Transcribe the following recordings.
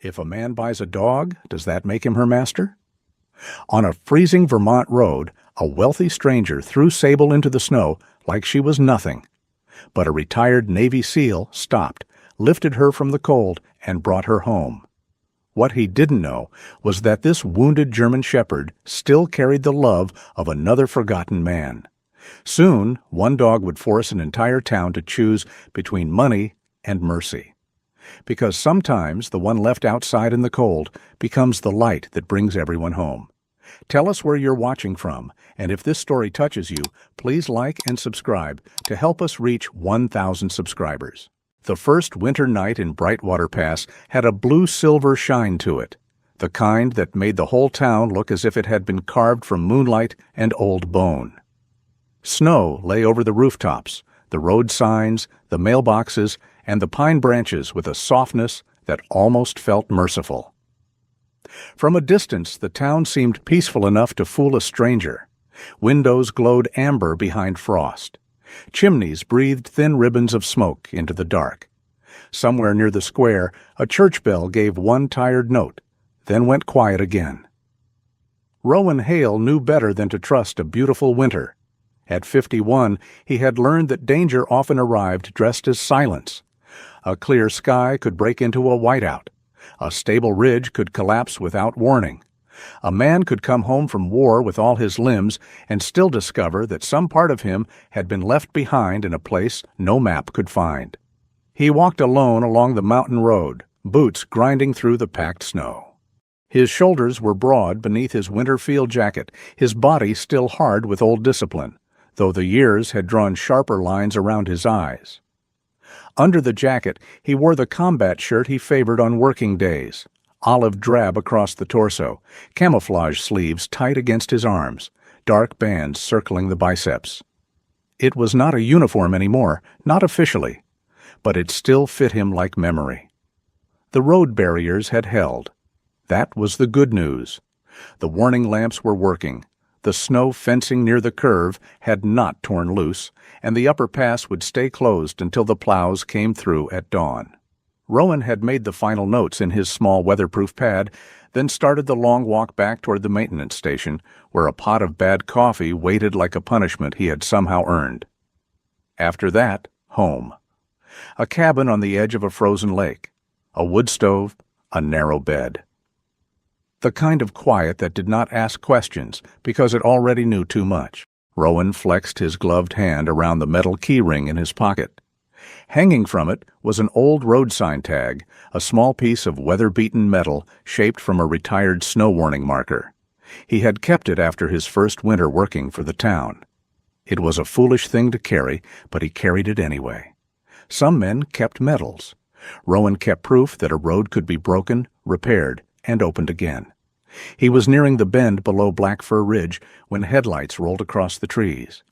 If a man buys a dog, does that make him her master? On a freezing Vermont road, a wealthy stranger threw Sable into the snow like she was nothing. But a retired Navy SEAL stopped, lifted her from the cold, and brought her home. What he didn't know was that this wounded German shepherd still carried the love of another forgotten man. Soon, one dog would force an entire town to choose between money and mercy. Because sometimes the one left outside in the cold becomes the light that brings everyone home. Tell us where you're watching from, and if this story touches you, please like and subscribe to help us reach 1,000 subscribers. The first winter night in Brightwater Pass had a blue-silver shine to it, the kind that made the whole town look as if it had been carved from moonlight and old bone. Snow lay over the rooftops, the road signs, the mailboxes, and the pine branches with a softness that almost felt merciful. From a distance, the town seemed peaceful enough to fool a stranger. Windows glowed amber behind frost. Chimneys breathed thin ribbons of smoke into the dark. Somewhere near the square, a church bell gave one tired note, then went quiet again. Rowan Hale knew better than to trust a beautiful winter. At 51, he had learned that danger often arrived dressed as silence. A clear sky could break into a whiteout. A stable ridge could collapse without warning. A man could come home from war with all his limbs and still discover that some part of him had been left behind in a place no map could find. He walked alone along the mountain road, boots grinding through the packed snow. His shoulders were broad beneath his winter field jacket, his body still hard with old discipline, though the years had drawn sharper lines around his eyes. Under the jacket, he wore the combat shirt he favored on working days, olive drab across the torso, camouflage sleeves tight against his arms, dark bands circling the biceps. It was not a uniform anymore, not officially, but it still fit him like memory. The road barriers had held. That was the good news. The warning lamps were working. The snow fencing near the curve had not torn loose, and the upper pass would stay closed until the plows came through at dawn. Rowan had made the final notes in his small weatherproof pad, then started the long walk back toward the maintenance station, where a pot of bad coffee waited like a punishment he had somehow earned. After that, home. A cabin on the edge of a frozen lake, a wood stove, a narrow bed. The kind of quiet that did not ask questions because it already knew too much. Rowan flexed his gloved hand around the metal key ring in his pocket. Hanging from it was an old road sign tag, a small piece of weather-beaten metal shaped from a retired snow warning marker. He had kept it after his first winter working for the town. It was a foolish thing to carry, but he carried it anyway. Some men kept medals. Rowan kept proof that a road could be broken, repaired, and opened again. He was nearing the bend below Black Fir Ridge when headlights rolled across the trees.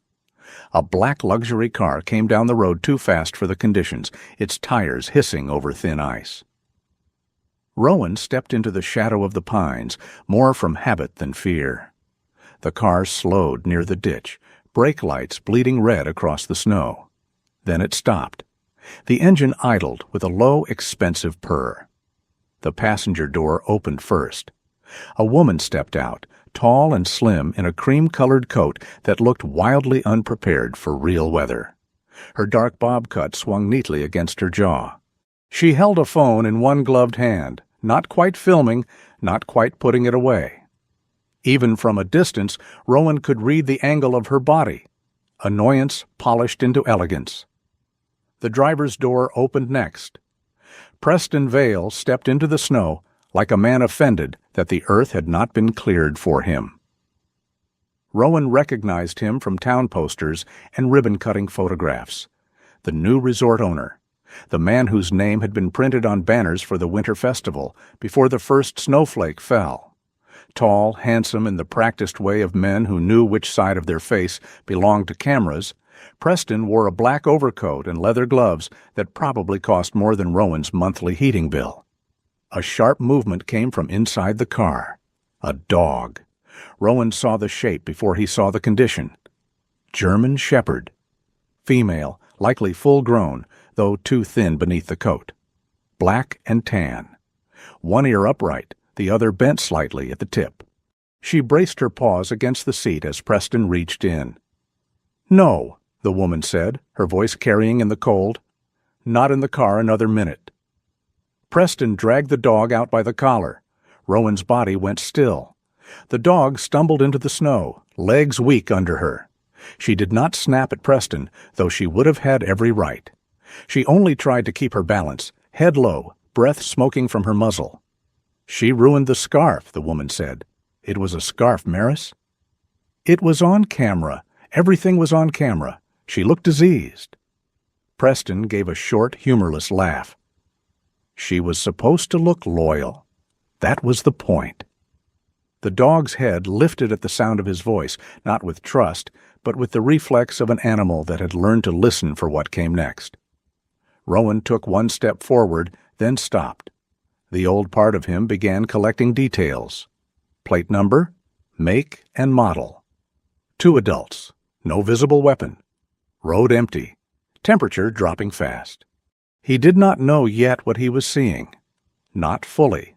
A black luxury car came down the road too fast for the conditions, its tires hissing over thin ice. Rowan stepped into the shadow of the pines, more from habit than fear. The car slowed near the ditch, brake lights bleeding red across the snow. Then it stopped. The engine idled with a low, expensive purr. The passenger door opened first. A woman stepped out, tall and slim in a cream-colored coat that looked wildly unprepared for real weather. Her dark bob cut swung neatly against her jaw. She held a phone in one gloved hand, not quite filming, not quite putting it away. Even from a distance, Rowan could read the angle of her body. Annoyance polished into elegance. The driver's door opened next. Preston Vale stepped into the snow like a man offended that the earth had not been cleared for him. Rowan recognized him from town posters and ribbon-cutting photographs. The new resort owner, the man whose name had been printed on banners for the winter festival before the first snowflake fell. Tall, handsome in the practiced way of men who knew which side of their face belonged to cameras, Preston wore a black overcoat and leather gloves that probably cost more than Rowan's monthly heating bill. A sharp movement came from inside the car. A dog. Rowan saw the shape before he saw the condition. German Shepherd. Female, likely full-grown, though too thin beneath the coat. Black and tan. one ear upright, the other bent slightly at the tip. She braced her paws against the seat as Preston reached in. "No," the woman said, her voice carrying in the cold. "Not in the car another minute." Preston dragged the dog out by the collar. Rowan's body went still. The dog stumbled into the snow, legs weak under her. She did not snap at Preston, though she would have had every right. She only tried to keep her balance, head low, breath smoking from her muzzle. "She ruined the scarf," the woman said. "It was a scarf, Maris." "It was on camera. Everything was on camera. She looked diseased." Preston gave a short, humorless laugh. She was supposed to look loyal. That was the point. The dog's head lifted at the sound of his voice, not with trust, but with the reflex of an animal that had learned to listen for what came next. Rowan took one step forward, then stopped. The old part of him began collecting details. Plate number, make, and model. 2 adults. No visible weapon. Road empty. Temperature dropping fast. He did not know yet what he was seeing. Not fully.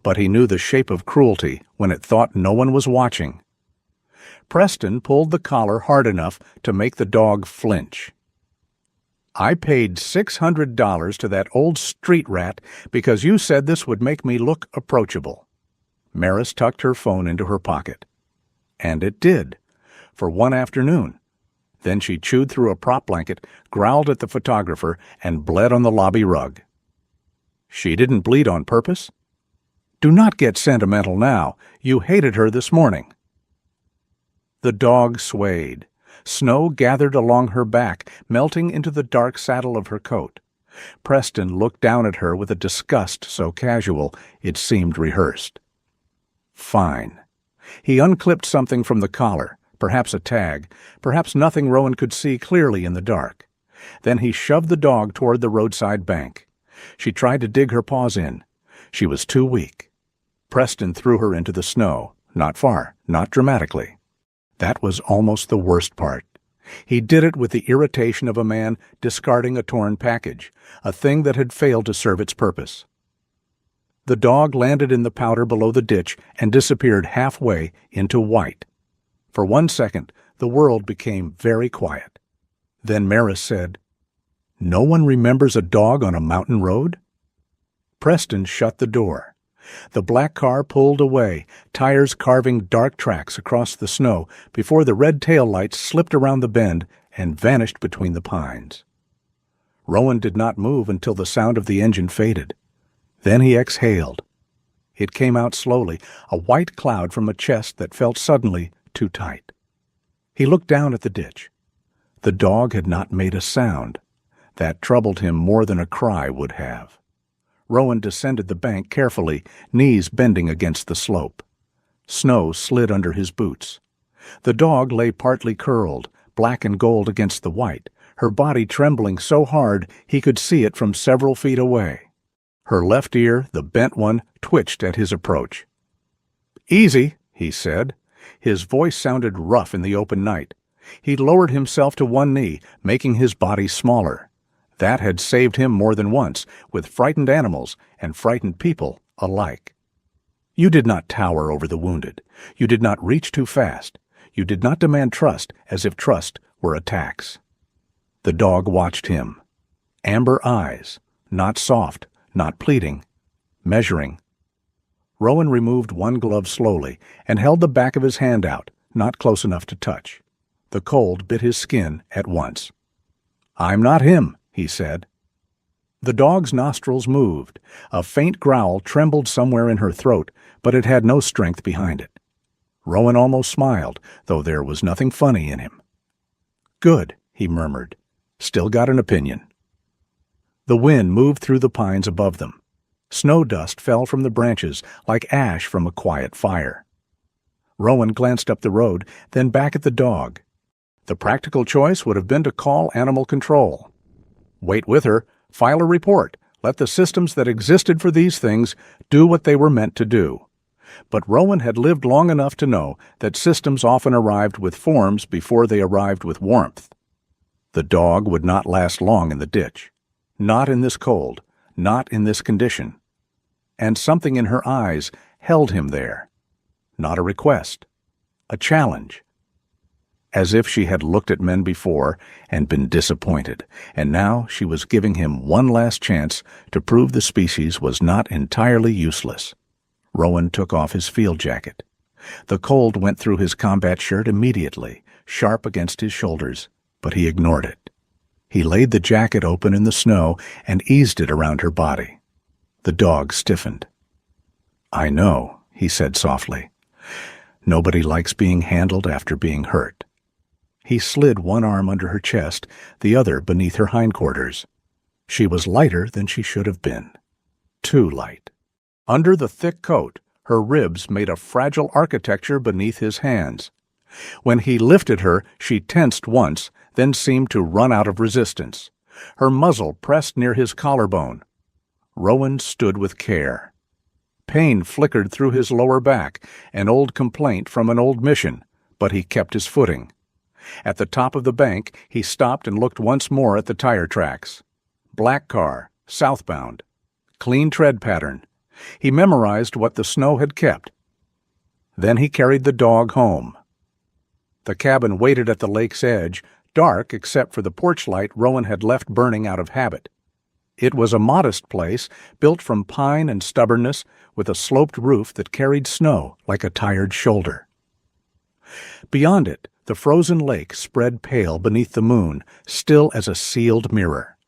But he knew the shape of cruelty when it thought no one was watching. Preston pulled the collar hard enough to make the dog flinch. "I paid $600 to that old street rat because you said this would make me look approachable." Maris tucked her phone into her pocket. And it did, for one afternoon. Then she chewed through a prop blanket, growled at the photographer, and bled on the lobby rug. She didn't bleed on purpose. Do not get sentimental now. You hated her this morning. The dog swayed. Snow gathered along her back, melting into the dark saddle of her coat. Preston looked down at her with a disgust so casual it seemed rehearsed. Fine. He unclipped something from the collar, perhaps a tag, perhaps nothing Rowan could see clearly in the dark. Then he shoved the dog toward the roadside bank. She tried to dig her paws in. She was too weak. Preston threw her into the snow, not far, not dramatically. That was almost the worst part. He did it with the irritation of a man discarding a torn package, a thing that had failed to serve its purpose. The dog landed in the powder below the ditch and disappeared halfway into white. For 1 second, the world became very quiet. Then Maris said, "No one remembers a dog on a mountain road?" Preston shut the door. The black car pulled away, tires carving dark tracks across the snow before the red taillights slipped around the bend and vanished between the pines. Rowan did not move until the sound of the engine faded. Then he exhaled. It came out slowly, a white cloud from a chest that felt suddenly too tight. He looked down at the ditch. The dog had not made a sound. That troubled him more than a cry would have. Rowan descended the bank carefully, knees bending against the slope. Snow slid under his boots. The dog lay partly curled, black and gold against the white, her body trembling so hard he could see it from several feet away. Her left ear, the bent one, twitched at his approach. "Easy," he said. His voice sounded rough in the open night. He lowered himself to one knee, making his body smaller. That had saved him more than once, with frightened animals and frightened people alike. You did not tower over the wounded. You did not reach too fast. You did not demand trust as if trust were a tax. The dog watched him. Amber eyes, not soft, not pleading, measuring. Rowan removed one glove slowly and held the back of his hand out, not close enough to touch. The cold bit his skin at once. "I'm not him," he said. The dog's nostrils moved. A faint growl trembled somewhere in her throat, but it had no strength behind it. Rowan almost smiled, though there was nothing funny in him. "Good," he murmured. "Still got an opinion." The wind moved through the pines above them. Snow dust fell from the branches like ash from a quiet fire. Rowan glanced up the road, then back at the dog. The practical choice would have been to call animal control. Wait with her, file a report, let the systems that existed for these things do what they were meant to do. But Rowan had lived long enough to know that systems often arrived with forms before they arrived with warmth. The dog would not last long in the ditch. Not in this cold, not in this condition. and something in her eyes held him there. Not a request, a challenge. As if she had looked at men before and been disappointed, and now she was giving him one last chance to prove the species was not entirely useless. Rowan took off his field jacket. The cold went through his combat shirt immediately, sharp against his shoulders, but he ignored it. He laid the jacket open in the snow and eased it around her body. The dog stiffened. "I know," he said softly. "Nobody likes being handled after being hurt." He slid one arm under her chest, the other beneath her hindquarters. She was lighter than she should have been. Too light. Under the thick coat, her ribs made a fragile architecture beneath his hands. When he lifted her, she tensed once, then seemed to run out of resistance. Her muzzle pressed near his collarbone. Rowan stood with care. Pain flickered through his lower back, an old complaint from an old mission, but he kept his footing. At the top of the bank, he stopped and looked once more at the tire tracks. Black car, southbound. Clean tread pattern. He memorized what the snow had kept. Then he carried the dog home. The cabin waited at the lake's edge, dark except for the porch light Rowan had left burning out of habit. It was a modest place, built from pine and stubbornness, with a sloped roof that carried snow like a tired shoulder. Beyond it, the frozen lake spread pale beneath the moon, still as a sealed mirror.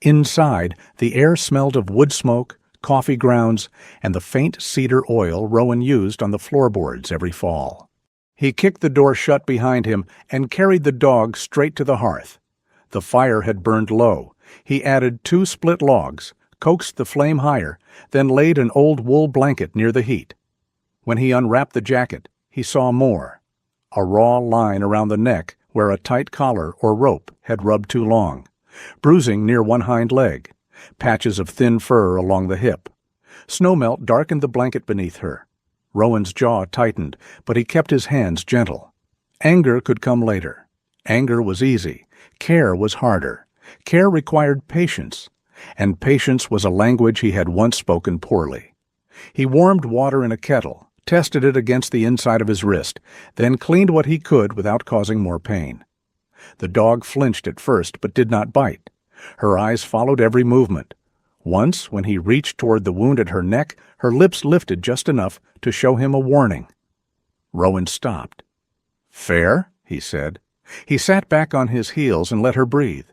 Inside, the air smelled of wood smoke, coffee grounds, and the faint cedar oil Rowan used on the floorboards every fall. He kicked the door shut behind him and carried the dog straight to the hearth. The fire had burned low. He added 2 split logs, coaxed the flame higher, then laid an old wool blanket near the heat. When he unwrapped the jacket, he saw more. A raw line around the neck where a tight collar or rope had rubbed too long, bruising near one hind leg, patches of thin fur along the hip. Snowmelt darkened the blanket beneath her. Rowan's jaw tightened, but he kept his hands gentle. Anger could come later. Anger was easy. Care was harder. Care required patience, and patience was a language he had once spoken poorly. He warmed water in a kettle, tested it against the inside of his wrist, then cleaned what he could without causing more pain. The dog flinched at first, but did not bite. Her eyes followed every movement. Once, when he reached toward the wound at her neck, her lips lifted just enough to show him a warning. Rowan stopped. "Fair?" he said. He sat back on his heels and let her breathe.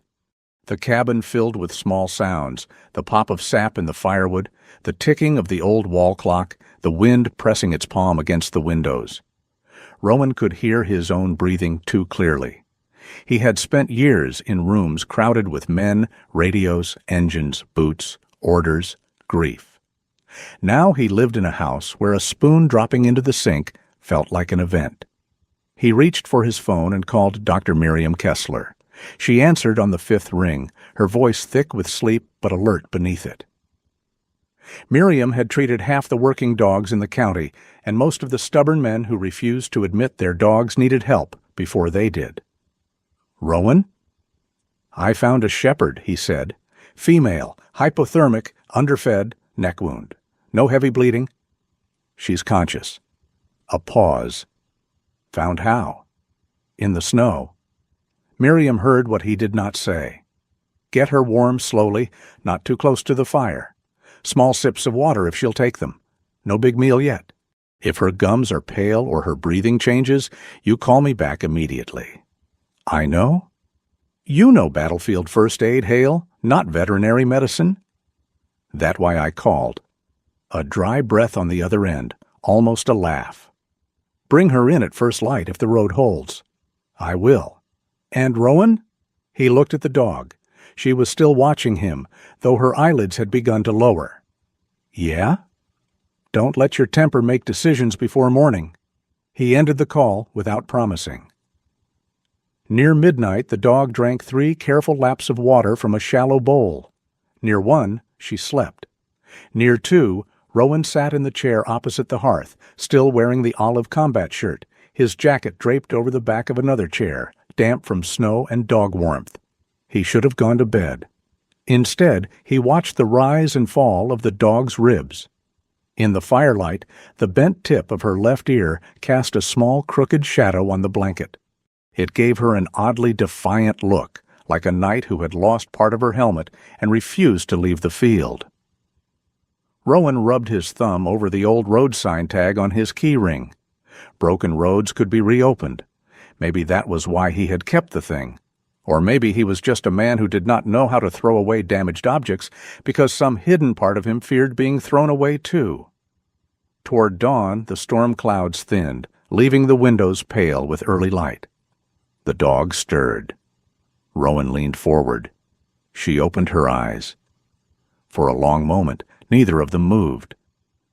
The cabin filled with small sounds, the pop of sap in the firewood, the ticking of the old wall clock, the wind pressing its palm against the windows. Rowan could hear his own breathing too clearly. He had spent years in rooms crowded with men, radios, engines, boots, orders, grief. Now he lived in a house where a spoon dropping into the sink felt like an event. He reached for his phone and called Dr. Miriam Kessler. She answered on the 5th ring, her voice thick with sleep but alert beneath it. Miriam had treated half the working dogs in the county and most of the stubborn men who refused to admit their dogs needed help before they did. "Rowan?" "I found a shepherd," he said. "Female, hypothermic, underfed, neck wound. No heavy bleeding. She's conscious." A pause. "Found how?" "In the snow." Miriam heard what he did not say. "Get her warm slowly, not too close to the fire. Small sips of water if she'll take them. No big meal yet. If her gums are pale or her breathing changes, you call me back immediately." "I know?" "You know battlefield first aid, Hale, not veterinary medicine." "That why I called." A dry breath on the other end, almost a laugh. "Bring her in at first light if the road holds." "I will." "And Rowan?" He looked at the dog. She was still watching him, though her eyelids had begun to lower. "Yeah?" "Don't let your temper make decisions before morning." He ended the call without promising. Near midnight, the dog drank 3 careful laps of water from a shallow bowl. Near 1, she slept. Near 2, Rowan sat in the chair opposite the hearth, still wearing the olive combat shirt, his jacket draped over the back of another chair, damp from snow and dog warmth. He should have gone to bed. Instead, he watched the rise and fall of the dog's ribs. In the firelight, the bent tip of her left ear cast a small crooked shadow on the blanket. It gave her an oddly defiant look, like a knight who had lost part of her helmet and refused to leave the field. Rowan rubbed his thumb over the old road sign tag on his key ring. Broken roads could be reopened. Maybe that was why he had kept the thing. Or maybe he was just a man who did not know how to throw away damaged objects because some hidden part of him feared being thrown away too. Toward dawn, the storm clouds thinned, leaving the windows pale with early light. The dog stirred. Rowan leaned forward. She opened her eyes. For a long moment, neither of them moved.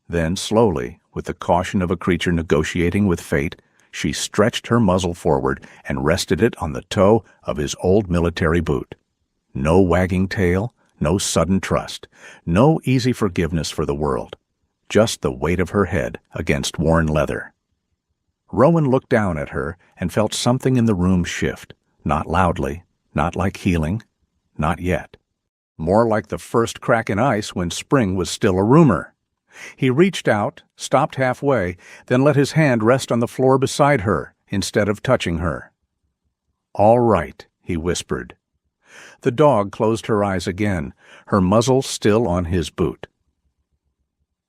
Then, slowly, with the caution of a creature negotiating with fate, she stretched her muzzle forward and rested it on the toe of his old military boot. No wagging tail, no sudden trust, no easy forgiveness for the world. Just the weight of her head against worn leather. Rowan looked down at her and felt something in the room shift, not loudly, not like healing, not yet. More like the first crack in ice when spring was still a rumor. He reached out, stopped halfway, then let his hand rest on the floor beside her instead of touching her. "All right," he whispered. The dog closed her eyes again, her muzzle still on his boot.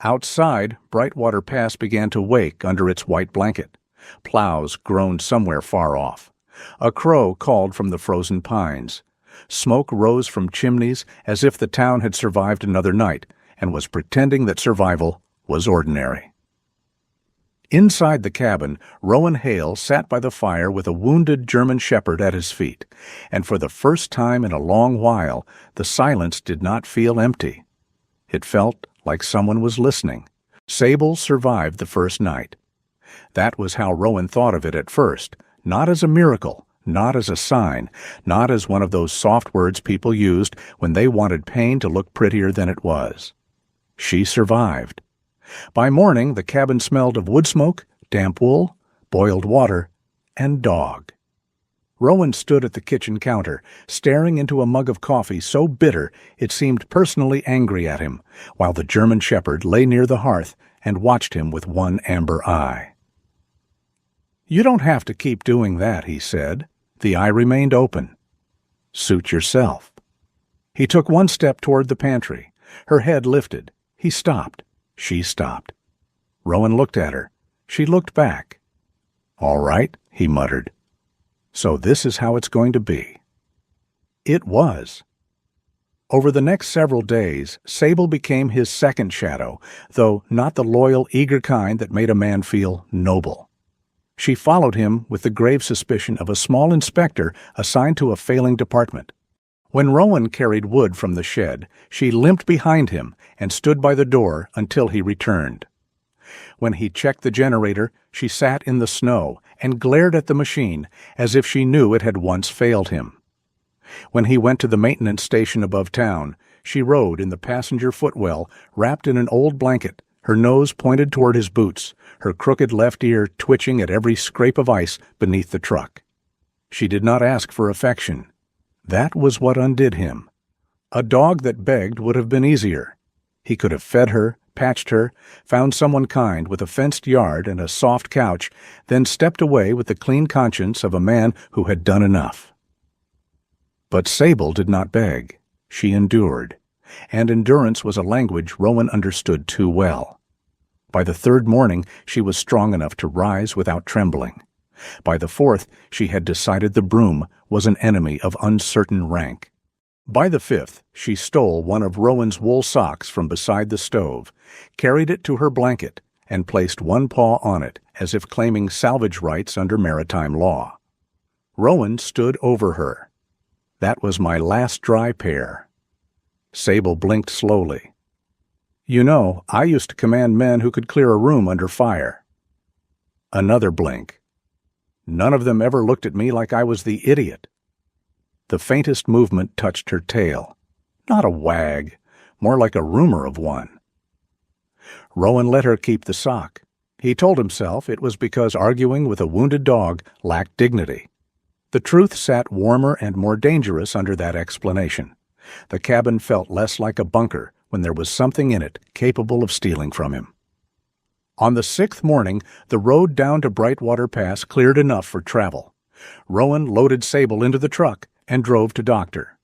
Outside, Brightwater Pass began to wake under its white blanket. Plows groaned somewhere far off. A crow called from the frozen pines. Smoke rose from chimneys as if the town had survived another night and was pretending that survival was ordinary. Inside the cabin, Rowan Hale sat by the fire with a wounded German shepherd at his feet, and for the first time in a long while, the silence did not feel empty. It felt like someone was listening. Sable survived the first night. That was how Rowan thought of it at first, not as a miracle, not as a sign, not as one of those soft words people used when they wanted pain to look prettier than it was. She survived. By morning, the cabin smelled of wood smoke, damp wool, boiled water, and dog. Rowan stood at the kitchen counter, staring into a mug of coffee so bitter it seemed personally angry at him, while the German shepherd lay near the hearth and watched him with one amber eye. "You don't have to keep doing that," he said. The eye remained open. "Suit yourself." He took one step toward the pantry. Her head lifted. He stopped. She stopped. Rowan looked at her. She looked back. "All right," he muttered. "So this is how it's going to be." It was. Over the next several days, Sable became his second shadow, though not the loyal, eager kind that made a man feel noble. She followed him with the grave suspicion of a small inspector assigned to a failing department. When Rowan carried wood from the shed, she limped behind him and stood by the door until he returned. When he checked the generator, she sat in the snow and glared at the machine as if she knew it had once failed him. When he went to the maintenance station above town, she rode in the passenger footwell, wrapped in an old blanket, her nose pointed toward his boots, her crooked left ear twitching at every scrape of ice beneath the truck. She did not ask for affection. That was what undid him. A dog that begged would have been easier. He could have fed her, patched her, found someone kind with a fenced yard and a soft couch, then stepped away with the clean conscience of a man who had done enough. But Sable did not beg. She endured. And endurance was a language Rowan understood too well. By the third morning, she was strong enough to rise without trembling. By the fourth, she had decided the broom was an enemy of uncertain rank. By the fifth, she stole one of Rowan's wool socks from beside the stove, carried it to her blanket, and placed one paw on it as if claiming salvage rights under maritime law. Rowan stood over her. "That was my last dry pair." Sable blinked slowly. "You know, I used to command men who could clear a room under fire." Another blink. "None of them ever looked at me like I was the idiot." The faintest movement touched her tail. Not a wag, more like a rumor of one. Rowan let her keep the sock. He told himself it was because arguing with a wounded dog lacked dignity. The truth sat warmer and more dangerous under that explanation. The cabin felt less like a bunker when there was something in it capable of stealing from him. On the 6th morning, the road down to Brightwater Pass cleared enough for travel. Rowan loaded Sable into the truck and drove to Dr.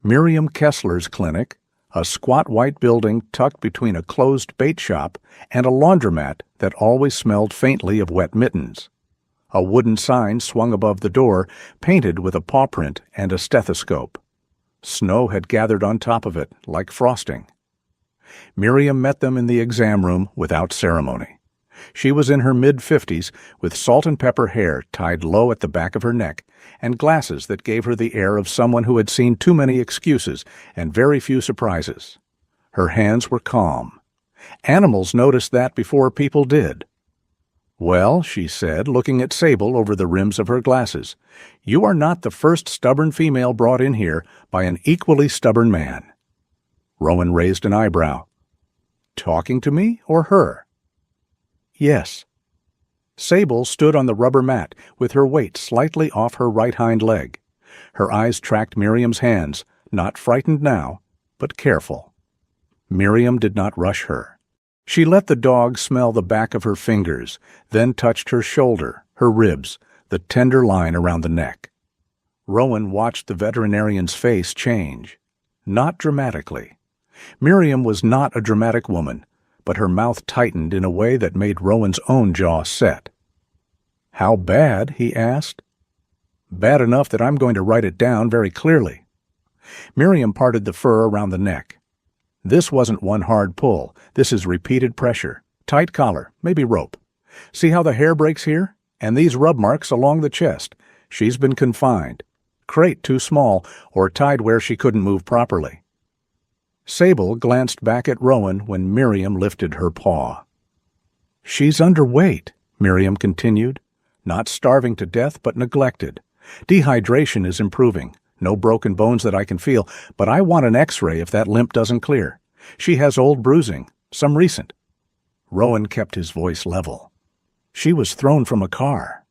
Miriam Kessler's clinic, a squat white building tucked between a closed bait shop and a laundromat that always smelled faintly of wet mittens. A wooden sign swung above the door, painted with a paw print and a stethoscope. Snow had gathered on top of it, like frosting. Miriam met them in the exam room without ceremony. She was in her mid-50s, with salt and pepper hair tied low at the back of her neck, and glasses that gave her the air of someone who had seen too many excuses and very few surprises. Her hands were calm. Animals noticed that before people did. "Well," she said, looking at Sable over the rims of her glasses, "you are not the first stubborn female brought in here by an equally stubborn man." Rowan raised an eyebrow. "Talking to me or her?" "Yes." Sable stood on the rubber mat with her weight slightly off her right hind leg. Her eyes tracked Miriam's hands, not frightened now, but careful. Miriam did not rush her. She let the dog smell the back of her fingers, then touched her shoulder, her ribs, the tender line around the neck. Rowan watched the veterinarian's face change. Not dramatically. Miriam was not a dramatic woman, but her mouth tightened in a way that made Rowan's own jaw set. "How bad?" he asked. "Bad enough that I'm going to write it down very clearly." Miriam parted the fur around the neck. "This wasn't one hard pull. This is repeated pressure. Tight collar, maybe rope. See how the hair breaks here? And these rub marks along the chest. She's been confined. Crate too small, or tied where she couldn't move properly." Sable glanced back at Rowan when Miriam lifted her paw. "She's underweight," Miriam continued. "Not starving to death, but neglected. Dehydration is improving. No broken bones that I can feel, but I want an X-ray if that limp doesn't clear. She has old bruising, some recent." Rowan kept his voice level. "She was thrown from a car."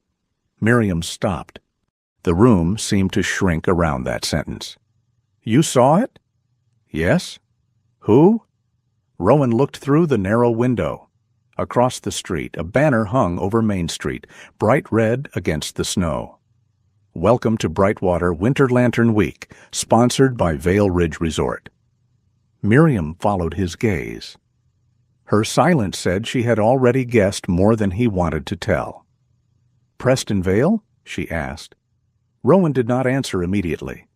Miriam stopped. The room seemed to shrink around that sentence. "You saw it?" "Yes." "Who?" Rowan looked through the narrow window. Across the street, a banner hung over Main Street, bright red against the snow. "Welcome to Brightwater Winter Lantern Week, sponsored by Vale Ridge Resort." Miriam followed his gaze. Her silence said she had already guessed more than he wanted to tell. "Preston Vale?" she asked. Rowan did not answer immediately.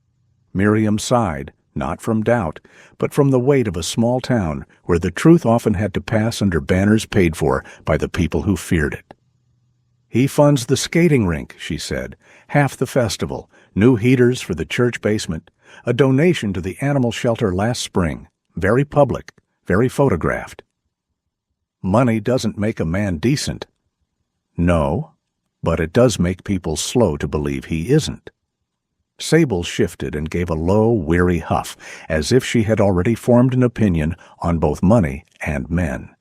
Miriam sighed, not from doubt, but from the weight of a small town where the truth often had to pass under banners paid for by the people who feared it. "He funds the skating rink," she said, "half the festival, new heaters for the church basement, a donation to the animal shelter last spring, very public, very photographed." "Money doesn't make a man decent." "No, but it does make people slow to believe he isn't." Sable shifted and gave a low, weary huff, as if she had already formed an opinion on both money and men.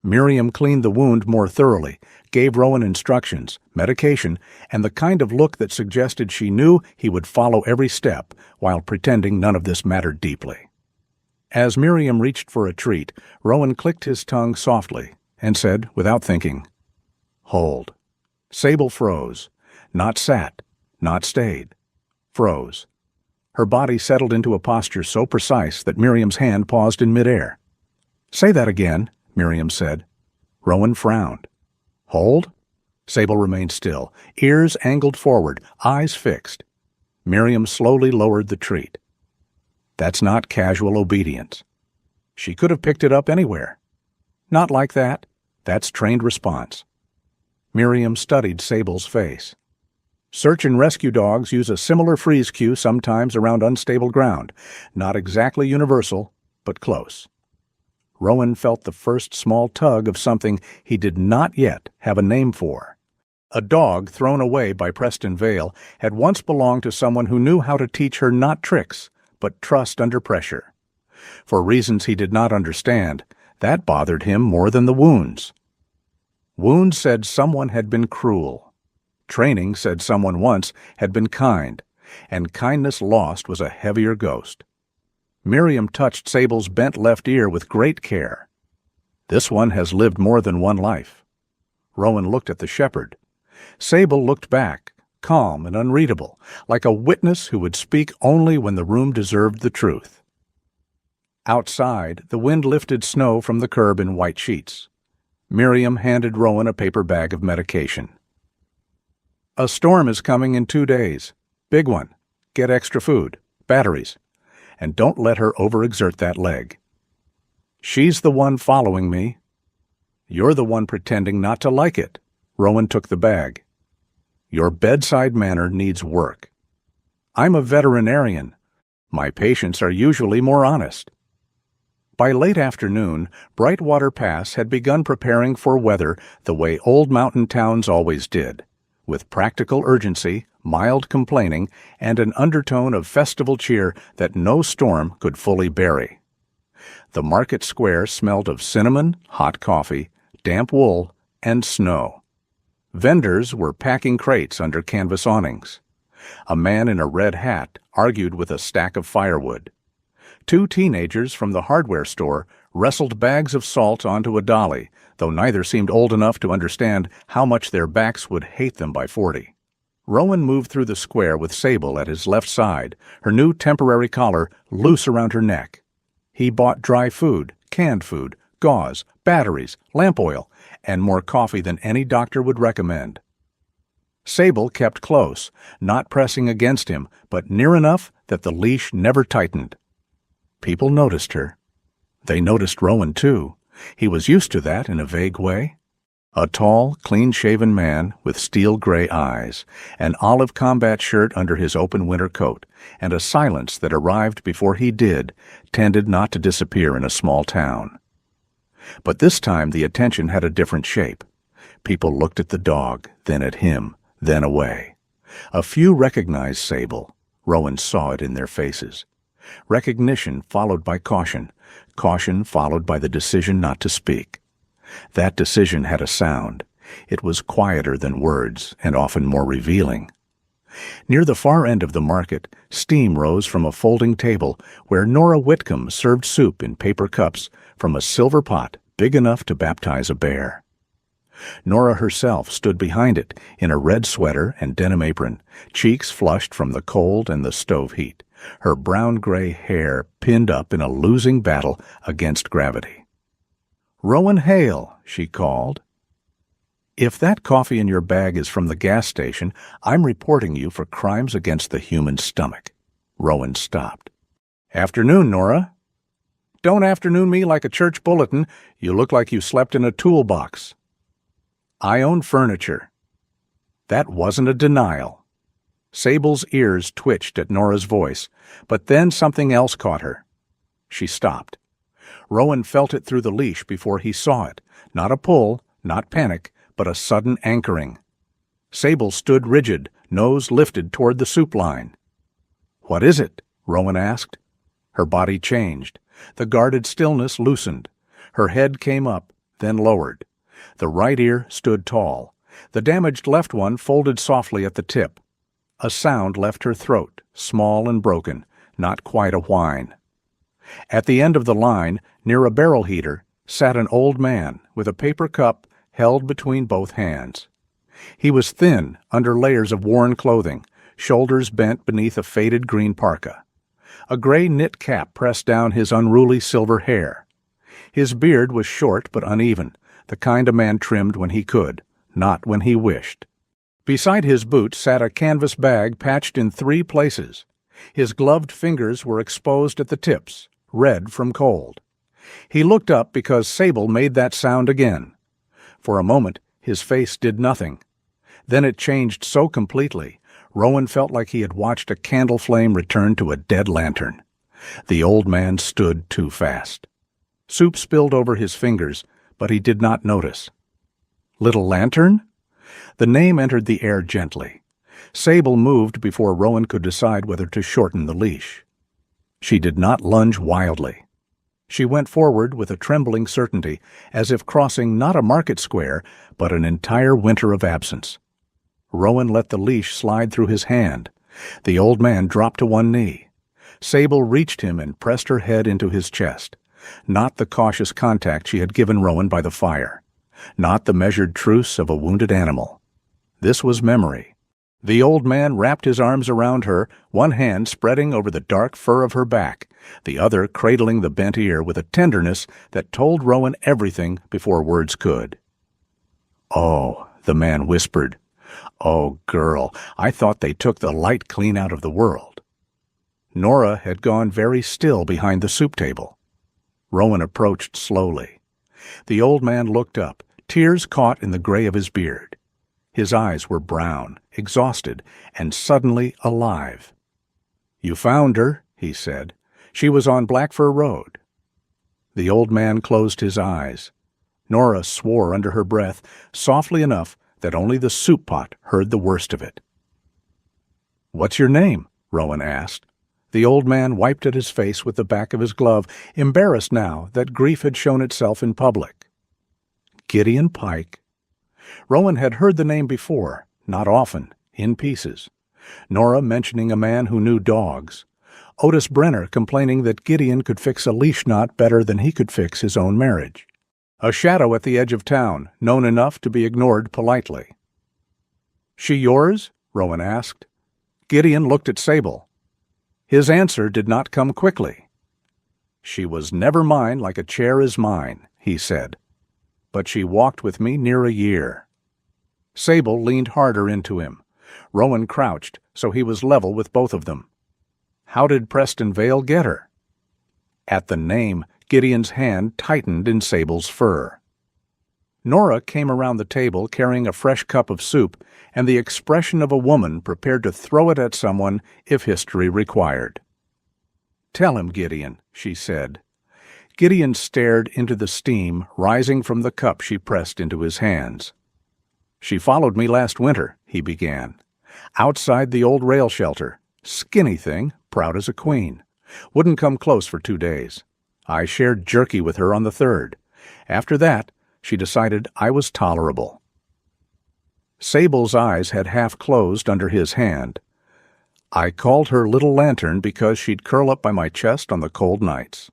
Miriam cleaned the wound more thoroughly, gave Rowan instructions, medication, and the kind of look that suggested she knew he would follow every step while pretending none of this mattered deeply. As Miriam reached for a treat, Rowan clicked his tongue softly and said, without thinking, "Hold." Sable froze. Not sat, not stayed. Froze. Her body settled into a posture so precise that Miriam's hand paused in midair. "Say that again," Miriam said. Rowan frowned. "Hold?" Sable remained still, ears angled forward, eyes fixed. Miriam slowly lowered the treat. "That's not casual obedience." She could have picked it up anywhere. "Not like that. That's trained response." Miriam studied Sable's face. "Search and rescue dogs use a similar freeze cue sometimes around unstable ground. Not exactly universal, but close." Rowan felt the first small tug of something he did not yet have a name for. A dog thrown away by Preston Vale had once belonged to someone who knew how to teach her not tricks, but trust under pressure. For reasons he did not understand, that bothered him more than the wounds. Wounds said someone had been cruel. Training said someone once had been kind, and kindness lost was a heavier ghost. Miriam touched Sable's bent left ear with great care. This one has lived more than one life. Rowan looked at the shepherd. Sable looked back, calm and unreadable, like a witness who would speak only when the room deserved the truth. Outside, the wind lifted snow from the curb in white sheets. Miriam handed Rowan a paper bag of medication. "A storm is coming in 2 days. Big one. Get extra food, batteries, and don't let her overexert that leg." "She's the one following me." "You're the one pretending not to like it." Rowan took the bag. "Your bedside manner needs work." "I'm a veterinarian. My patients are usually more honest." By late afternoon, Brightwater Pass had begun preparing for weather the way old mountain towns always did, with practical urgency, mild complaining, and an undertone of festival cheer that no storm could fully bury. The market square smelled of cinnamon, hot coffee, damp wool, and snow. Vendors were packing crates under canvas awnings. A man in a red hat argued with a stack of firewood. 2 teenagers from the hardware store wrestled bags of salt onto a dolly, though neither seemed old enough to understand how much their backs would hate them by 40. Rowan moved through the square with Sable at his left side, her new temporary collar loose around her neck. He bought dry food, canned food, gauze, batteries, lamp oil, and more coffee than any doctor would recommend. Sable kept close, not pressing against him, but near enough that the leash never tightened. People noticed her. They noticed Rowan, too. He was used to that in a vague way. A tall, clean-shaven man with steel-gray eyes, an olive combat shirt under his open winter coat, and a silence that arrived before he did, tended not to disappear in a small town. But this time the attention had a different shape. People looked at the dog, then at him, then away. A few recognized Sable. Rowan saw it in their faces. Recognition followed by caution, caution followed by the decision not to speak. That decision had a sound. It was quieter than words and often more revealing. Near the far end of the market, steam rose from a folding table where Nora Whitcomb served soup in paper cups from a silver pot big enough to baptize a bear. Nora herself stood behind it in a red sweater and denim apron, cheeks flushed from the cold and the stove heat, her brown-gray hair pinned up in a losing battle against gravity. "Rowan Hale," she called. "If that coffee in your bag is from the gas station, I'm reporting you for crimes against the human stomach." Rowan stopped. "Afternoon, Nora." "Don't afternoon me like a church bulletin. You look like you slept in a toolbox." "I own furniture." That wasn't a denial. Sable's ears twitched at Nora's voice, but then something else caught her. She stopped. Rowan felt it through the leash before he saw it. Not a pull, not panic, but a sudden anchoring. Sable stood rigid, nose lifted toward the soup line. "What is it?" Rowan asked. Her body changed. The guarded stillness loosened. Her head came up, then lowered. The right ear stood tall. The damaged left one folded softly at the tip. A sound left her throat, small and broken, not quite a whine. At the end of the line, near a barrel heater, sat an old man with a paper cup held between both hands. He was thin under layers of worn clothing, shoulders bent beneath a faded green parka. A gray knit cap pressed down his unruly silver hair. His beard was short but uneven, the kind a man trimmed when he could, not when he wished. Beside his boot sat a canvas bag patched in 3 places. His gloved fingers were exposed at the tips, red from cold. He looked up because Sable made that sound again. For a moment, his face did nothing. Then it changed so completely, Rowan felt like he had watched a candle flame return to a dead lantern. The old man stood too fast. Soup spilled over his fingers, but he did not notice. "Little Lantern?" The name entered the air gently. Sable moved before Rowan could decide whether to shorten the leash. She did not lunge wildly. She went forward with a trembling certainty, as if crossing not a market square, but an entire winter of absence. Rowan let the leash slide through his hand. The old man dropped to one knee. Sable reached him and pressed her head into his chest. Not the cautious contact she had given Rowan by the fire. Not the measured truce of a wounded animal. This was memory. The old man wrapped his arms around her, one hand spreading over the dark fur of her back, the other cradling the bent ear with a tenderness that told Rowan everything before words could. "Oh," the man whispered. "Oh, girl, I thought they took the light clean out of the world." Nora had gone very still behind the soup table. Rowan approached slowly. The old man looked up, tears caught in the gray of his beard. His eyes were brown, exhausted, and suddenly alive. "You found her," he said. "She was on Blackfur Road." The old man closed his eyes. Nora swore under her breath, softly enough that only the soup pot heard the worst of it. "What's your name?" Rowan asked. The old man wiped at his face with the back of his glove, embarrassed now that grief had shown itself in public. "Gideon Pike." Rowan had heard the name before, not often, in pieces. Nora mentioning a man who knew dogs. Otis Brenner complaining that Gideon could fix a leash knot better than he could fix his own marriage. A shadow at the edge of town, known enough to be ignored politely. "She yours?" Rowan asked. Gideon looked at Sable. His answer did not come quickly. "She was never mine like a chair is mine," he said. "But she walked with me near a year." Sable leaned harder into him. Rowan crouched, so he was level with both of them. "How did Preston Vale get her?" At the name, Gideon's hand tightened in Sable's fur. Nora came around the table carrying a fresh cup of soup and the expression of a woman prepared to throw it at someone if history required. "Tell him, Gideon," she said. Gideon stared into the steam rising from the cup she pressed into his hands. "She followed me last winter," he began. "Outside the old rail shelter. Skinny thing, proud as a queen. Wouldn't come close for 2 days. I shared jerky with her on the 3rd. After that, she decided I was tolerable." Sable's eyes had half closed under his hand. "I called her Little Lantern because she'd curl up by my chest on the cold nights.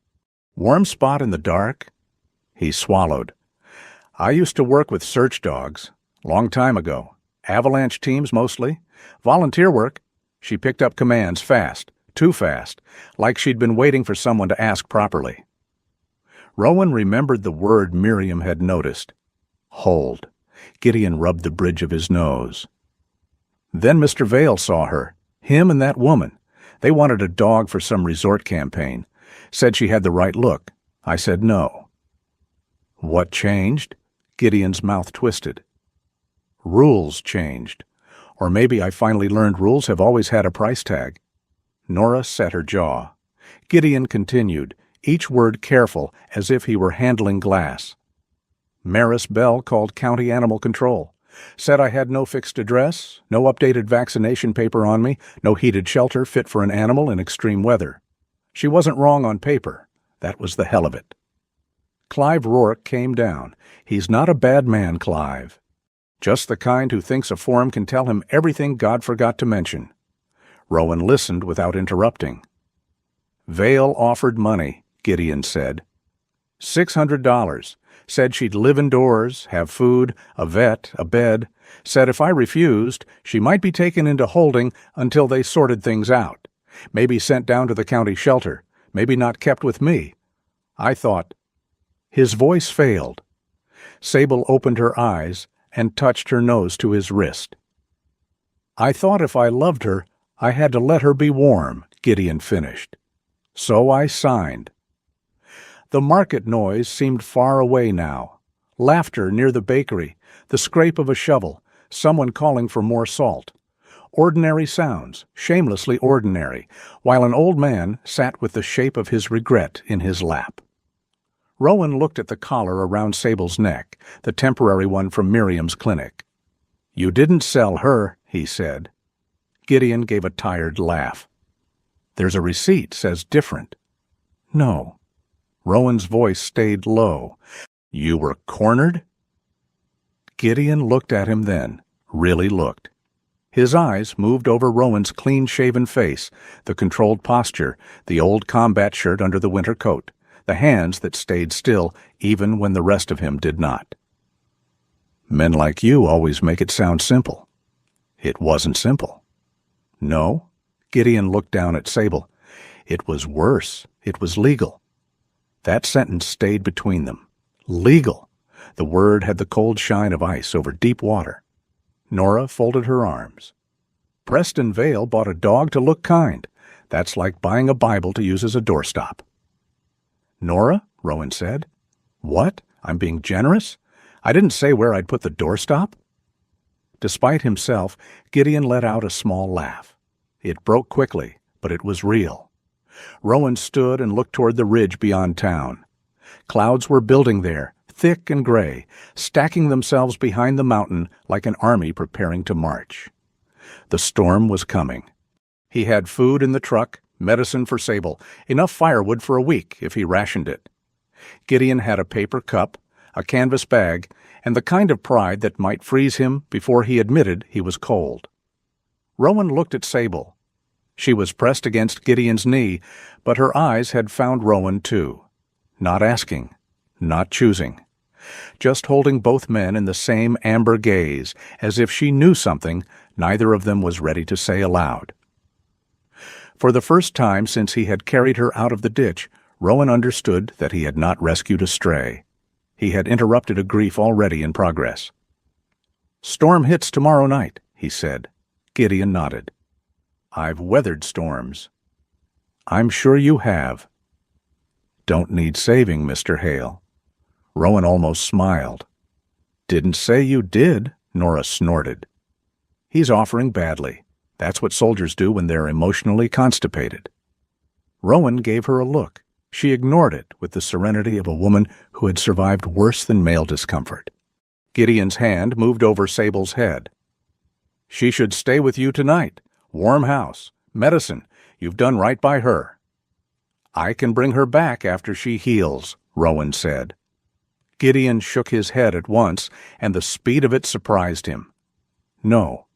Warm spot in the dark?" He swallowed. "I used to work with search dogs. Long time ago. Avalanche teams mostly. Volunteer work. She picked up commands fast. Too fast. Like she'd been waiting for someone to ask properly." Rowan remembered the word Miriam had noticed. Hold. Gideon rubbed the bridge of his nose. "Then Mr. Vale saw her. Him and that woman. They wanted a dog for some resort campaign. Said she had the right look. I said no." "What changed?" Gideon's mouth twisted. "Rules changed. Or maybe I finally learned rules have always had a price tag." Nora set her jaw. Gideon continued, each word careful as if he were handling glass. "Maris Bell called County Animal Control. Said I had no fixed address, no updated vaccination paper on me, no heated shelter fit for an animal in extreme weather. She wasn't wrong on paper. That was the hell of it." Clive Rourke came down. He's not a bad man, Clive. Just the kind who thinks a forum can tell him everything God forgot to mention. Rowan listened without interrupting. "Vale offered money," Gideon said. $600. Said she'd live indoors, have food, a vet, a bed. Said if I refused, she might be taken into holding until they sorted things out. Maybe sent down to the county shelter. Maybe not kept with me. I thought. His voice failed. Sable opened her eyes and touched her nose to his wrist. "I thought if I loved her, I had to let her be warm," Gideon finished. "So I signed." The market noise seemed far away now. Laughter near the bakery, the scrape of a shovel, someone calling for more salt. Ordinary sounds, shamelessly ordinary, while an old man sat with the shape of his regret in his lap. Rowan looked at the collar around Sable's neck, the temporary one from Miriam's clinic. "You didn't sell her," he said. Gideon gave a tired laugh. "There's a receipt, says different." "No." Rowan's voice stayed low. "You were cornered?" Gideon looked at him then, really looked. His eyes moved over Rowan's clean-shaven face, the controlled posture, the old combat shirt under the winter coat, the hands that stayed still even when the rest of him did not. Men like you always make it sound simple. It wasn't simple. No, Gideon looked down at Sable. It was worse. It was legal. That sentence stayed between them. Legal. The word had the cold shine of ice over deep water. Nora folded her arms. Preston Vale bought a dog to look kind. That's like buying a Bible to use as a doorstop. Nora, Rowan said. What? I'm being generous? I didn't say where I'd put the doorstop. Despite himself, Gideon let out a small laugh. It broke quickly, but it was real. Rowan stood and looked toward the ridge beyond town. Clouds were building there, thick and gray, stacking themselves behind the mountain like an army preparing to march. The storm was coming. He had food in the truck, medicine for Sable, enough firewood for a week if he rationed it. Gideon had a paper cup, a canvas bag, and the kind of pride that might freeze him before he admitted he was cold. Rowan looked at Sable. She was pressed against Gideon's knee, but her eyes had found Rowan too. Not asking, not choosing. Just holding both men in the same amber gaze, as if she knew something neither of them was ready to say aloud. For the first time since he had carried her out of the ditch, Rowan understood that he had not rescued a stray. He had interrupted a grief already in progress. "Storm hits tomorrow night," he said. Gideon nodded. "I've weathered storms." "I'm sure you have." "Don't need saving, Mr. Hale." Rowan almost smiled. "Didn't say you did," Nora snorted. "He's offering badly. That's what soldiers do when they're emotionally constipated." Rowan gave her a look. She ignored it with the serenity of a woman who had survived worse than male discomfort. Gideon's hand moved over Sable's head. "She should stay with you tonight. Warm house, medicine. You've done right by her." "I can bring her back after she heals," Rowan said. Gideon shook his head at once, and the speed of it surprised him. No.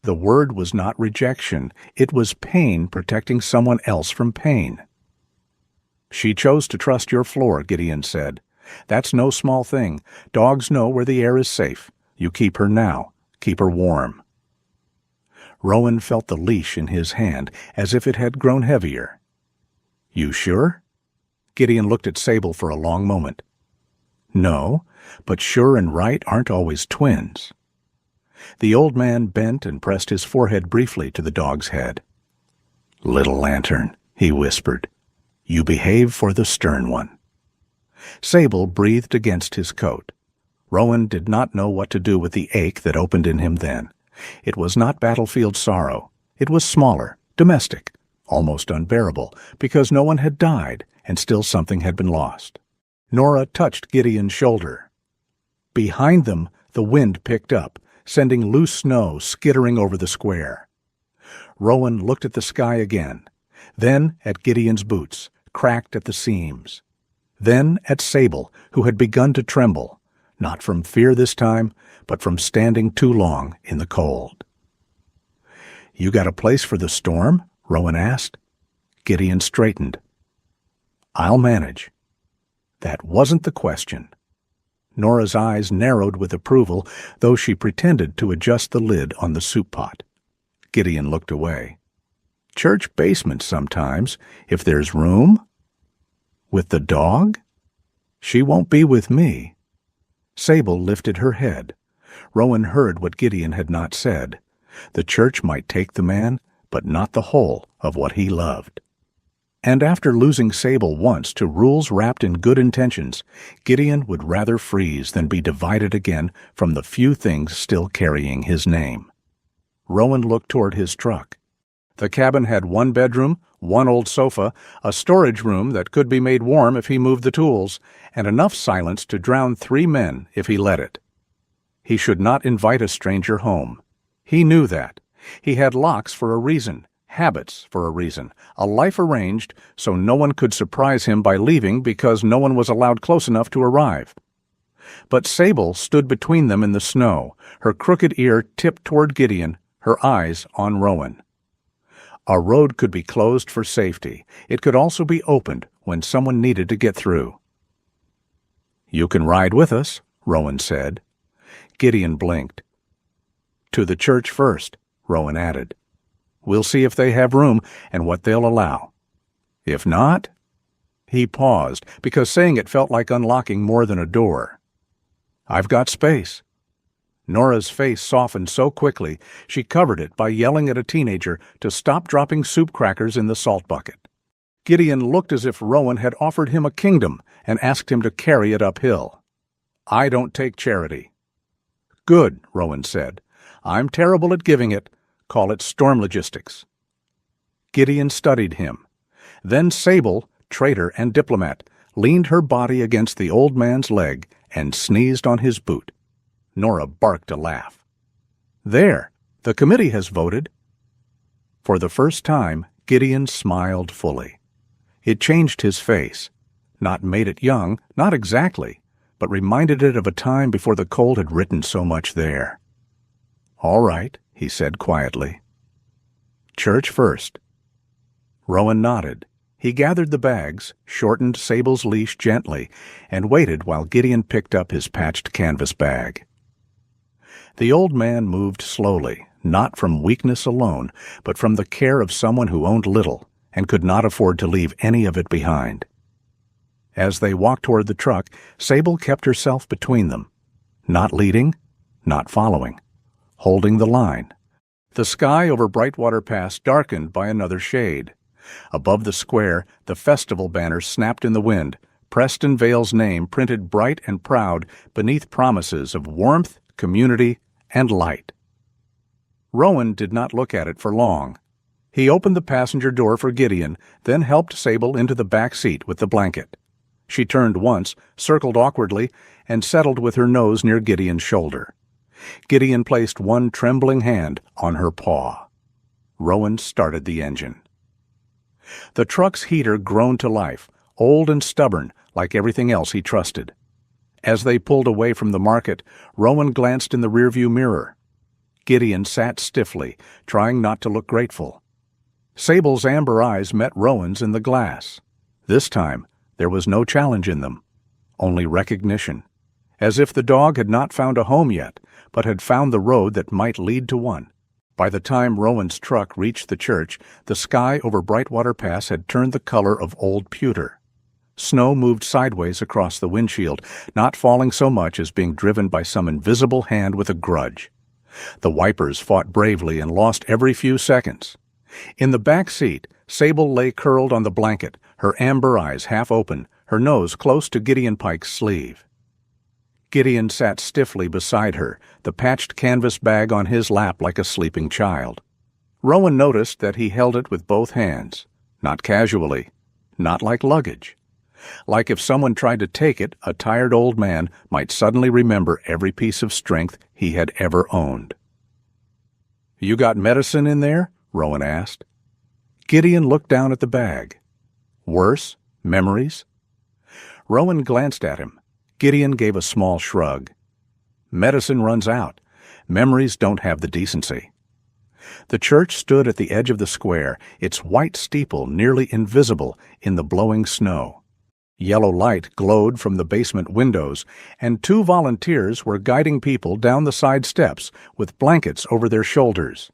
The word was not rejection. It was pain protecting someone else from pain. "She chose to trust your floor," Gideon said. "That's no small thing. Dogs know where the air is safe. You keep her now. Keep her warm." Rowan felt the leash in his hand, as if it had grown heavier. "You sure?" Gideon looked at Sable for a long moment. "No, but sure and right aren't always twins." The old man bent and pressed his forehead briefly to the dog's head. "Little Lantern," he whispered. "You behave for the stern one." Sable breathed against his coat. Rowan did not know what to do with the ache that opened in him then. It was not battlefield sorrow. It was smaller, domestic, almost unbearable, because no one had died and still something had been lost. Nora touched Gideon's shoulder. Behind them, the wind picked up, sending loose snow skittering over the square. Rowan looked at the sky again, then at Gideon's boots, cracked at the seams. Then at Sable, who had begun to tremble, not from fear this time, but from standing too long in the cold. "You got a place for the storm?" Rowan asked. Gideon straightened. "I'll manage." That wasn't the question. Nora's eyes narrowed with approval, though she pretended to adjust the lid on the soup pot. Gideon looked away. "Church basement sometimes, if there's room." "With the dog?" "She won't be with me." Sable lifted her head. Rowan heard what Gideon had not said. The church might take the man, but not the whole of what he loved. And after losing Sable once to rules wrapped in good intentions, Gideon would rather freeze than be divided again from the few things still carrying his name. Rowan looked toward his truck. The cabin had one bedroom, one old sofa, a storage room that could be made warm if he moved the tools, and enough silence to drown 3 men if he let it. He should not invite a stranger home. He knew that. He had locks for a reason, habits for a reason, a life arranged so no one could surprise him by leaving because no one was allowed close enough to arrive. But Sable stood between them in the snow, her crooked ear tipped toward Gideon, her eyes on Rowan. A road could be closed for safety. It could also be opened when someone needed to get through. "You can ride with us," Rowan said. Gideon blinked. "To the church first," Rowan added. "We'll see if they have room and what they'll allow. If not—" He paused, because saying it felt like unlocking more than a door. "I've got space." Nora's face softened so quickly she covered it by yelling at a teenager to stop dropping soup crackers in the salt bucket. Gideon looked as if Rowan had offered him a kingdom and asked him to carry it uphill. "I don't take charity." "Good," Rowan said. "I'm terrible at giving it. Call it storm logistics." Gideon studied him. Then Sable, traitor and diplomat, leaned her body against the old man's leg and sneezed on his boot. Nora barked a laugh. "There, the committee has voted." For the first time, Gideon smiled fully. It changed his face. Not made it young, not exactly, but reminded it of a time before the cold had written so much there. "All right," he said quietly. "Church first." Rowan nodded. He gathered the bags, shortened Sable's leash gently, and waited while Gideon picked up his patched canvas bag. The old man moved slowly, not from weakness alone, but from the care of someone who owned little and could not afford to leave any of it behind. As they walked toward the truck, Sable kept herself between them, not leading, not following, holding the line. The sky over Brightwater Pass darkened by another shade. Above the square, the festival banner snapped in the wind, Preston Vale's name printed bright and proud beneath promises of warmth, community, and light. Rowan did not look at it for long. He opened the passenger door for Gideon, then helped Sable into the back seat with the blanket. She turned once, circled awkwardly, and settled with her nose near Gideon's shoulder. Gideon placed one trembling hand on her paw. Rowan started the engine. The truck's heater groaned to life, old and stubborn, like everything else he trusted. As they pulled away from the market, Rowan glanced in the rearview mirror. Gideon sat stiffly, trying not to look grateful. Sable's amber eyes met Rowan's in the glass. This time, there was no challenge in them, only recognition, as if the dog had not found a home yet, but had found the road that might lead to one. By the time Rowan's truck reached the church, the sky over Brightwater Pass had turned the color of old pewter. Snow moved sideways across the windshield, not falling so much as being driven by some invisible hand with a grudge. The wipers fought bravely and lost every few seconds. In the back seat, Sable lay curled on the blanket, her amber eyes half open, her nose close to Gideon Pike's sleeve. Gideon sat stiffly beside her, the patched canvas bag on his lap like a sleeping child. Rowan noticed that he held it with both hands, not casually, not like luggage. Like if someone tried to take it, a tired old man might suddenly remember every piece of strength he had ever owned. "You got medicine in there?" Rowan asked. Gideon looked down at the bag. "Worse? Memories?" Rowan glanced at him. Gideon gave a small shrug. "Medicine runs out. Memories don't have the decency." The church stood at the edge of the square, its white steeple nearly invisible in the blowing snow. Yellow light glowed from the basement windows, and 2 volunteers were guiding people down the side steps with blankets over their shoulders.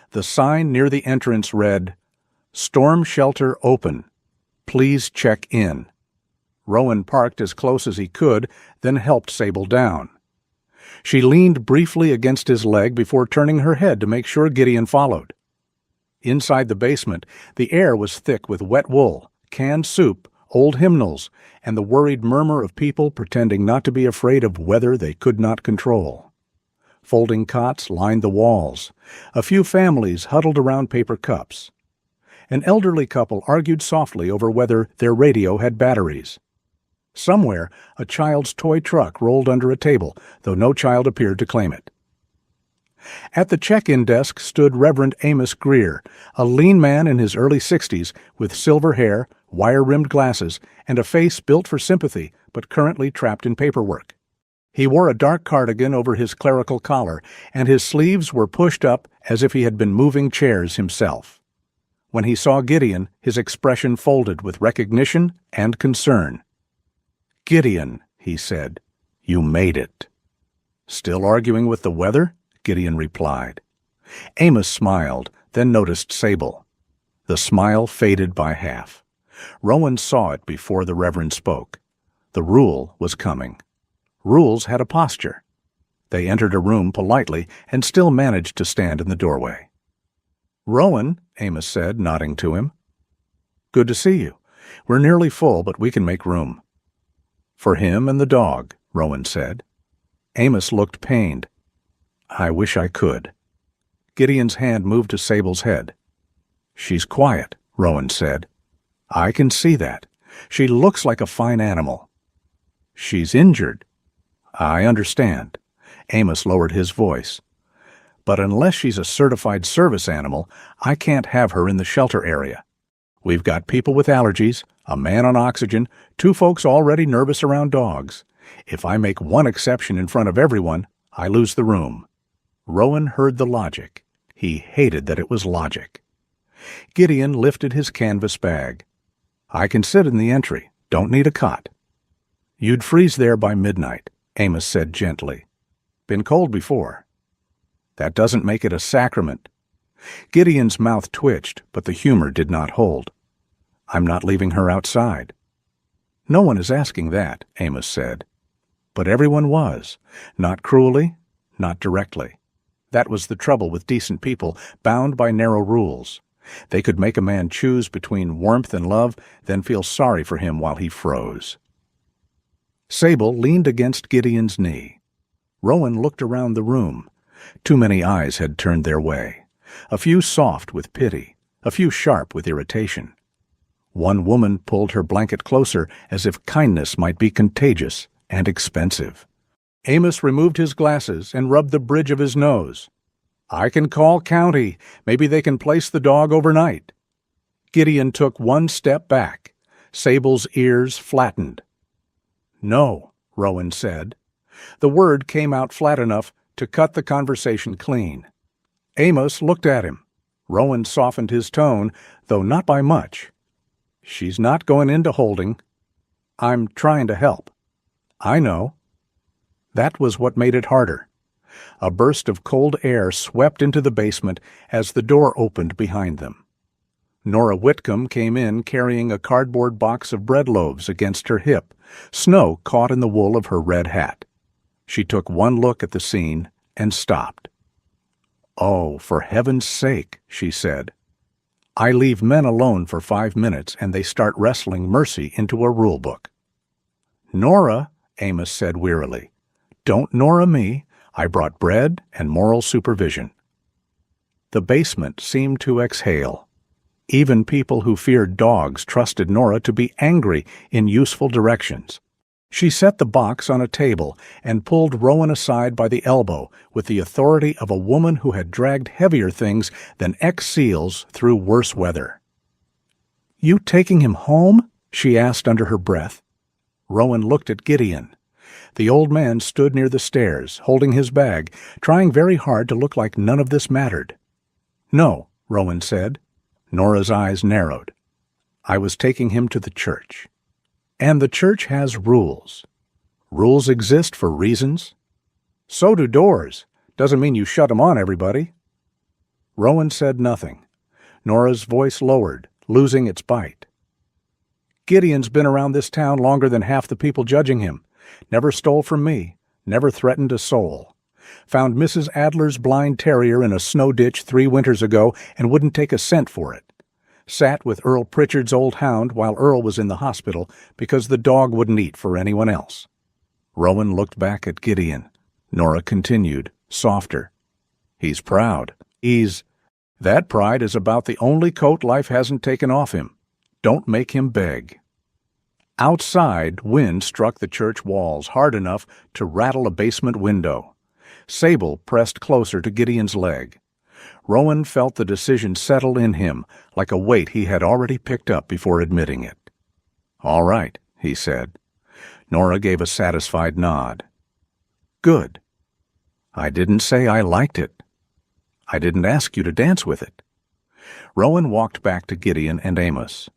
The sign near the entrance read, "Storm Shelter Open. Please check in." Rowan parked as close as he could, then helped Sable down. She leaned briefly against his leg before turning her head to make sure Gideon followed. Inside the basement, the air was thick with wet wool, canned soup, old hymnals, and the worried murmur of people pretending not to be afraid of weather they could not control. Folding cots lined the walls. A few families huddled around paper cups. An elderly couple argued softly over whether their radio had batteries. Somewhere, a child's toy truck rolled under a table, though no child appeared to claim it. At the check-in desk stood Reverend Amos Greer, a lean man in his early 60s with silver hair, wire-rimmed glasses, and a face built for sympathy but currently trapped in paperwork. He wore a dark cardigan over his clerical collar, and his sleeves were pushed up as if he had been moving chairs himself. When he saw Gideon, his expression folded with recognition and concern. "Gideon," he said, "you made it." "Still arguing with the weather?" Gideon replied. Amos smiled, then noticed Sable. The smile faded by half. Rowan saw it before the Reverend spoke. The rule was coming. Rules had a posture. They entered a room politely and still managed to stand in the doorway. "Rowan," Amos said, nodding to him. "Good to see you. We're nearly full, but we can make room." "For him and the dog," Rowan said. Amos looked pained. "I wish I could." Gideon's hand moved to Sable's head. "She's quiet," Rowan said. "I can see that. She looks like a fine animal." "She's injured." "I understand." Amos lowered his voice. "But unless she's a certified service animal, I can't have her in the shelter area. We've got people with allergies, a man on oxygen, 2 folks already nervous around dogs. If I make one exception in front of everyone, I lose the room." Rowan heard the logic. He hated that it was logic. Gideon lifted his canvas bag. "I can sit in the entry. Don't need a cot." "You'd freeze there by midnight," Amos said gently. "Been cold before." "That doesn't make it a sacrament." Gideon's mouth twitched, but the humor did not hold. "I'm not leaving her outside." "No one is asking that," Amos said. But everyone was. Not cruelly, not directly. That was the trouble with decent people, bound by narrow rules. They could make a man choose between warmth and love, then feel sorry for him while he froze. Sable leaned against Gideon's knee. Rowan looked around the room. Too many eyes had turned their way. A few soft with pity, a few sharp with irritation. One woman pulled her blanket closer as if kindness might be contagious and expensive. Amos removed his glasses and rubbed the bridge of his nose. "I can call county. Maybe they can place the dog overnight." Gideon took one step back. Sable's ears flattened. "No," Rowan said. The word came out flat enough to cut the conversation clean. Amos looked at him. Rowan softened his tone, though not by much. "She's not going into holding. I'm trying to help." "I know." That was what made it harder. A burst of cold air swept into the basement as the door opened behind them. Nora Whitcomb came in carrying a cardboard box of bread loaves against her hip, snow caught in the wool of her red hat. She took one look at the scene and stopped. "Oh, for heaven's sake," she said. "I leave men alone for 5 minutes and they start wrestling mercy into a rule book." "Nora," Amos said wearily. "Don't Nora me. I brought bread and moral supervision." The basement seemed to exhale. Even people who feared dogs trusted Nora to be angry in useful directions. She set the box on a table and pulled Rowan aside by the elbow with the authority of a woman who had dragged heavier things than ex-SEALs through worse weather. "You taking him home?" she asked under her breath. Rowan looked at Gideon. The old man stood near the stairs, holding his bag, trying very hard to look like none of this mattered. "No," Rowan said. Nora's eyes narrowed. "I was taking him to the church." "And the church has rules." "Rules exist for reasons." "So do doors. Doesn't mean you shut 'em on everybody." Rowan said nothing. Nora's voice lowered, losing its bite. "Gideon's been around this town longer than half the people judging him. Never stole from me. Never threatened a soul. Found Mrs. Adler's blind terrier in a snow ditch 3 winters ago and wouldn't take a cent for it. Sat with Earl Pritchard's old hound while Earl was in the hospital because the dog wouldn't eat for anyone else." Rowan looked back at Gideon. Nora continued, softer. "He's proud. That pride is about the only coat life hasn't taken off him. Don't make him beg." Outside, wind struck the church walls hard enough to rattle a basement window. Sable pressed closer to Gideon's leg. Rowan felt the decision settle in him like a weight he had already picked up before admitting it. "All right," he said. Nora gave a satisfied nod. "Good." "I didn't say I liked it. I didn't ask you to dance with it." Rowan walked back to Gideon and Amos.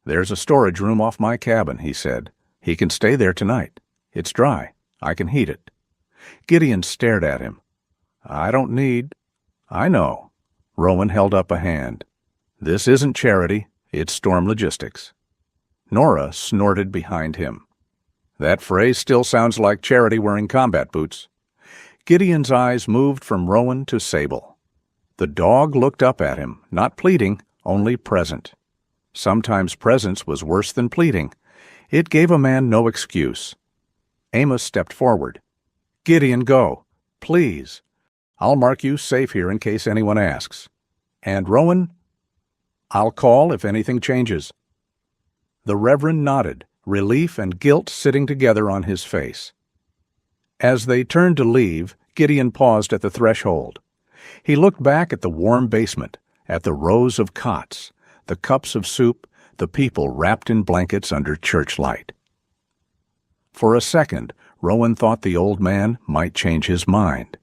"There's a storage room off my cabin," he said. "He can stay there tonight. It's dry. I can heat it." Gideon stared at him. "I don't need—" "I know." Rowan held up a hand. "This isn't charity. It's Storm Logistics." Nora snorted behind him. "That phrase still sounds like charity wearing combat boots." Gideon's eyes moved from Rowan to Sable. The dog looked up at him, not pleading, only present. Sometimes presence was worse than pleading. It gave a man no excuse. Amos stepped forward. "Gideon, go. Please. I'll mark you safe here in case anyone asks. And Rowan, I'll call if anything changes." The Reverend nodded, relief and guilt sitting together on his face. As they turned to leave, Gideon paused at the threshold. He looked back at the warm basement, at the rows of cots, the cups of soup, the people wrapped in blankets under church light. For a second, Rowan thought the old man might change his mind.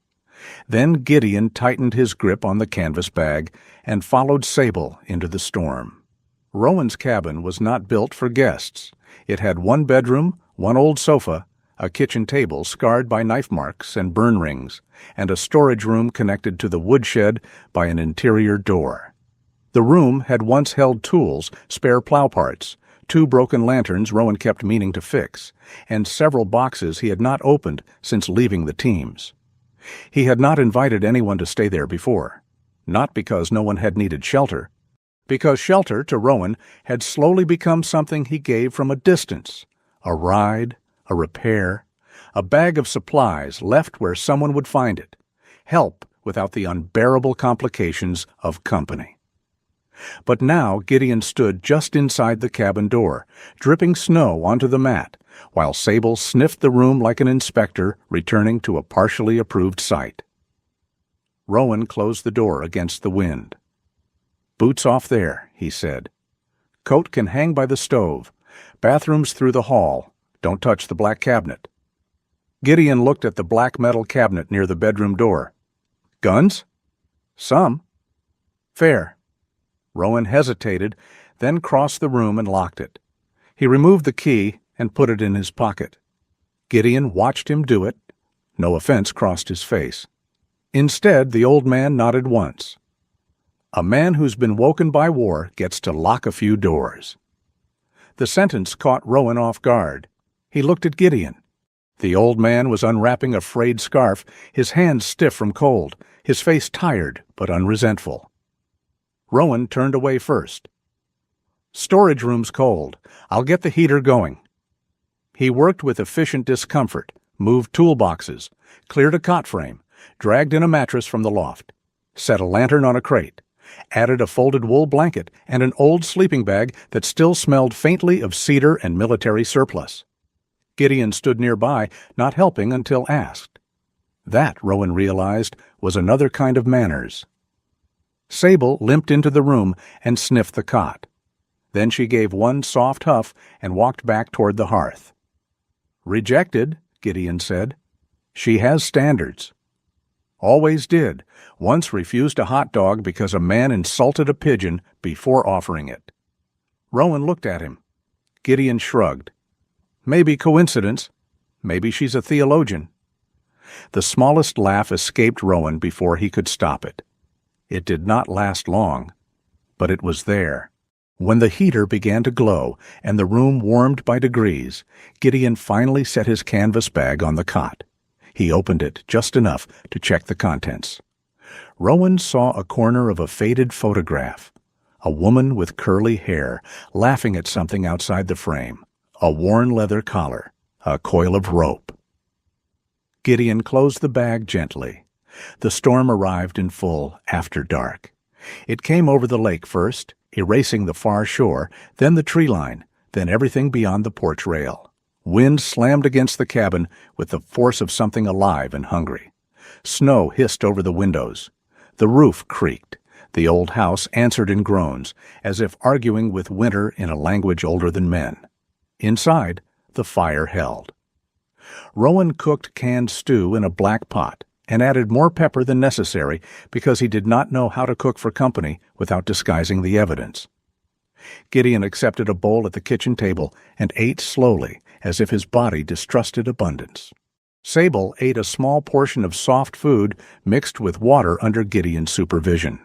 Then Gideon tightened his grip on the canvas bag and followed Sable into the storm. Rowan's cabin was not built for guests. It had one bedroom, one old sofa, a kitchen table scarred by knife marks and burn rings, and a storage room connected to the woodshed by an interior door. The room had once held tools, spare plow parts, 2 broken lanterns Rowan kept meaning to fix, and several boxes he had not opened since leaving the teams. He had not invited anyone to stay there before, not because no one had needed shelter, because shelter to Rowan had slowly become something he gave from a distance, a ride, a repair, a bag of supplies left where someone would find it, help without the unbearable complications of company. But now Gideon stood just inside the cabin door, dripping snow onto the mat, while Sable sniffed the room like an inspector returning to a partially approved site. Rowan closed the door against the wind. "Boots off there," he said. "Coat can hang by the stove. Bathrooms through the hall. Don't touch the black cabinet." Gideon looked at the black metal cabinet near the bedroom door. "Guns?" "Some." "Fair." Rowan hesitated, then crossed the room and locked it. He removed the key and put it in his pocket. Gideon watched him do it. No offense crossed his face. Instead, the old man nodded once. A man who's been woken by war gets to lock a few doors. The sentence caught Rowan off guard. He looked at Gideon. The old man was unwrapping a frayed scarf, his hands stiff from cold, his face tired but unresentful. Rowan turned away first. "Storage room's cold. I'll get the heater going." He worked with efficient discomfort, moved toolboxes, cleared a cot frame, dragged in a mattress from the loft, set a lantern on a crate, added a folded wool blanket and an old sleeping bag that still smelled faintly of cedar and military surplus. Gideon stood nearby, not helping until asked. That, Rowan realized, was another kind of manners. Sable limped into the room and sniffed the cot. Then she gave one soft huff and walked back toward the hearth. "Rejected," Gideon said. "She has standards." "Always did. Once refused a hot dog because a man insulted a pigeon before offering it." Rowan looked at him. Gideon shrugged. "Maybe coincidence. Maybe she's a theologian." The smallest laugh escaped Rowan before he could stop it. It did not last long, but it was there. When the heater began to glow and the room warmed by degrees, Gideon finally set his canvas bag on the cot. He opened it just enough to check the contents. Rowan saw a corner of a faded photograph, a woman with curly hair laughing at something outside the frame, a worn leather collar, a coil of rope. Gideon closed the bag gently. The storm arrived in full after dark. It came over the lake first, erasing the far shore, then the tree line, then everything beyond the porch rail. Wind slammed against the cabin with the force of something alive and hungry. Snow hissed over the windows. The roof creaked. The old house answered in groans, as if arguing with winter in a language older than men. Inside, the fire held. Rowan cooked canned stew in a black pot, and added more pepper than necessary because he did not know how to cook for company without disguising the evidence. Gideon accepted a bowl at the kitchen table and ate slowly, as if his body distrusted abundance. Sable ate a small portion of soft food mixed with water under Gideon's supervision.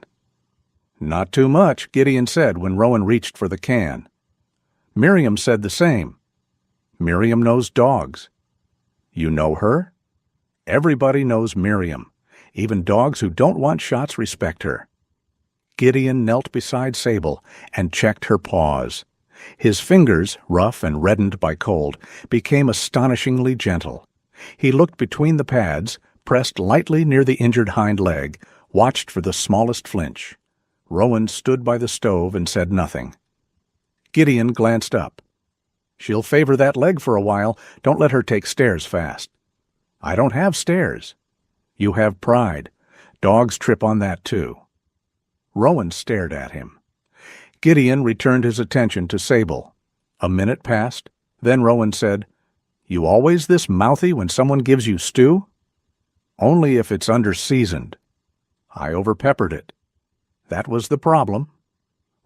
"Not too much," Gideon said when Rowan reached for the can. Miriam said the same. Miriam knows dogs. You know her? Everybody knows Miriam. Even dogs who don't want shots respect her. Gideon knelt beside Sable and checked her paws. His fingers, rough and reddened by cold, became astonishingly gentle. He looked between the pads, pressed lightly near the injured hind leg, watched for the smallest flinch. Rowan stood by the stove and said nothing. Gideon glanced up. "She'll favor that leg for a while. Don't let her take stairs fast." "I don't have stairs." "You have pride. Dogs trip on that too." Rowan stared at him. Gideon returned his attention to Sable. A minute passed. Then Rowan said, "You always this mouthy when someone gives you stew?" "Only if it's under-seasoned." "I overpeppered it." "That was the problem."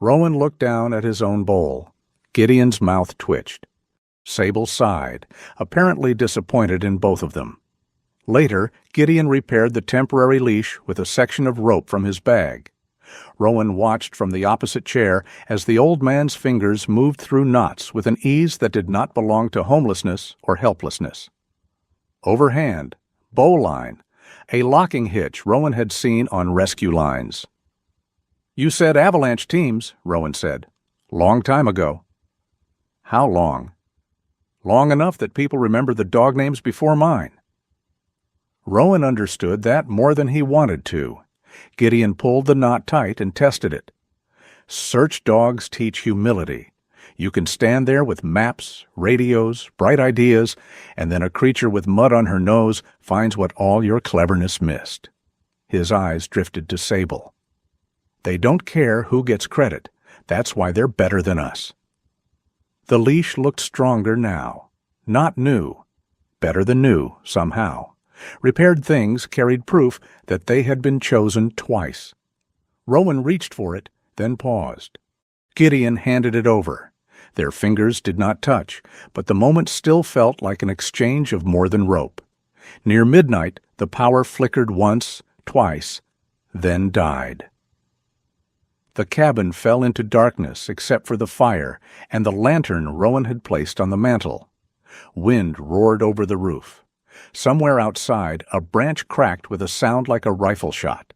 Rowan looked down at his own bowl. Gideon's mouth twitched. Sable sighed, apparently disappointed in both of them. Later, Gideon repaired the temporary leash with a section of rope from his bag. Rowan watched from the opposite chair as the old man's fingers moved through knots with an ease that did not belong to homelessness or helplessness. Overhand, bowline, a locking hitch Rowan had seen on rescue lines. "You said avalanche teams," Rowan said. "Long time ago." "How long?" "Long enough that people remember the dog names before mine." Rowan understood that more than he wanted to. Gideon pulled the knot tight and tested it. Search dogs teach humility. You can stand there with maps, radios, bright ideas, and then a creature with mud on her nose finds what all your cleverness missed. His eyes drifted to Sable. "They don't care who gets credit. That's why they're better than us." The leash looked stronger now. Not new. Better than new, somehow. Repaired things carried proof that they had been chosen twice. Rowan reached for it, then paused. Gideon handed it over. Their fingers did not touch, but the moment still felt like an exchange of more than rope. Near midnight, the power flickered once, twice, then died. The cabin fell into darkness except for the fire and the lantern Rowan had placed on the mantel. Wind roared over the roof. Somewhere outside, a branch cracked with a sound like a rifle shot.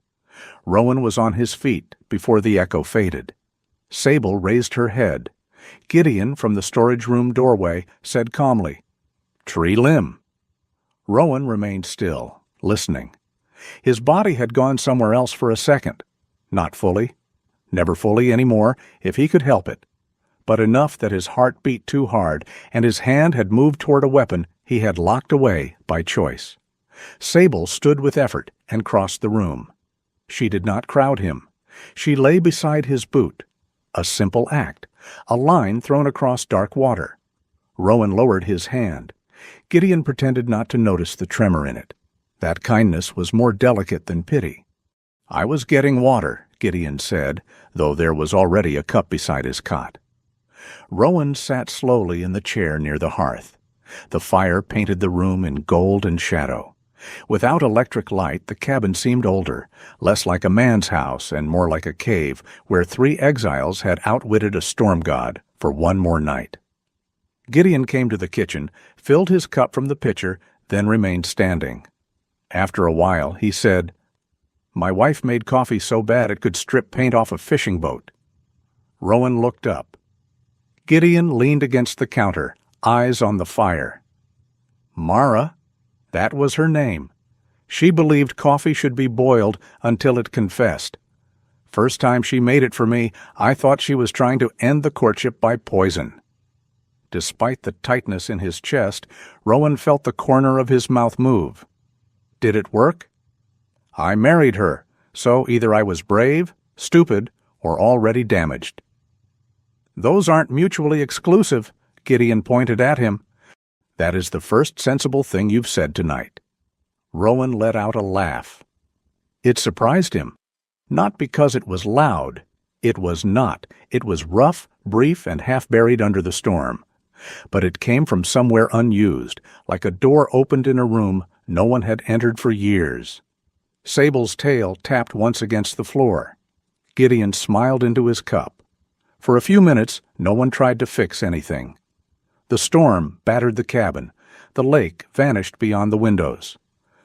Rowan was on his feet before the echo faded. Sable raised her head. Gideon, from the storage room doorway, said calmly, "Tree limb." Rowan remained still, listening. His body had gone somewhere else for a second. Not fully. Never fully anymore, if he could help it. But enough that his heart beat too hard, and his hand had moved toward a weapon he had locked away by choice. Sable stood with effort and crossed the room. She did not crowd him. She lay beside his boot. A simple act, a line thrown across dark water. Rowan lowered his hand. Gideon pretended not to notice the tremor in it. That kindness was more delicate than pity. "I was getting water," Gideon said, though there was already a cup beside his cot. Rowan sat slowly in the chair near the hearth. The fire painted the room in gold and shadow. Without electric light, the cabin seemed older, less like a man's house and more like a cave where 3 exiles had outwitted a storm god for one more night. Gideon came to the kitchen, filled his cup from the pitcher, then remained standing. After a while, he said, "My wife made coffee so bad it could strip paint off a fishing boat." Rowan looked up. Gideon leaned against the counter, eyes on the fire. "Mara, that was her name. She believed coffee should be boiled until it confessed. First time she made it for me, I thought she was trying to end the courtship by poison." Despite the tightness in his chest, Rowan felt the corner of his mouth move. "Did it work?" "I married her, so either I was brave, stupid, or already damaged." "Those aren't mutually exclusive," Gideon pointed at him. "That is the first sensible thing you've said tonight." Rowan let out a laugh. It surprised him. Not because it was loud. It was not. It was rough, brief, and half buried under the storm. But it came from somewhere unused, like a door opened in a room no one had entered for years. Sable's tail tapped once against the floor. Gideon smiled into his cup. For a few minutes, no one tried to fix anything. The storm battered the cabin. The lake vanished beyond the windows.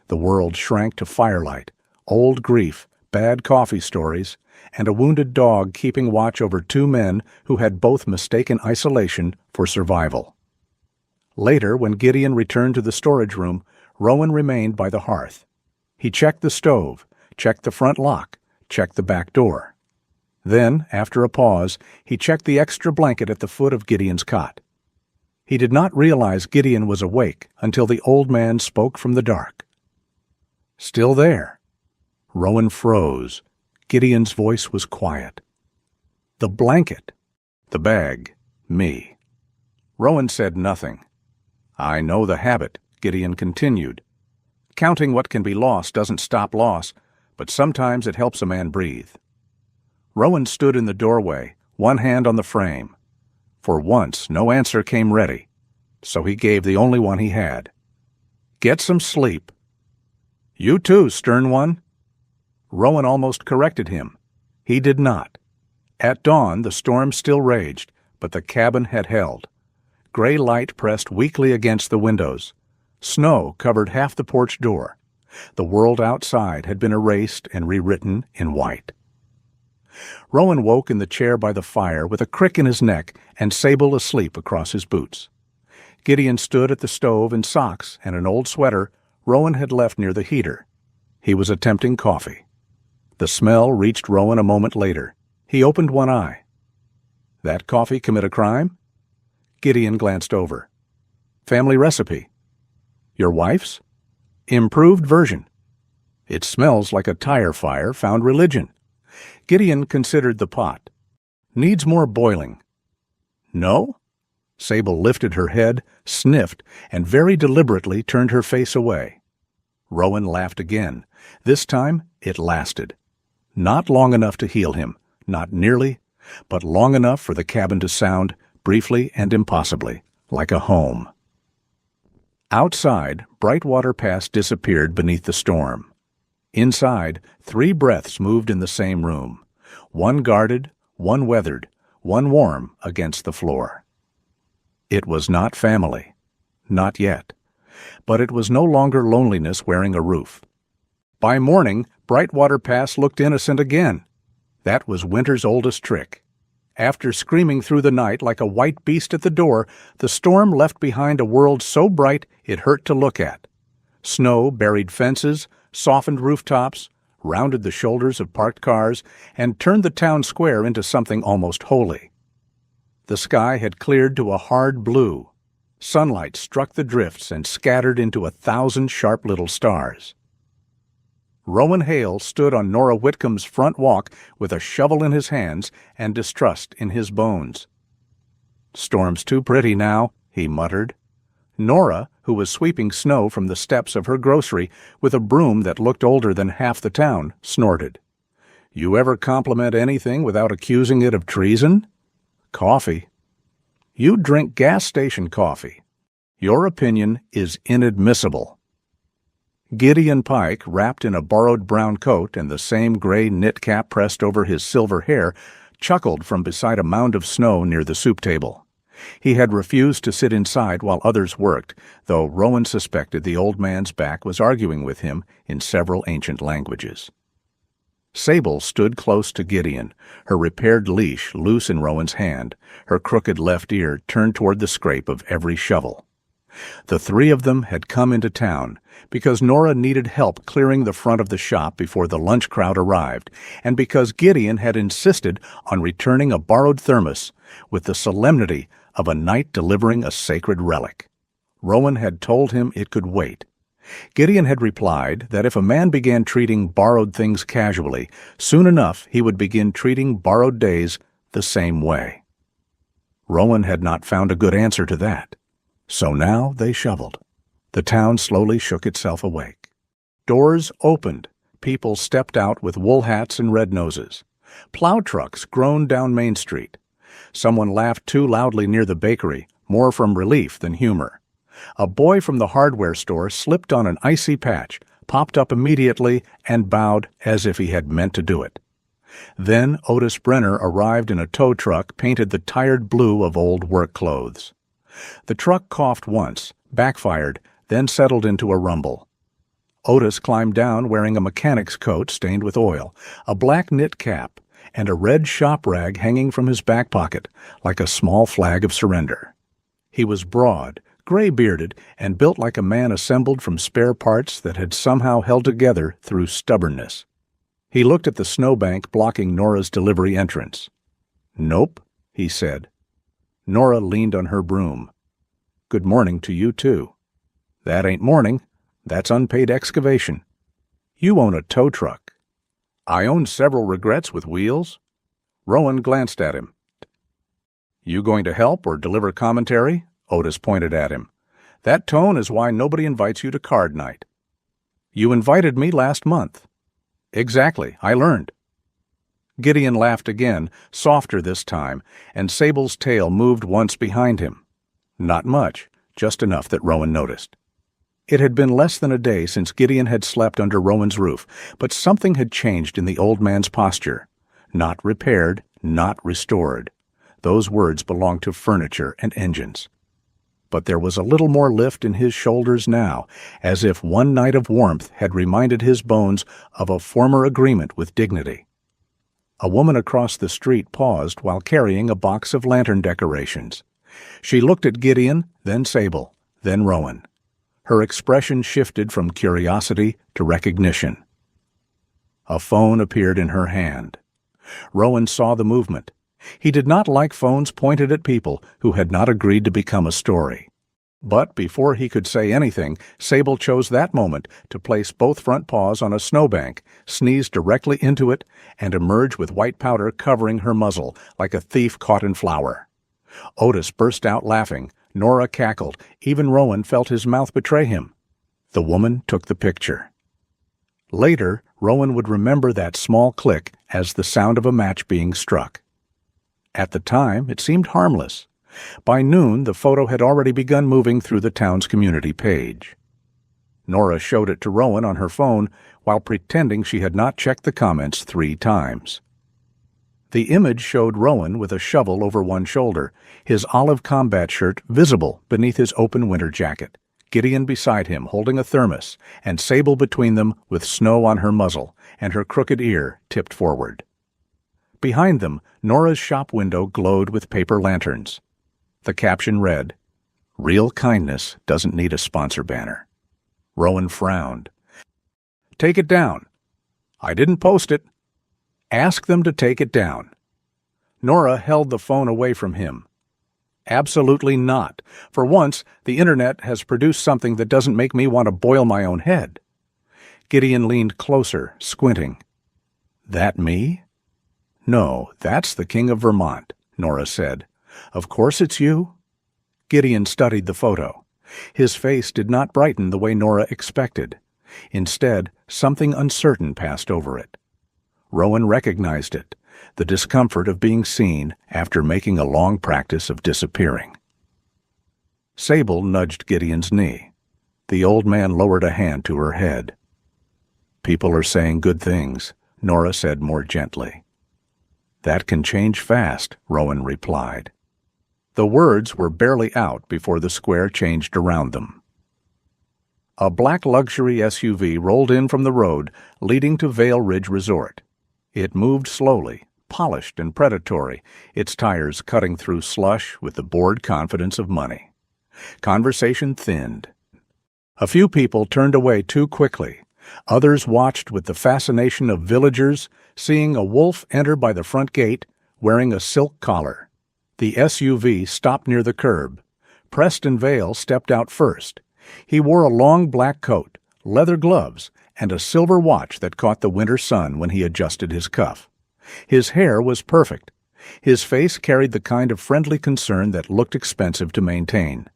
The world shrank to firelight, old grief, bad coffee stories, and a wounded dog keeping watch over two men who had both mistaken isolation for survival. Later, when Gideon returned to the storage room, Rowan remained by the hearth. He checked the stove, checked the front lock, checked the back door. Then, after a pause, he checked the extra blanket at the foot of Gideon's cot. He did not realize Gideon was awake until the old man spoke from the dark. "Still there?" Rowan froze. Gideon's voice was quiet. "The blanket, the bag, me." Rowan said nothing. "I know the habit," Gideon continued. "Counting what can be lost doesn't stop loss, but sometimes it helps a man breathe." Rowan stood in the doorway, one hand on the frame. For once, no answer came ready, so he gave the only one he had. "Get some sleep." "You too, stern one." Rowan almost corrected him. He did not. At dawn, the storm still raged, but the cabin had held. Gray light pressed weakly against the windows. Snow covered half the porch door. The world outside had been erased and rewritten in white. Rowan woke in the chair by the fire with a crick in his neck and Sable asleep across his boots. Gideon stood at the stove in socks and an old sweater Rowan had left near the heater. He was attempting coffee. The smell reached Rowan a moment later. He opened one eye. "That coffee commit a crime?" Gideon glanced over. "Family recipe." "Your wife's?" "Improved version." "It smells like a tire fire found religion." Gideon considered the pot. "Needs more boiling." "No?" Sable lifted her head, sniffed, and very deliberately turned her face away. Rowan laughed again. This time it lasted. Not long enough to heal him, not nearly, but long enough for the cabin to sound, briefly and impossibly, like a home. Outside, Brightwater Pass disappeared beneath the storm. Inside, 3 breaths moved in the same room. One guarded, one weathered, one warm against the floor. It was not family. Not yet. But it was no longer loneliness wearing a roof. By morning, Brightwater Pass looked innocent again. That was winter's oldest trick. After screaming through the night like a white beast at the door, the storm left behind a world so bright it hurt to look at. Snow buried fences, softened rooftops, rounded the shoulders of parked cars, and turned the town square into something almost holy. The sky had cleared to a hard blue. Sunlight struck the drifts and scattered into 1,000 sharp little stars. Rowan Hale stood on Nora Whitcomb's front walk with a shovel in his hands and distrust in his bones. "Storm's too pretty now," he muttered. Nora, who was sweeping snow from the steps of her grocery with a broom that looked older than half the town, snorted. "You ever compliment anything without accusing it of treason?" "Coffee." "You drink gas station coffee. Your opinion is inadmissible." Gideon Pike, wrapped in a borrowed brown coat and the same gray knit cap pressed over his silver hair, chuckled from beside a mound of snow near the soup table. He had refused to sit inside while others worked, though Rowan suspected the old man's back was arguing with him in several ancient languages. Sable stood close to Gideon, her repaired leash loose in Rowan's hand, her crooked left ear turned toward the scrape of every shovel. The 3 of them had come into town because Nora needed help clearing the front of the shop before the lunch crowd arrived, and because Gideon had insisted on returning a borrowed thermos with the solemnity of a knight delivering a sacred relic. Rowan had told him it could wait. Gideon had replied that if a man began treating borrowed things casually, soon enough he would begin treating borrowed days the same way. Rowan had not found a good answer to that. So now they shoveled. The town slowly shook itself awake. Doors opened. People stepped out with wool hats and red noses. Plow trucks groaned down Main Street. Someone laughed too loudly near the bakery, more from relief than humor. A boy from the hardware store slipped on an icy patch, popped up immediately, and bowed as if he had meant to do it. Then Otis Brenner arrived in a tow truck painted the tired blue of old work clothes. The truck coughed once, backfired, then settled into a rumble. Otis climbed down wearing a mechanic's coat stained with oil, a black knit cap, and a red shop rag hanging from his back pocket like a small flag of surrender. He was broad, gray-bearded, and built like a man assembled from spare parts that had somehow held together through stubbornness. He looked at the snowbank blocking Nora's delivery entrance. "Nope," he said. Nora leaned on her broom. "Good morning to you, too." "That ain't morning. That's unpaid excavation." "You own a tow truck." "I own several regrets with wheels." Rowan glanced at him. "You going to help or deliver commentary?" Otis pointed at him. "That tone is why nobody invites you to card night." "You invited me last month." "Exactly. I learned." Gideon laughed again, softer this time, and Sable's tail moved once behind him. Not much, just enough that Rowan noticed. It had been less than a day since Gideon had slept under Rowan's roof, but something had changed in the old man's posture. Not repaired, not restored. Those words belonged to furniture and engines. But there was a little more lift in his shoulders now, as if one night of warmth had reminded his bones of a former agreement with dignity. A woman across the street paused while carrying a box of lantern decorations. She looked at Gideon, then Sable, then Rowan. Her expression shifted from curiosity to recognition. A phone appeared in her hand. Rowan saw the movement. He did not like phones pointed at people who had not agreed to become a story. But before he could say anything, Sable chose that moment to place both front paws on a snowbank, sneeze directly into it, and emerge with white powder covering her muzzle like a thief caught in flour. Otis burst out laughing. Nora cackled. Even Rowan felt his mouth betray him. The woman took the picture. Later, Rowan would remember that small click as the sound of a match being struck. At the time, it seemed harmless. By noon, the photo had already begun moving through the town's community page. Nora showed it to Rowan on her phone while pretending she had not checked the comments 3 times. The image showed Rowan with a shovel over one shoulder, his olive combat shirt visible beneath his open winter jacket, Gideon beside him holding a thermos, and Sable between them with snow on her muzzle and her crooked ear tipped forward. Behind them, Nora's shop window glowed with paper lanterns. The caption read, "Real kindness doesn't need a sponsor banner." Rowan frowned. "Take it down." "I didn't post it." "Ask them to take it down." Nora held the phone away from him. "Absolutely not. For once, the Internet has produced something that doesn't make me want to boil my own head." Gideon leaned closer, squinting. "That me?" "No, that's the King of Vermont," Nora said. "Of course it's you." Gideon studied the photo. His face did not brighten the way Nora expected. Instead, something uncertain passed over it. Rowan recognized it, the discomfort of being seen after making a long practice of disappearing. Sable nudged Gideon's knee. The old man lowered a hand to her head. "People are saying good things," Nora said more gently. "That can change fast," Rowan replied. The words were barely out before the square changed around them. A black luxury SUV rolled in from the road leading to Vail Ridge Resort. It moved slowly, polished and predatory, its tires cutting through slush with the bored confidence of money. Conversation thinned. A few people turned away too quickly. Others watched with the fascination of villagers seeing a wolf enter by the front gate wearing a silk collar. The SUV stopped near the curb. Preston Vail stepped out first. He wore a long black coat, leather gloves, and a silver watch that caught the winter sun when he adjusted his cuff. His hair was perfect. His face carried the kind of friendly concern that looked expensive to maintain.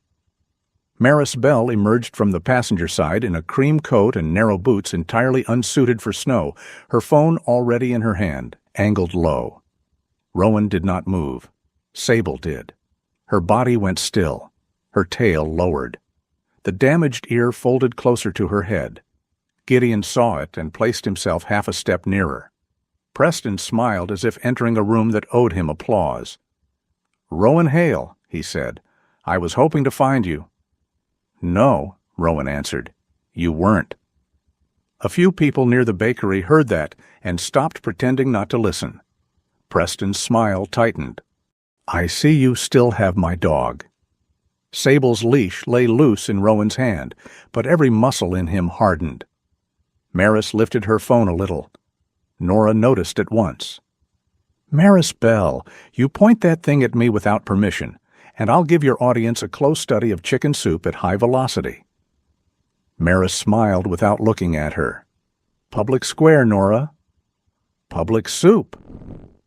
Maris Bell emerged from the passenger side in a cream coat and narrow boots entirely unsuited for snow, her phone already in her hand, angled low. Rowan did not move. Sable did. Her body went still, her tail lowered. The damaged ear folded closer to her head. Gideon saw it and placed himself half a step nearer. Preston smiled as if entering a room that owed him applause. "Rowan Hale," he said. "I was hoping to find you." "No," Rowan answered. "You weren't." A few people near the bakery heard that and stopped pretending not to listen. Preston's smile tightened. "I see you still have my dog." Sable's leash lay loose in Rowan's hand, but every muscle in him hardened. Maris lifted her phone a little. Nora noticed at once. "Maris Bell, you point that thing at me without permission, and I'll give your audience a close study of chicken soup at high velocity." Maris smiled without looking at her. "Public square, Nora." "Public soup."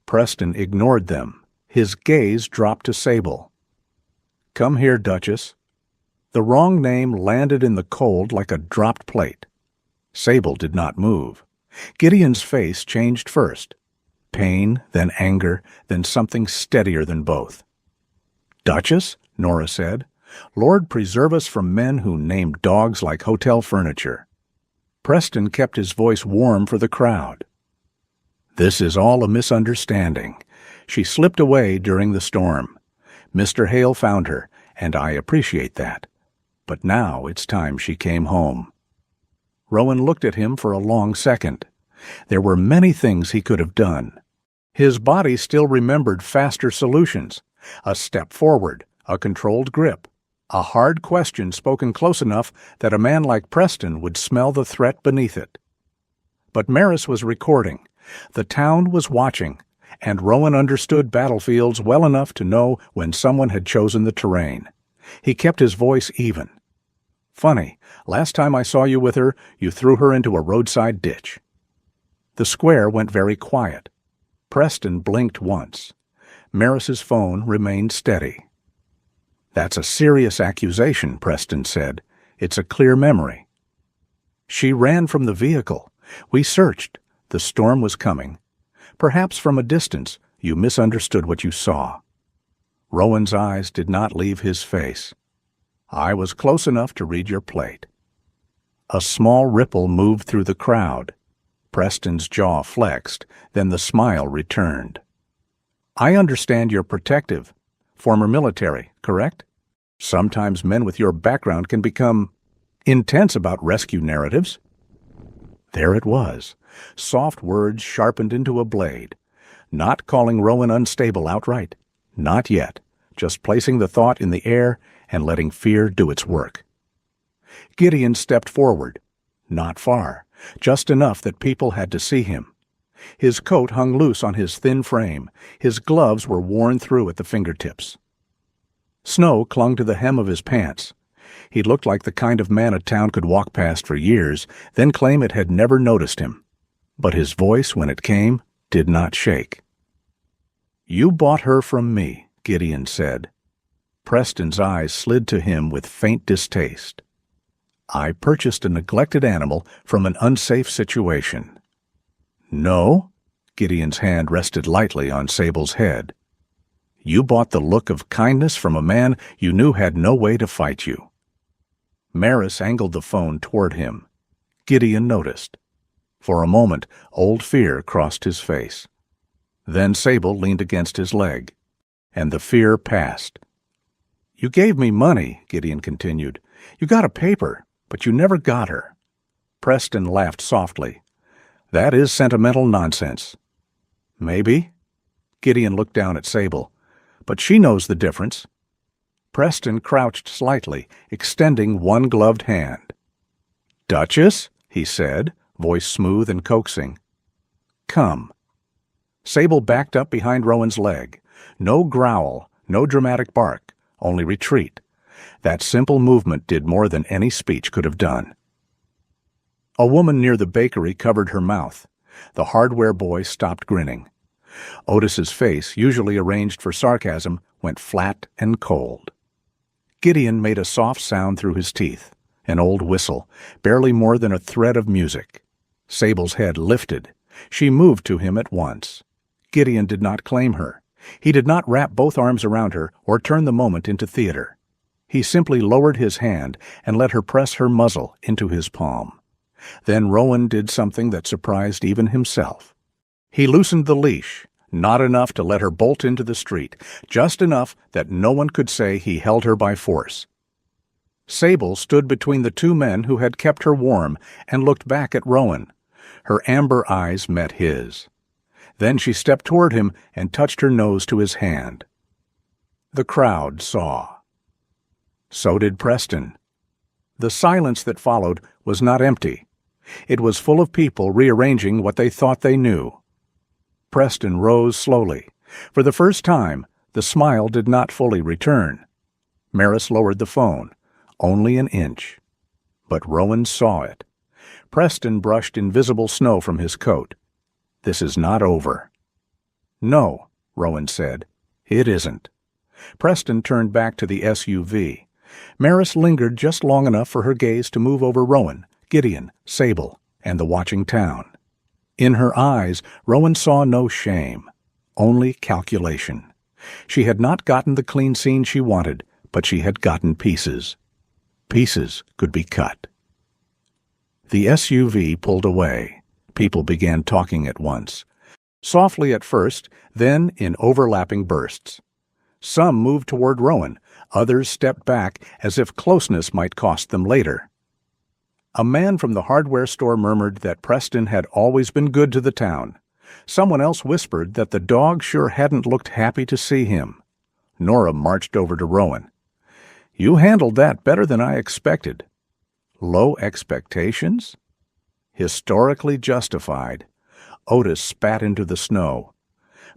Preston ignored them. His gaze dropped to Sable. "Come here, Duchess." The wrong name landed in the cold like a dropped plate. Sable did not move. Gideon's face changed first. Pain, then anger, then something steadier than both. "Duchess," Nora said, "Lord preserve us from men who name dogs like hotel furniture." Preston kept his voice warm for the crowd. "This is all a misunderstanding. She slipped away during the storm. Mr. Hale found her, and I appreciate that. But now it's time she came home." Rowan looked at him for a long second. There were many things he could have done. His body still remembered faster solutions. A step forward, a controlled grip, a hard question spoken close enough that a man like Preston would smell the threat beneath it. But Maris was recording. The town was watching, and Rowan understood battlefields well enough to know when someone had chosen the terrain. He kept his voice even. "Funny, last time I saw you with her, you threw her into a roadside ditch." The square went very quiet. Preston blinked once. Maris's phone remained steady. "That's a serious accusation," Preston said. "It's a clear memory." "She ran from the vehicle. We searched. The storm was coming. Perhaps from a distance you misunderstood what you saw." Rowan's eyes did not leave his face. "I was close enough to read your plate." A small ripple moved through the crowd. Preston's jaw flexed, then the smile returned. "I understand you're protective. Former military, correct? Sometimes men with your background can become intense about rescue narratives." There it was. Soft words sharpened into a blade. Not calling Rowan unstable outright. Not yet. Just placing the thought in the air and letting fear do its work. Gideon stepped forward. Not far. Just enough that people had to see him. His coat hung loose on his thin frame. His gloves were worn through at the fingertips. Snow clung to the hem of his pants. He looked like the kind of man a town could walk past for years, then claim it had never noticed him. But his voice, when it came, did not shake. "You bought her from me," Gideon said. Preston's eyes slid to him with faint distaste. "I purchased a neglected animal from an unsafe situation." "No?" Gideon's hand rested lightly on Sable's head. "You bought the look of kindness from a man you knew had no way to fight you." Maris angled the phone toward him. Gideon noticed. For a moment, old fear crossed his face. Then Sable leaned against his leg, and the fear passed. "You gave me money," Gideon continued. "You got a paper, but you never got her." Preston laughed softly. "That is sentimental nonsense." "Maybe." Gideon looked down at Sable. "But she knows the difference." Preston crouched slightly, extending one gloved hand. "Duchess," he said, voice smooth and coaxing. "Come." Sable backed up behind Rowan's leg. No growl, no dramatic bark, only retreat. That simple movement did more than any speech could have done. A woman near the bakery covered her mouth. The hardware boy stopped grinning. Otis's face, usually arranged for sarcasm, went flat and cold. Gideon made a soft sound through his teeth, an old whistle, barely more than a thread of music. Sable's head lifted. She moved to him at once. Gideon did not claim her. He did not wrap both arms around her or turn the moment into theater. He simply lowered his hand and let her press her muzzle into his palm. Then Rowan did something that surprised even himself. He loosened the leash, not enough to let her bolt into the street, just enough that no one could say he held her by force. Sable stood between the two men who had kept her warm and looked back at Rowan. Her amber eyes met his. Then she stepped toward him and touched her nose to his hand. The crowd saw. So did Preston. The silence that followed was not empty. It was full of people rearranging what they thought they knew. Preston rose slowly. For the first time, the smile did not fully return. Maris lowered the phone, only an inch. But Rowan saw it. Preston brushed invisible snow from his coat. "This is not over." "No," Rowan said. "It isn't." Preston turned back to the SUV. Maris lingered just long enough for her gaze to move over Rowan, Gideon, Sable, and the watching town. In her eyes, Rowan saw no shame, only calculation. She had not gotten the clean scene she wanted, but she had gotten pieces. Pieces could be cut. The SUV pulled away. People began talking at once. Softly at first, then in overlapping bursts. Some moved toward Rowan, others stepped back as if closeness might cost them later. A man from the hardware store murmured that Preston had always been good to the town. Someone else whispered that the dog sure hadn't looked happy to see him. Nora marched over to Rowan. "You handled that better than I expected." Low expectations? Historically justified. Otis spat into the snow.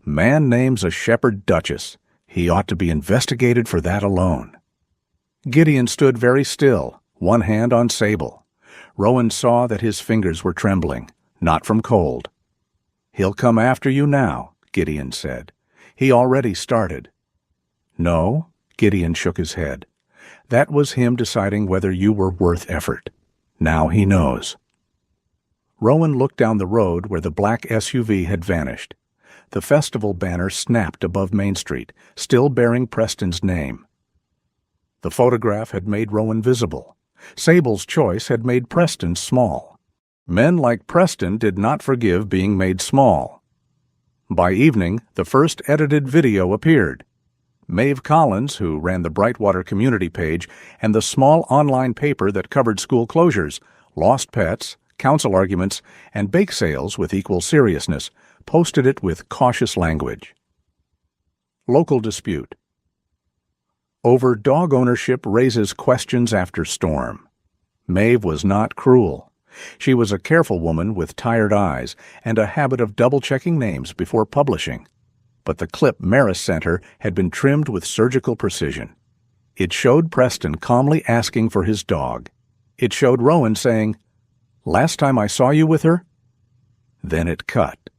"Man names a shepherd duchess. He ought to be investigated for that alone." Gideon stood very still, one hand on Sable. Rowan saw that his fingers were trembling, not from cold. "He'll come after you now," Gideon said. "He already started." "No," Gideon shook his head. "That was him deciding whether you were worth effort. Now he knows." Rowan looked down the road where the black SUV had vanished. The festival banner snapped above Main Street, still bearing Preston's name. The photograph had made Rowan visible. Sable's choice had made Preston small. Men like Preston did not forgive being made small. By evening, the first edited video appeared. Maeve Collins, who ran the Brightwater community page and the small online paper that covered school closures, lost pets, council arguments, and bake sales with equal seriousness, posted it with cautious language. Local dispute. Over dog ownership raises questions after storm. Maeve was not cruel. She was a careful woman with tired eyes and a habit of double-checking names before publishing. But the clip Maris sent her had been trimmed with surgical precision. It showed Preston calmly asking for his dog. It showed Rowan saying, "Last time I saw you with her?" Then it cut.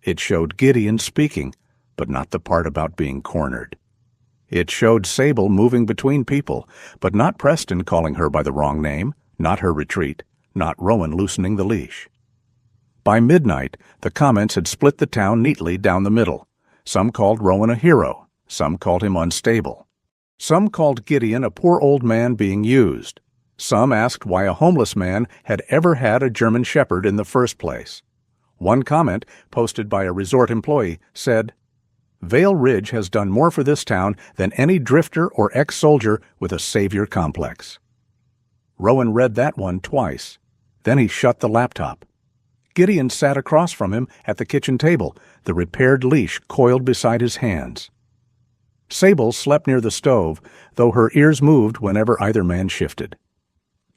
It showed Gideon speaking, but not the part about being cornered. It showed Sable moving between people, but not Preston calling her by the wrong name, not her retreat, not Rowan loosening the leash. By midnight, the comments had split the town neatly down the middle. Some called Rowan a hero. Some called him unstable. Some called Gideon a poor old man being used. Some asked why a homeless man had ever had a German shepherd in the first place. One comment, posted by a resort employee, said, "Vale Ridge has done more for this town than any drifter or ex-soldier with a savior complex." Rowan read that one twice. Then he shut the laptop. Gideon sat across from him at the kitchen table, the repaired leash coiled beside his hands. Sable slept near the stove, though her ears moved whenever either man shifted.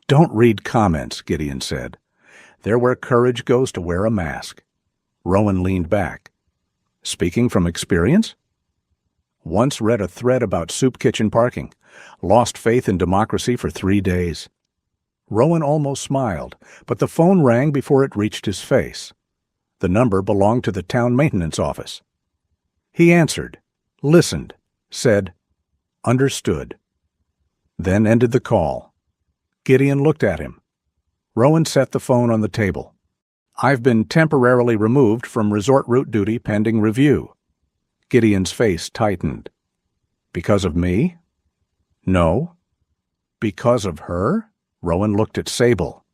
"Don't read comments," Gideon said. "They're where courage goes to wear a mask." Rowan leaned back. "Speaking from experience?" "Once read a thread about soup kitchen parking. Lost faith in democracy for 3 days." Rowan almost smiled, but the phone rang before it reached his face. The number belonged to the town maintenance office. He answered, listened, said, "Understood." then ended the call. Gideon looked at him. Rowan set the phone on the table. "I've been temporarily removed from resort route duty pending review." Gideon's face tightened. "Because of me?" "No." "Because of her?" Rowan looked at Sable.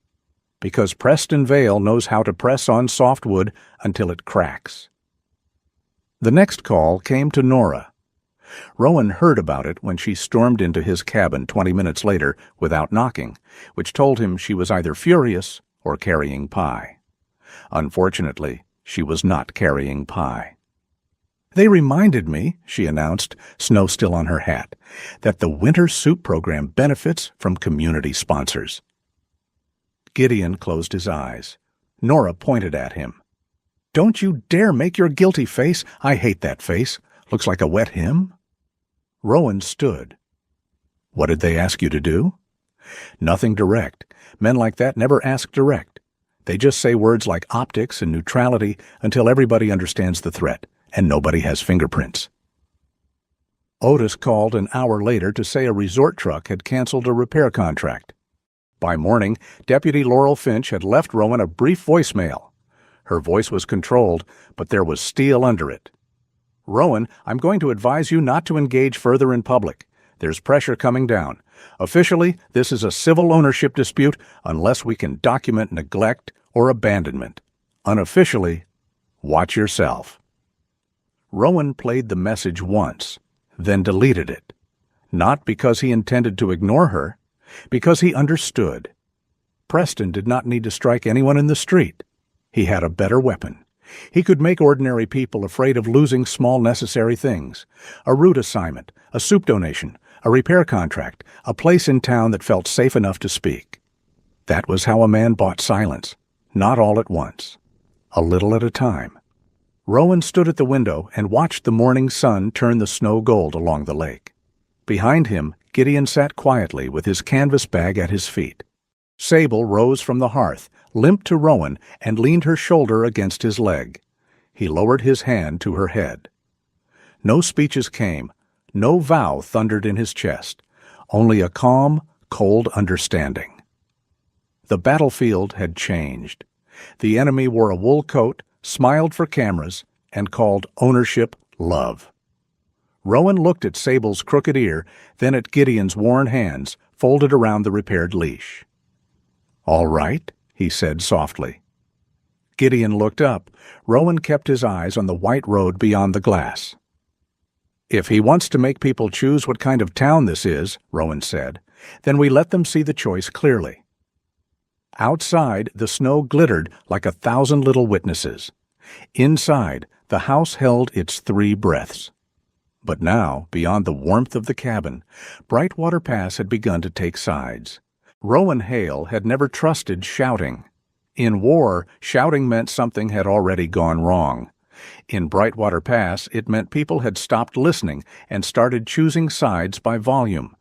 "Because Preston Vale knows how to press on softwood until it cracks." The next call came to Nora. Rowan heard about it when she stormed into his cabin 20 minutes later without knocking, which told him she was either furious or carrying pie. Unfortunately, she was not carrying pie. "They reminded me," she announced, snow still on her hat, "that the winter soup program benefits from community sponsors." Gideon closed his eyes. Nora pointed at him. "Don't you dare make your guilty face. I hate that face. Looks like a wet hymn." Rowan stood. "What did they ask you to do?" "Nothing direct. Men like that never ask direct. They just say words like optics and neutrality until everybody understands the threat, and nobody has fingerprints." Otis called an hour later to say a resort truck had canceled a repair contract. By morning, Deputy Laurel Finch had left Rowan a brief voicemail. Her voice was controlled, but there was steel under it. "Rowan, I'm going to advise you not to engage further in public. There's pressure coming down. Officially, this is a civil ownership dispute unless we can document neglect or abandonment. Unofficially, watch yourself." Rowan played the message once, then deleted it. Not because he intended to ignore her, because he understood. Preston did not need to strike anyone in the street. He had a better weapon. He could make ordinary people afraid of losing small necessary things: a route assignment, a soup donation, a repair contract, a place in town that felt safe enough to speak. That was how a man bought silence, not all at once, a little at a time. Rowan stood at the window and watched the morning sun turn the snow gold along the lake. Behind him, Gideon sat quietly with his canvas bag at his feet. Sable rose from the hearth, limped to Rowan, and leaned her shoulder against his leg. He lowered his hand to her head. No speeches came, no vow thundered in his chest, only a calm, cold understanding. The battlefield had changed. The enemy wore a wool coat, smiled for cameras, and called ownership love. Rowan looked at Sable's crooked ear, then at Gideon's worn hands, folded around the repaired leash. "All right," he said softly. Gideon looked up. Rowan kept his eyes on the white road beyond the glass. "If he wants to make people choose what kind of town this is," Rowan said, "then we let them see the choice clearly." Outside, the snow glittered like 1,000 little witnesses. Inside, the house held its 3 breaths. But now, beyond the warmth of the cabin, Brightwater Pass had begun to take sides. Rowan Hale had never trusted shouting. In war, shouting meant something had already gone wrong. In Brightwater Pass, it meant people had stopped listening and started choosing sides by volume.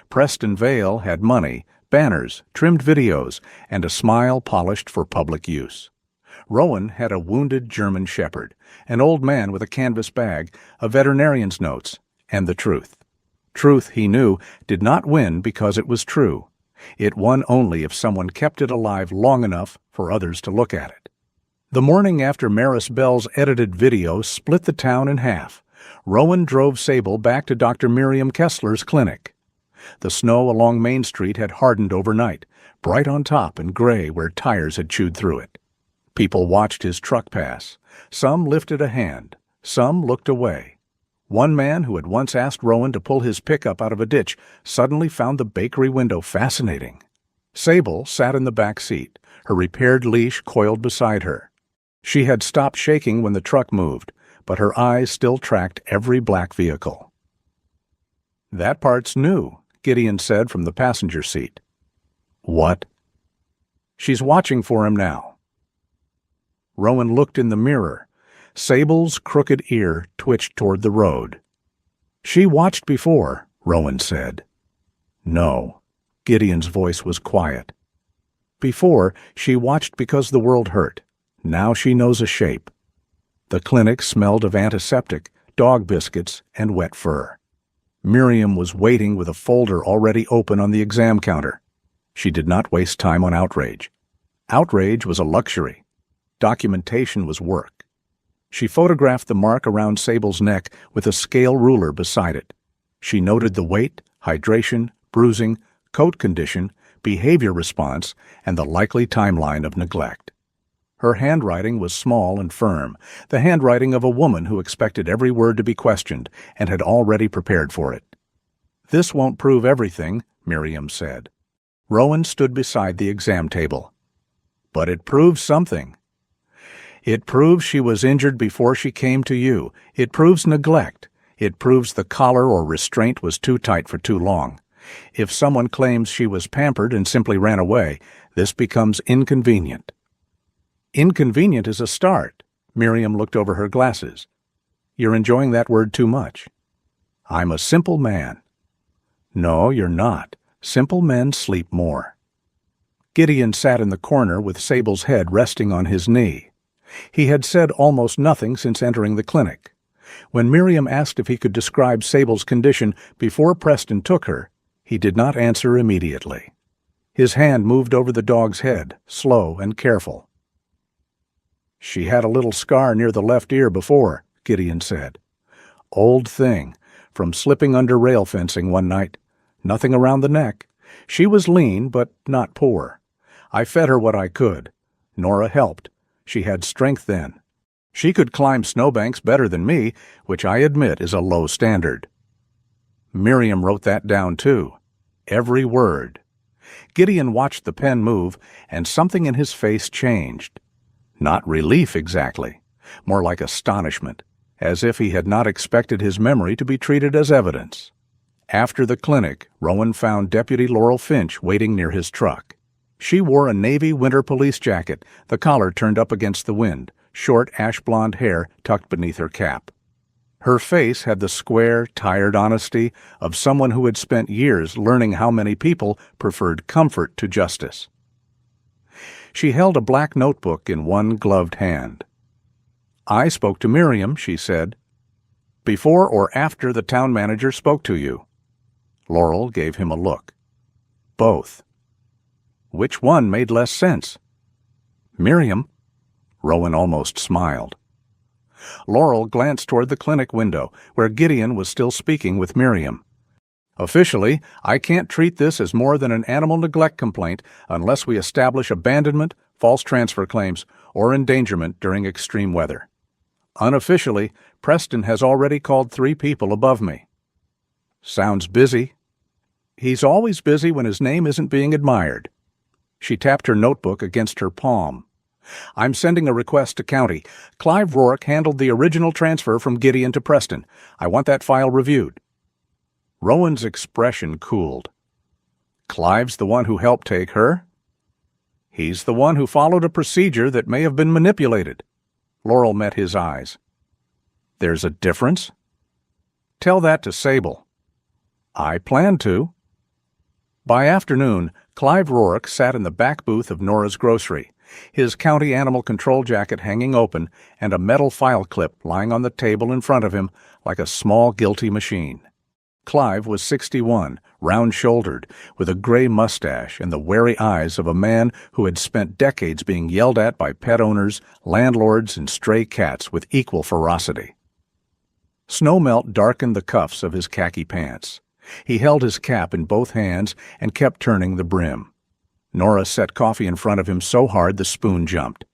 Preston Vale had money, banners, trimmed videos, and a smile polished for public use. Rowan had a wounded German shepherd, an old man with a canvas bag, a veterinarian's notes, and the truth. Truth, he knew, did not win because it was true. It won only if someone kept it alive long enough for others to look at it. The morning after Maris Bell's edited video split the town in half, Rowan drove Sable back to Dr. Miriam Kessler's clinic. The snow along Main Street had hardened overnight, bright on top and gray where tires had chewed through it. People watched his truck pass. Some lifted a hand. Some looked away. One man who had once asked Rowan to pull his pickup out of a ditch suddenly found the bakery window fascinating. Sable sat in the back seat, her repaired leash coiled beside her. She had stopped shaking when the truck moved, but her eyes still tracked every black vehicle. "That part's new," Gideon said from the passenger seat. "What?" "She's watching for him now." Rowan looked in the mirror. Sable's crooked ear twitched toward the road. "She watched before," Rowan said. "No." Gideon's voice was quiet. "Before, she watched because the world hurt. Now she knows a shape." The clinic smelled of antiseptic, dog biscuits, and wet fur. Miriam was waiting with a folder already open on the exam counter. She did not waste time on outrage. Outrage was a luxury. Documentation was work. She photographed the mark around Sable's neck with a scale ruler beside it. She noted the weight, hydration, bruising, coat condition, behavior response, and the likely timeline of neglect. Her handwriting was small and firm, the handwriting of a woman who expected every word to be questioned and had already prepared for it. "This won't prove everything," Miriam said. Rowan stood beside the exam table. "But it proves something. It proves she was injured before she came to you. It proves neglect. It proves the collar or restraint was too tight for too long. If someone claims she was pampered and simply ran away, this becomes inconvenient." "Inconvenient is a start." Miriam looked over her glasses. "You're enjoying that word too much." "I'm a simple man." "No, you're not. Simple men sleep more." Gideon sat in the corner with Sable's head resting on his knee. He had said almost nothing since entering the clinic. When Miriam asked if he could describe Sable's condition before Preston took her, he did not answer immediately. His hand moved over the dog's head, slow and careful. "She had a little scar near the left ear before," Gideon said. "Old thing, from slipping under rail fencing one night. Nothing around the neck. She was lean, but not poor. I fed her what I could. Nora helped. She had strength then. She could climb snowbanks better than me, which I admit is a low standard." Miriam wrote that down too. Every word. Gideon watched the pen move, and something in his face changed. Not relief exactly, more like astonishment, as if he had not expected his memory to be treated as evidence. After the clinic, Rowan found Deputy Laurel Finch waiting near his truck. She wore a navy winter police jacket, the collar turned up against the wind, short ash-blonde hair tucked beneath her cap. Her face had the square, tired honesty of someone who had spent years learning how many people preferred comfort to justice. She held a black notebook in one gloved hand. "I spoke to Miriam," she said. "Before or after the town manager spoke to you?" Laurel gave him a look. "Both." "Which one made less sense?" "Miriam." Rowan almost smiled. Laurel glanced toward the clinic window, where Gideon was still speaking with Miriam. "Officially, I can't treat this as more than an animal neglect complaint unless we establish abandonment, false transfer claims, or endangerment during extreme weather. Unofficially, Preston has already called 3 people above me." "Sounds busy." "He's always busy when his name isn't being admired." She tapped her notebook against her palm. "I'm sending a request to county. Clive Rourke handled the original transfer from Gideon to Preston. I want that file reviewed." Rowan's expression cooled. "Clive's the one who helped take her?" "He's the one who followed a procedure that may have been manipulated." Laurel met his eyes. "There's a difference?" "Tell that to Sable." "I plan to." By afternoon, Clive Rourke sat in the back booth of Nora's grocery, his county animal control jacket hanging open and a metal file clip lying on the table in front of him like a small guilty machine. Clive was 61, round-shouldered, with a gray mustache and the wary eyes of a man who had spent decades being yelled at by pet owners, landlords, and stray cats with equal ferocity. Snowmelt darkened the cuffs of his khaki pants. He held his cap in both hands and kept turning the brim. Nora set coffee in front of him so hard the spoon jumped.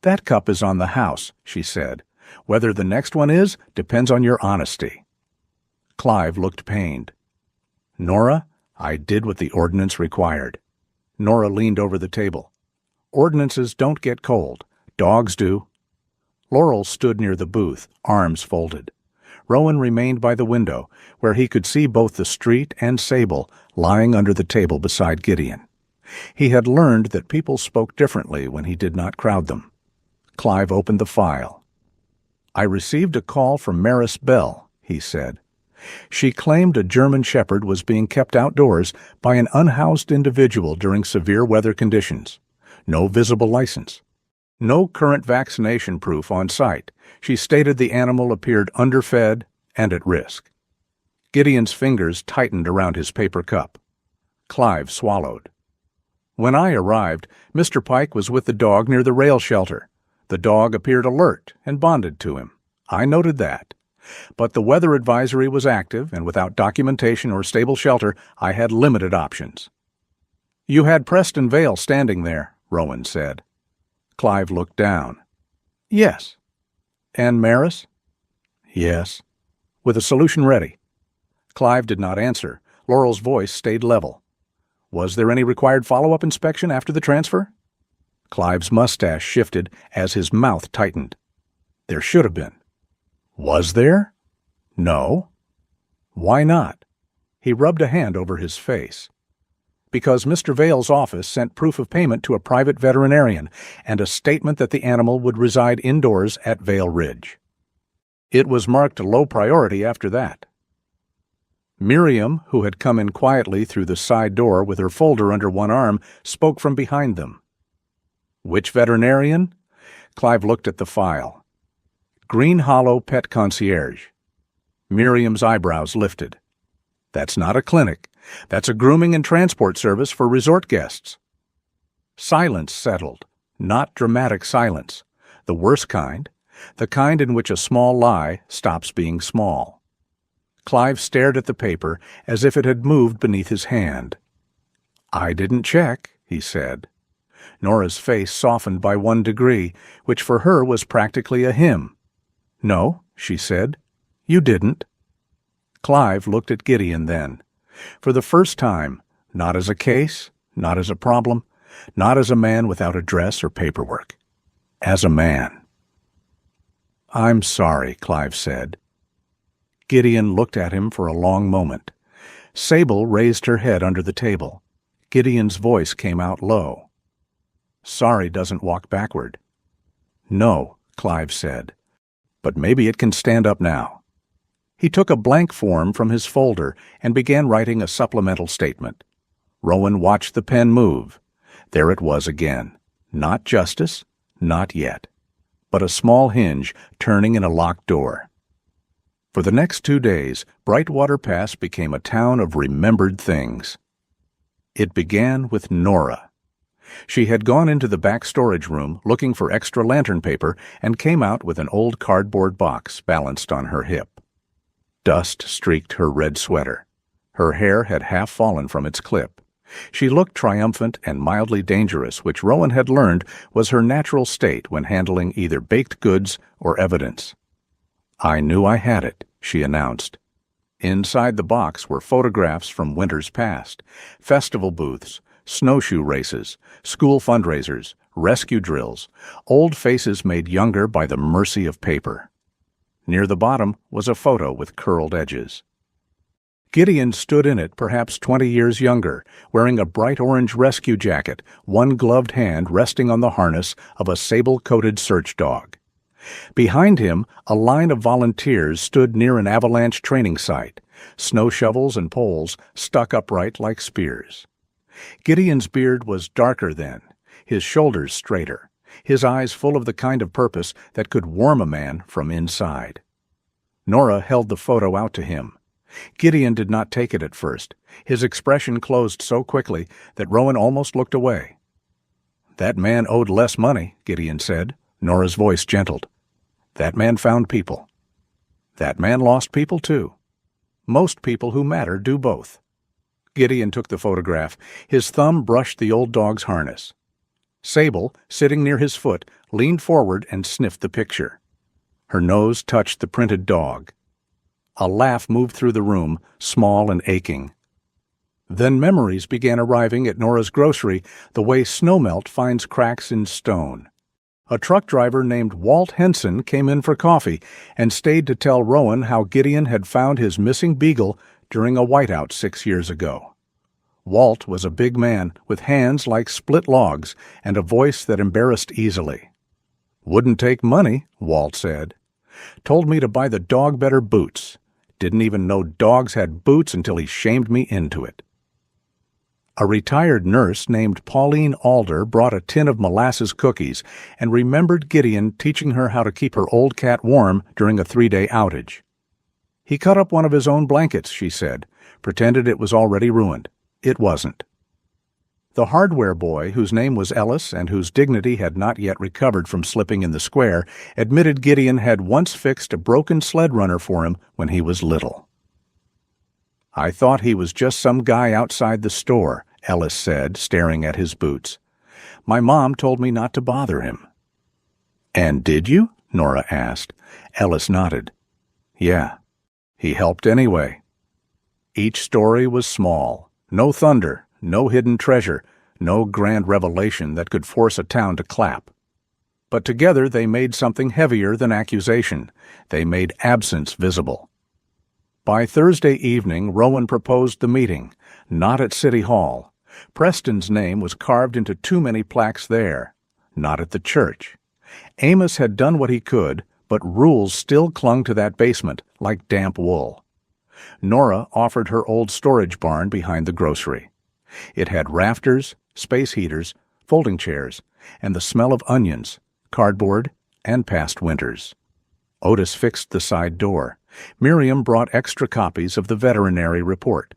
"That cup is on the house," she said. "Whether the next one is depends on your honesty." Clive looked pained. "Nora, I did what the ordinance required." Nora leaned over the table. "Ordinances don't get cold. Dogs do." Laurel stood near the booth, arms folded. Rowan remained by the window, where he could see both the street and Sable lying under the table beside Gideon. He had learned that people spoke differently when he did not crowd them. Clive opened the file. "I received a call from Maris Bell," he said. "She claimed a German Shepherd was being kept outdoors by an unhoused individual during severe weather conditions. No visible license. No current vaccination proof on site. She stated the animal appeared underfed and at risk." Gideon's fingers tightened around his paper cup. Clive swallowed. When I arrived, Mr. Pike was with the dog near the rail shelter. The dog appeared alert and bonded to him. I noted that. But the weather advisory was active, and without documentation or stable shelter, I had limited options. "You had Preston Vale standing there," Rowan said. Clive looked down. "Yes." "And Maris?" "Yes." "With a solution ready?" Clive did not answer. Laurel's voice stayed level. "Was there any required follow-up inspection after the transfer?" Clive's mustache shifted as his mouth tightened. "There should have been." "Was there?" "No." "Why not?" He rubbed a hand over his face. "Because Mr. Vale's office sent proof of payment to a private veterinarian and a statement that the animal would reside indoors at Vale Ridge. It was marked low priority after that." Miriam, who had come in quietly through the side door with her folder under one arm, spoke from behind them. "Which veterinarian?" Clive looked at the file. "Green Hollow Pet Concierge." Miriam's eyebrows lifted. "That's not a clinic. That's a grooming and transport service for resort guests." Silence settled, not dramatic silence, the worst kind, the kind in which a small lie stops being small. Clive stared at the paper as if it had moved beneath his hand. "I didn't check," he said. Nora's face softened by 1 degree, which for her was practically a hymn. "No," she said, "you didn't." Clive looked at Gideon then. For the first time, not as a case, not as a problem, not as a man without address or paperwork. As a man. "I'm sorry," Clive said. Gideon looked at him for a long moment. Sable raised her head under the table. Gideon's voice came out low. "Sorry doesn't walk backward." "No," Clive said. "But maybe it can stand up now." He took a blank form from his folder and began writing a supplemental statement. Rowan watched the pen move. There it was again. Not justice, not yet. But a small hinge turning in a locked door. For the next 2 days, Brightwater Pass became a town of remembered things. It began with Nora. She had gone into the back storage room looking for extra lantern paper and came out with an old cardboard box balanced on her hip. Dust streaked her red sweater. Her hair had half fallen from its clip. She looked triumphant and mildly dangerous, which Rowan had learned was her natural state when handling either baked goods or evidence. "I knew I had it," she announced. Inside the box were photographs from winters past, festival booths, snowshoe races, school fundraisers, rescue drills, old faces made younger by the mercy of paper. Near the bottom was a photo with curled edges. Gideon stood in it, perhaps 20 years younger, wearing a bright orange rescue jacket, one gloved hand resting on the harness of a sable-coated search dog. Behind him, a line of volunteers stood near an avalanche training site, snow shovels and poles stuck upright like spears. Gideon's beard was darker then, his shoulders straighter, his eyes full of the kind of purpose that could warm a man from inside. Nora held the photo out to him. Gideon did not take it at first. His expression closed so quickly that Rowan almost looked away. "That man owed less money," Gideon said. Nora's voice gentled. "That man found people. That man lost people, too. Most people who matter do both." Gideon took the photograph. His thumb brushed the old dog's harness. Sable, sitting near his foot, leaned forward and sniffed the picture. Her nose touched the printed dog. A laugh moved through the room, small and aching. Then memories began arriving at Nora's grocery the way snowmelt finds cracks in stone. A truck driver named Walt Henson came in for coffee and stayed to tell Rowan how Gideon had found his missing beagle during a whiteout 6 years ago. Walt was a big man with hands like split logs and a voice that embarrassed easily. "Wouldn't take money," Walt said. "Told me to buy the dog better boots. Didn't even know dogs had boots until he shamed me into it." A retired nurse named Pauline Alder brought a tin of molasses cookies and remembered Gideon teaching her how to keep her old cat warm during a 3-day outage. He cut up one of his own blankets, she said, pretended it was already ruined. It wasn't. The hardware boy, whose name was Ellis and whose dignity had not yet recovered from slipping in the square, admitted Gideon had once fixed a broken sled runner for him when he was little. "I thought he was just some guy outside the store," Ellis said, staring at his boots. "My mom told me not to bother him." "And did you?" Nora asked. Ellis nodded. "Yeah. He helped anyway." Each story was small. No thunder, no hidden treasure, no grand revelation that could force a town to clap. But together they made something heavier than accusation. They made absence visible. By Thursday evening, Rowan proposed the meeting, not at City Hall. Preston's name was carved into too many plaques there, not at the church. Amos had done what he could, but rules still clung to that basement like damp wool. Nora offered her old storage barn behind the grocery. It had rafters, space heaters, folding chairs, and the smell of onions, cardboard, and past winters. Otis fixed the side door. Miriam brought extra copies of the veterinary report.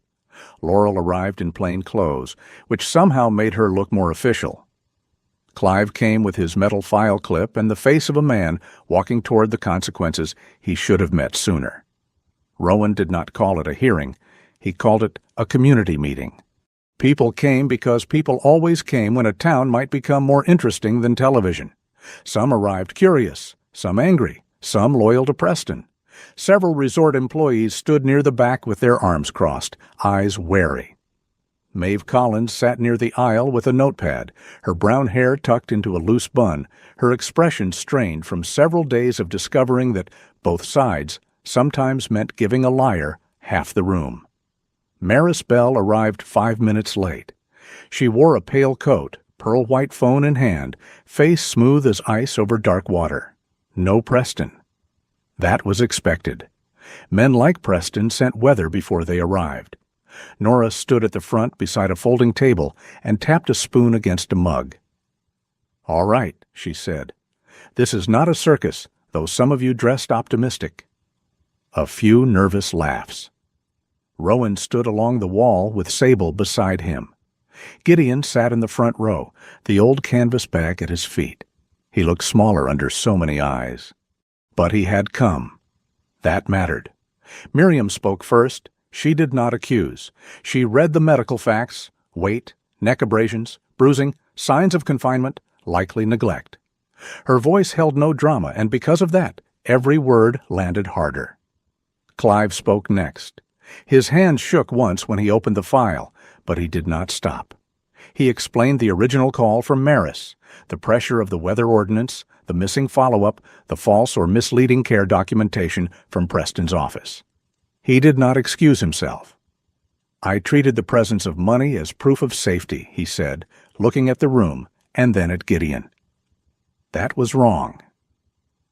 Laurel arrived in plain clothes, which somehow made her look more official. Clive came with his metal file clip and the face of a man walking toward the consequences he should have met sooner. Rowan did not call it a hearing. He called it a community meeting. People came because people always came when a town might become more interesting than television. Some arrived curious, some angry, some loyal to Preston. Several resort employees stood near the back with their arms crossed, eyes wary. Maeve Collins sat near the aisle with a notepad, her brown hair tucked into a loose bun, her expression strained from several days of discovering that both sides sometimes meant giving a liar half the room. Maris Bell arrived 5 minutes late. She wore a pale coat, pearl-white phone in hand, face smooth as ice over dark water. No Preston. That was expected. Men like Preston sent weather before they arrived. Nora stood at the front beside a folding table and tapped a spoon against a mug. "All right," she said. "This is not a circus, though some of you dressed optimistic." A few nervous laughs. Rowan stood along the wall with Sable beside him. Gideon sat in the front row, the old canvas bag at his feet. He looked smaller under so many eyes. But he had come. That mattered. Miriam spoke first. She did not accuse. She read the medical facts: weight, neck abrasions, bruising, signs of confinement, likely neglect. Her voice held no drama, and because of that, every word landed harder. Clive spoke next. His hand shook once when he opened the file, but he did not stop. He explained the original call from Maris, the pressure of the weather ordinance, the missing follow-up, the false or misleading care documentation from Preston's office. He did not excuse himself. "I treated the presence of money as proof of safety," he said, looking at the room and then at Gideon. That was wrong.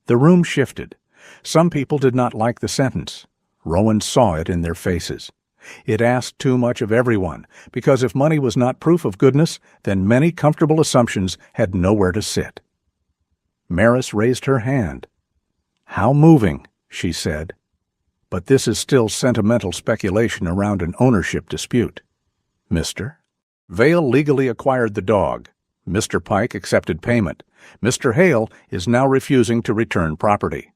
The room shifted. Some people did not like the sentence. Rowan saw it in their faces. It asked too much of everyone, because if money was not proof of goodness, then many comfortable assumptions had nowhere to sit. Maris raised her hand. "How moving," she said. "But this is still sentimental speculation around an ownership dispute. Mr. Vale legally acquired the dog. Mr. Pike accepted payment. Mr. Hale is now refusing to return property."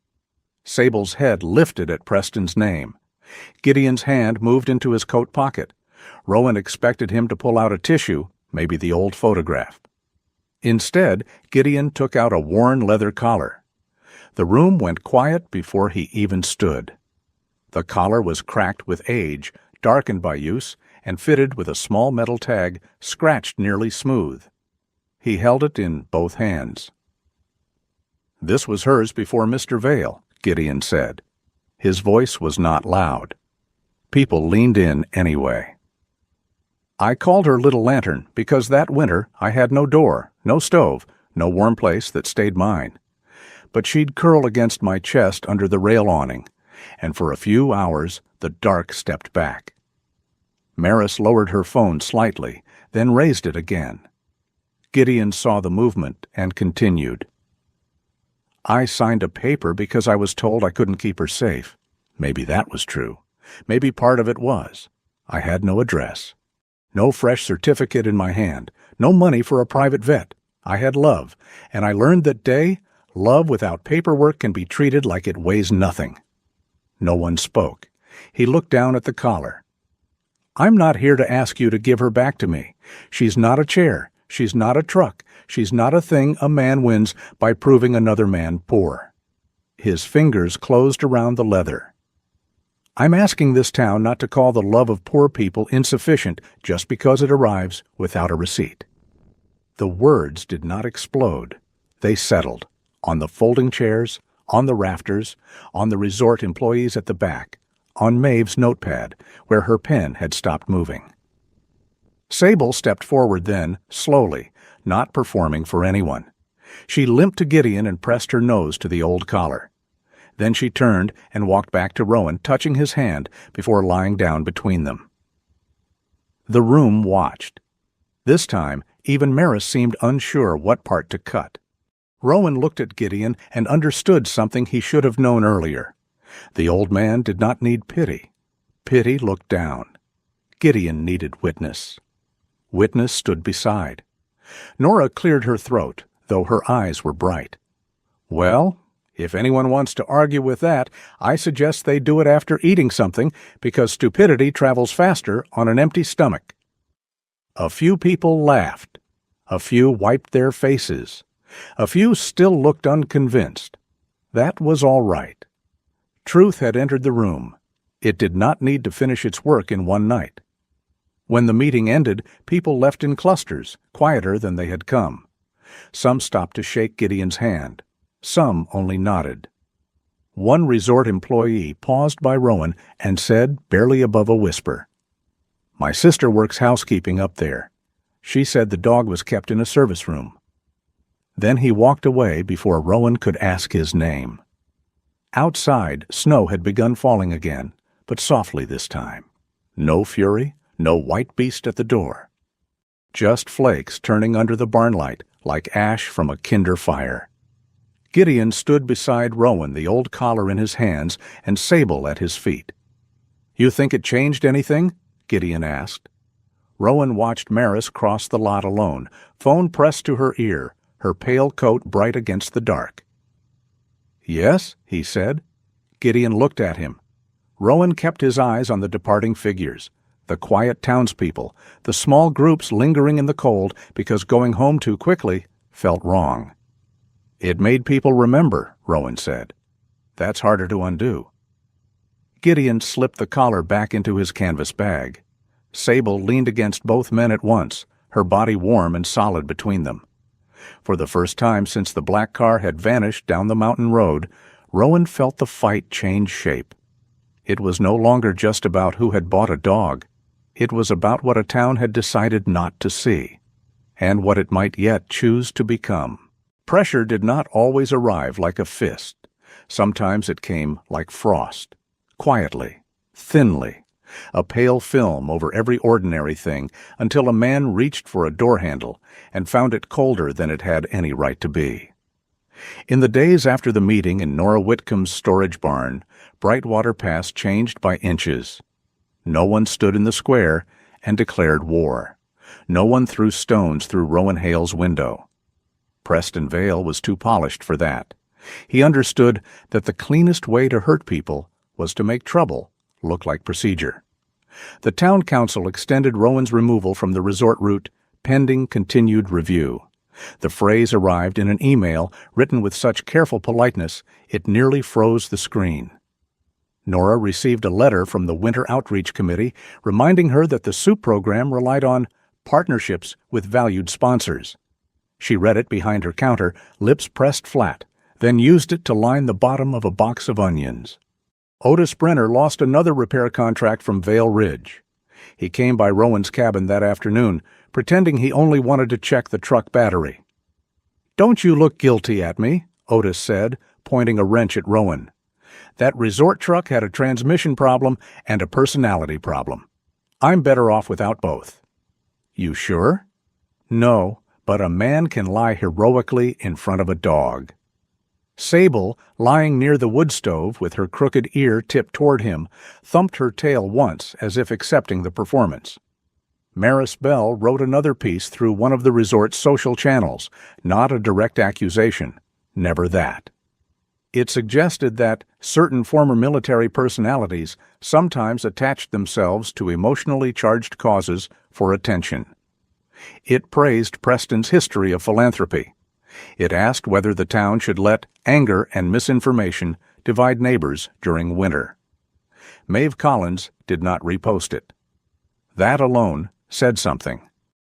Sable's head lifted at Preston's name. Gideon's hand moved into his coat pocket. Rowan expected him to pull out a tissue, maybe the old photograph. Instead, Gideon took out a worn leather collar. The room went quiet before he even stood. The collar was cracked with age, darkened by use, and fitted with a small metal tag scratched nearly smooth. He held it in both hands. "This was hers before Mr. Vale," Gideon said. His voice was not loud. People leaned in anyway. "I called her Little Lantern because that winter I had no door, no stove, no warm place that stayed mine. But she'd curl against my chest under the rail awning, and for a few hours the dark stepped back." Maris lowered her phone slightly, then raised it again. Gideon saw the movement and continued. "I signed a paper because I was told I couldn't keep her safe. Maybe that was true. Maybe part of it was. I had no address. No fresh certificate in my hand. No money for a private vet. I had love, and I learned that day, love without paperwork can be treated like it weighs nothing. No one spoke. He looked down at the collar. I'm not here to ask you to give her back to me. She's not a chair. She's not a truck. She's not a thing a man wins by proving another man poor. His fingers closed around the leather. I'm asking this town not to call the love of poor people insufficient just because it arrives without a receipt. The words did not explode. They settled on the folding chairs, on the rafters, on the resort employees at the back, on Maeve's notepad, where her pen had stopped moving. Sable stepped forward then, slowly, not performing for anyone. She limped to Gideon and pressed her nose to the old collar. Then she turned and walked back to Rowan, touching his hand before lying down between them. The room watched. This time, even Maris seemed unsure what part to cut. Rowan looked at Gideon and understood something he should have known earlier. The old man did not need pity. Pity looked down. Gideon needed witness. Witness stood beside. Nora cleared her throat, though her eyes were bright. Well, if anyone wants to argue with that, I suggest they do it after eating something, because stupidity travels faster on an empty stomach. A few people laughed. A few wiped their faces. A few still looked unconvinced. That was all right. Truth had entered the room. It did not need to finish its work in one night. When the meeting ended, people left in clusters, quieter than they had come. Some stopped to shake Gideon's hand. Some only nodded. One resort employee paused by Rowan and said, barely above a whisper, "My sister works housekeeping up there. She said the dog was kept in a service room." Then he walked away before Rowan could ask his name. Outside, snow had begun falling again, but softly this time. No fury, no white beast at the door. Just flakes turning under the barn light like ash from a kinder fire. Gideon stood beside Rowan, the old collar in his hands and Sable at his feet. "You think it changed anything?" Gideon asked. Rowan watched Maris cross the lot alone, phone pressed to her ear, her pale coat bright against the dark. "Yes," he said. Gideon looked at him. Rowan kept his eyes on the departing figures, the quiet townspeople, the small groups lingering in the cold because going home too quickly felt wrong. "It made people remember," Rowan said. "That's harder to undo." Gideon slipped the collar back into his canvas bag. Sable leaned against both men at once, her body warm and solid between them. For the first time since the black car had vanished down the mountain road, Rowan felt the fight change shape. It was no longer just about who had bought a dog. It was about what a town had decided not to see, and what it might yet choose to become. Pressure did not always arrive like a fist. Sometimes it came like frost, quietly, thinly, a pale film over every ordinary thing until a man reached for a door handle and found it colder than it had any right to be. In the days after the meeting in Nora Whitcomb's storage barn, Brightwater Pass changed by inches. No one stood in the square and declared war. No one threw stones through Rowan Hale's window. Preston Vale was too polished for that. He understood that the cleanest way to hurt people was to make trouble look like procedure. The town council extended Rowan's removal from the resort route pending continued review. The phrase arrived in an email written with such careful politeness it nearly froze the screen. Nora received a letter from the Winter Outreach Committee reminding her that the soup program relied on partnerships with valued sponsors. She read it behind her counter, lips pressed flat, then used it to line the bottom of a box of onions. Otis Brenner lost another repair contract from Vale Ridge. He came by Rowan's cabin that afternoon, pretending he only wanted to check the truck battery. "Don't you look guilty at me," Otis said, pointing a wrench at Rowan. "That resort truck had a transmission problem and a personality problem. I'm better off without both." "You sure?" "No, but a man can lie heroically in front of a dog." Sable, lying near the wood stove with her crooked ear tipped toward him, thumped her tail once as if accepting the performance. Maris Bell wrote another piece through one of the resort's social channels, not a direct accusation, never that. It suggested that certain former military personalities sometimes attached themselves to emotionally charged causes for attention. It praised Preston's history of philanthropy. It asked whether the town should let anger and misinformation divide neighbors during winter. Maeve Collins did not repost it. That alone said something.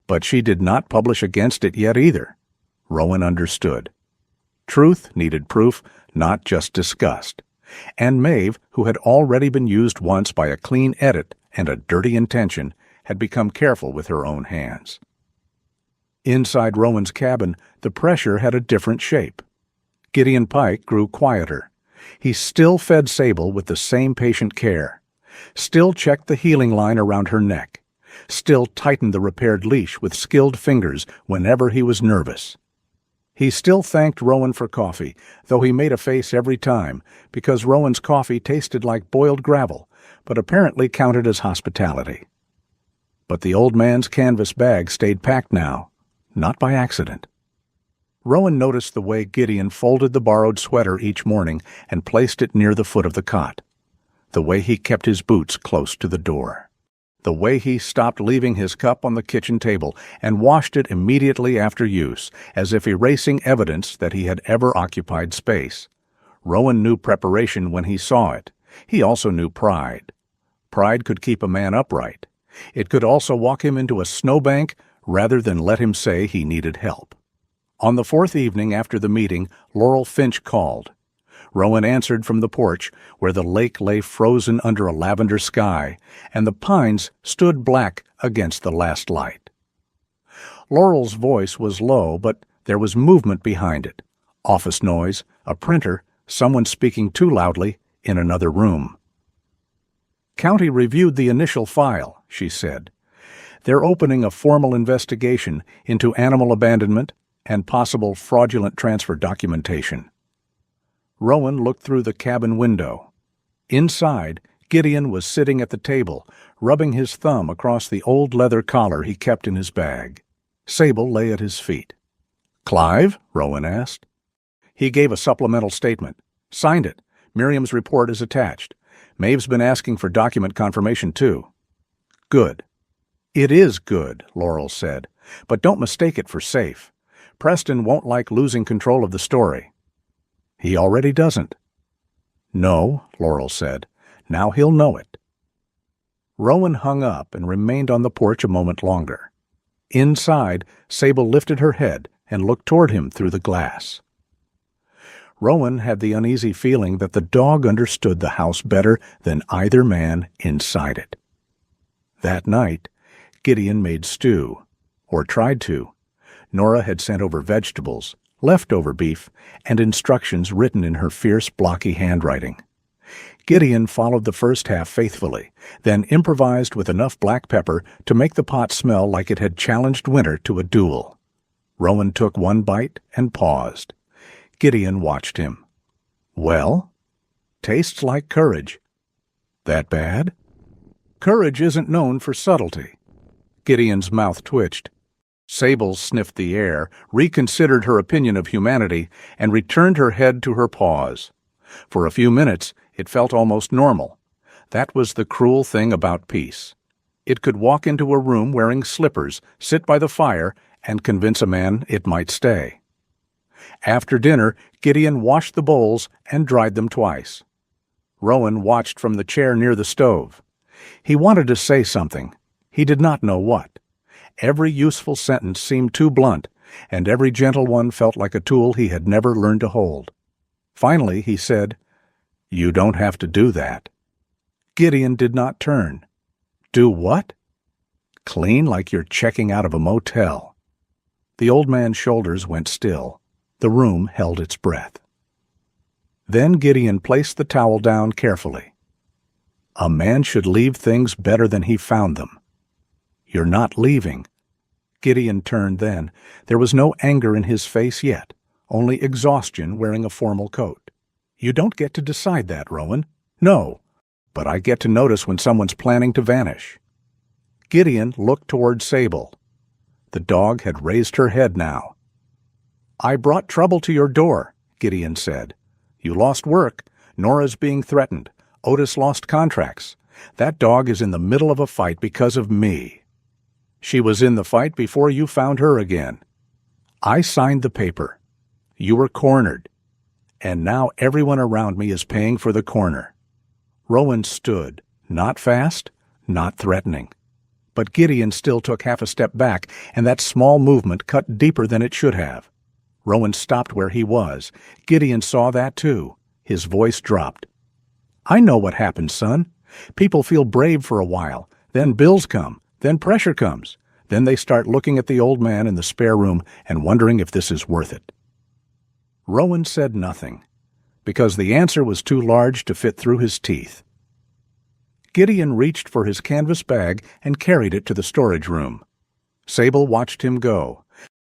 But she did not publish against it yet either. Rowan understood. Truth needed proof, not just disgust. And Maeve, who had already been used once by a clean edit and a dirty intention, had become careful with her own hands. Inside Rowan's cabin, the pressure had a different shape. Gideon Pike grew quieter. He still fed Sable with the same patient care, still checked the healing line around her neck, still tightened the repaired leash with skilled fingers whenever he was nervous. He still thanked Rowan for coffee, though he made a face every time, because Rowan's coffee tasted like boiled gravel, but apparently counted as hospitality. But the old man's canvas bag stayed packed now, not by accident. Rowan noticed the way Gideon folded the borrowed sweater each morning and placed it near the foot of the cot, the way he kept his boots close to the door. The way he stopped leaving his cup on the kitchen table and washed it immediately after use, as if erasing evidence that he had ever occupied space. Rowan knew preparation when he saw it. He also knew pride. Pride could keep a man upright. It could also walk him into a snowbank rather than let him say he needed help. On the fourth evening after the meeting, Laurel Finch called. Rowan answered from the porch, where the lake lay frozen under a lavender sky, and the pines stood black against the last light. Laurel's voice was low, but there was movement behind it. Office noise, a printer, someone speaking too loudly in another room. "County reviewed the initial file," she said. "They're opening a formal investigation into animal abandonment and possible fraudulent transfer documentation." Rowan looked through the cabin window. Inside, Gideon was sitting at the table, rubbing his thumb across the old leather collar he kept in his bag. Sable lay at his feet. "Clive?" Rowan asked. He gave a supplemental statement. "Signed it. Miriam's report is attached. Maeve's been asking for document confirmation, too." "Good." "It is good," Laurel said, "but don't mistake it for safe. Preston won't like losing control of the story." "He already doesn't." "No," Laurel said. "Now he'll know it." Rowan hung up and remained on the porch a moment longer. Inside, Sable lifted her head and looked toward him through the glass. Rowan had the uneasy feeling that the dog understood the house better than either man inside it. That night, Gideon made stew, or tried to. Nora had sent over vegetables, leftover beef, and instructions written in her fierce, blocky handwriting. Gideon followed the first half faithfully, then improvised with enough black pepper to make the pot smell like it had challenged winter to a duel. Rowan took one bite and paused. Gideon watched him. "Well?" "Tastes like courage." "That bad?" "Courage isn't known for subtlety." Gideon's mouth twitched. Sable sniffed the air, reconsidered her opinion of humanity, and returned her head to her paws. For a few minutes, it felt almost normal. That was the cruel thing about peace. It could walk into a room wearing slippers, sit by the fire, and convince a man it might stay. After dinner, Gideon washed the bowls and dried them twice. Rowan watched from the chair near the stove. He wanted to say something. He did not know what. Every useful sentence seemed too blunt, and every gentle one felt like a tool he had never learned to hold. Finally, he said, "You don't have to do that." Gideon did not turn. "Do what?" "Clean like you're checking out of a motel." The old man's shoulders went still. The room held its breath. Then Gideon placed the towel down carefully. "A man should leave things better than he found them." "You're not leaving." Gideon turned then. There was no anger in his face yet, only exhaustion wearing a formal coat. You don't get to decide that, Rowan. No, but I get to notice when someone's planning to vanish. Gideon looked toward Sable. The dog had raised her head now. I brought trouble to your door, Gideon said. You lost work. Nora's being threatened. Otis lost contracts. That dog is in the middle of a fight because of me. She was in the fight before you found her again. I signed the paper. You were cornered. And now everyone around me is paying for the corner. Rowan stood, not fast, not threatening. But Gideon still took half a step back, and that small movement cut deeper than it should have. Rowan stopped where he was. Gideon saw that too. His voice dropped. I know what happens, son. People feel brave for a while. Then bills come. Then pressure comes. Then they start looking at the old man in the spare room and wondering if this is worth it. Rowan said nothing, because the answer was too large to fit through his teeth. Gideon reached for his canvas bag and carried it to the storage room. Sable watched him go.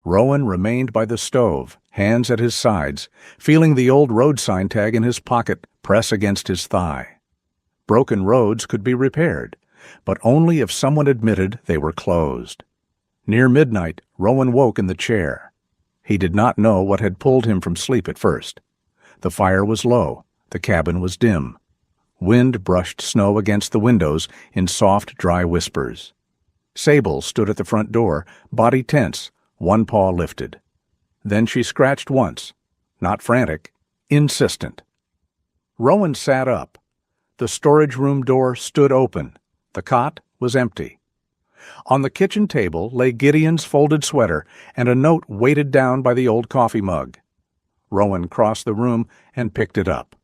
Rowan remained by the stove, hands at his sides, feeling the old road sign tag in his pocket press against his thigh. Broken roads could be repaired, but only if someone admitted they were closed. Near midnight, Rowan woke in the chair. He did not know what had pulled him from sleep at first. The fire was low. The cabin was dim. Wind brushed snow against the windows in soft, dry whispers. Sable stood at the front door, body tense, one paw lifted. Then she scratched once, not frantic, insistent. Rowan sat up. The storage room door stood open. The cot was empty. On the kitchen table lay Gideon's folded sweater and a note weighted down by the old coffee mug. Rowan crossed the room and picked it up.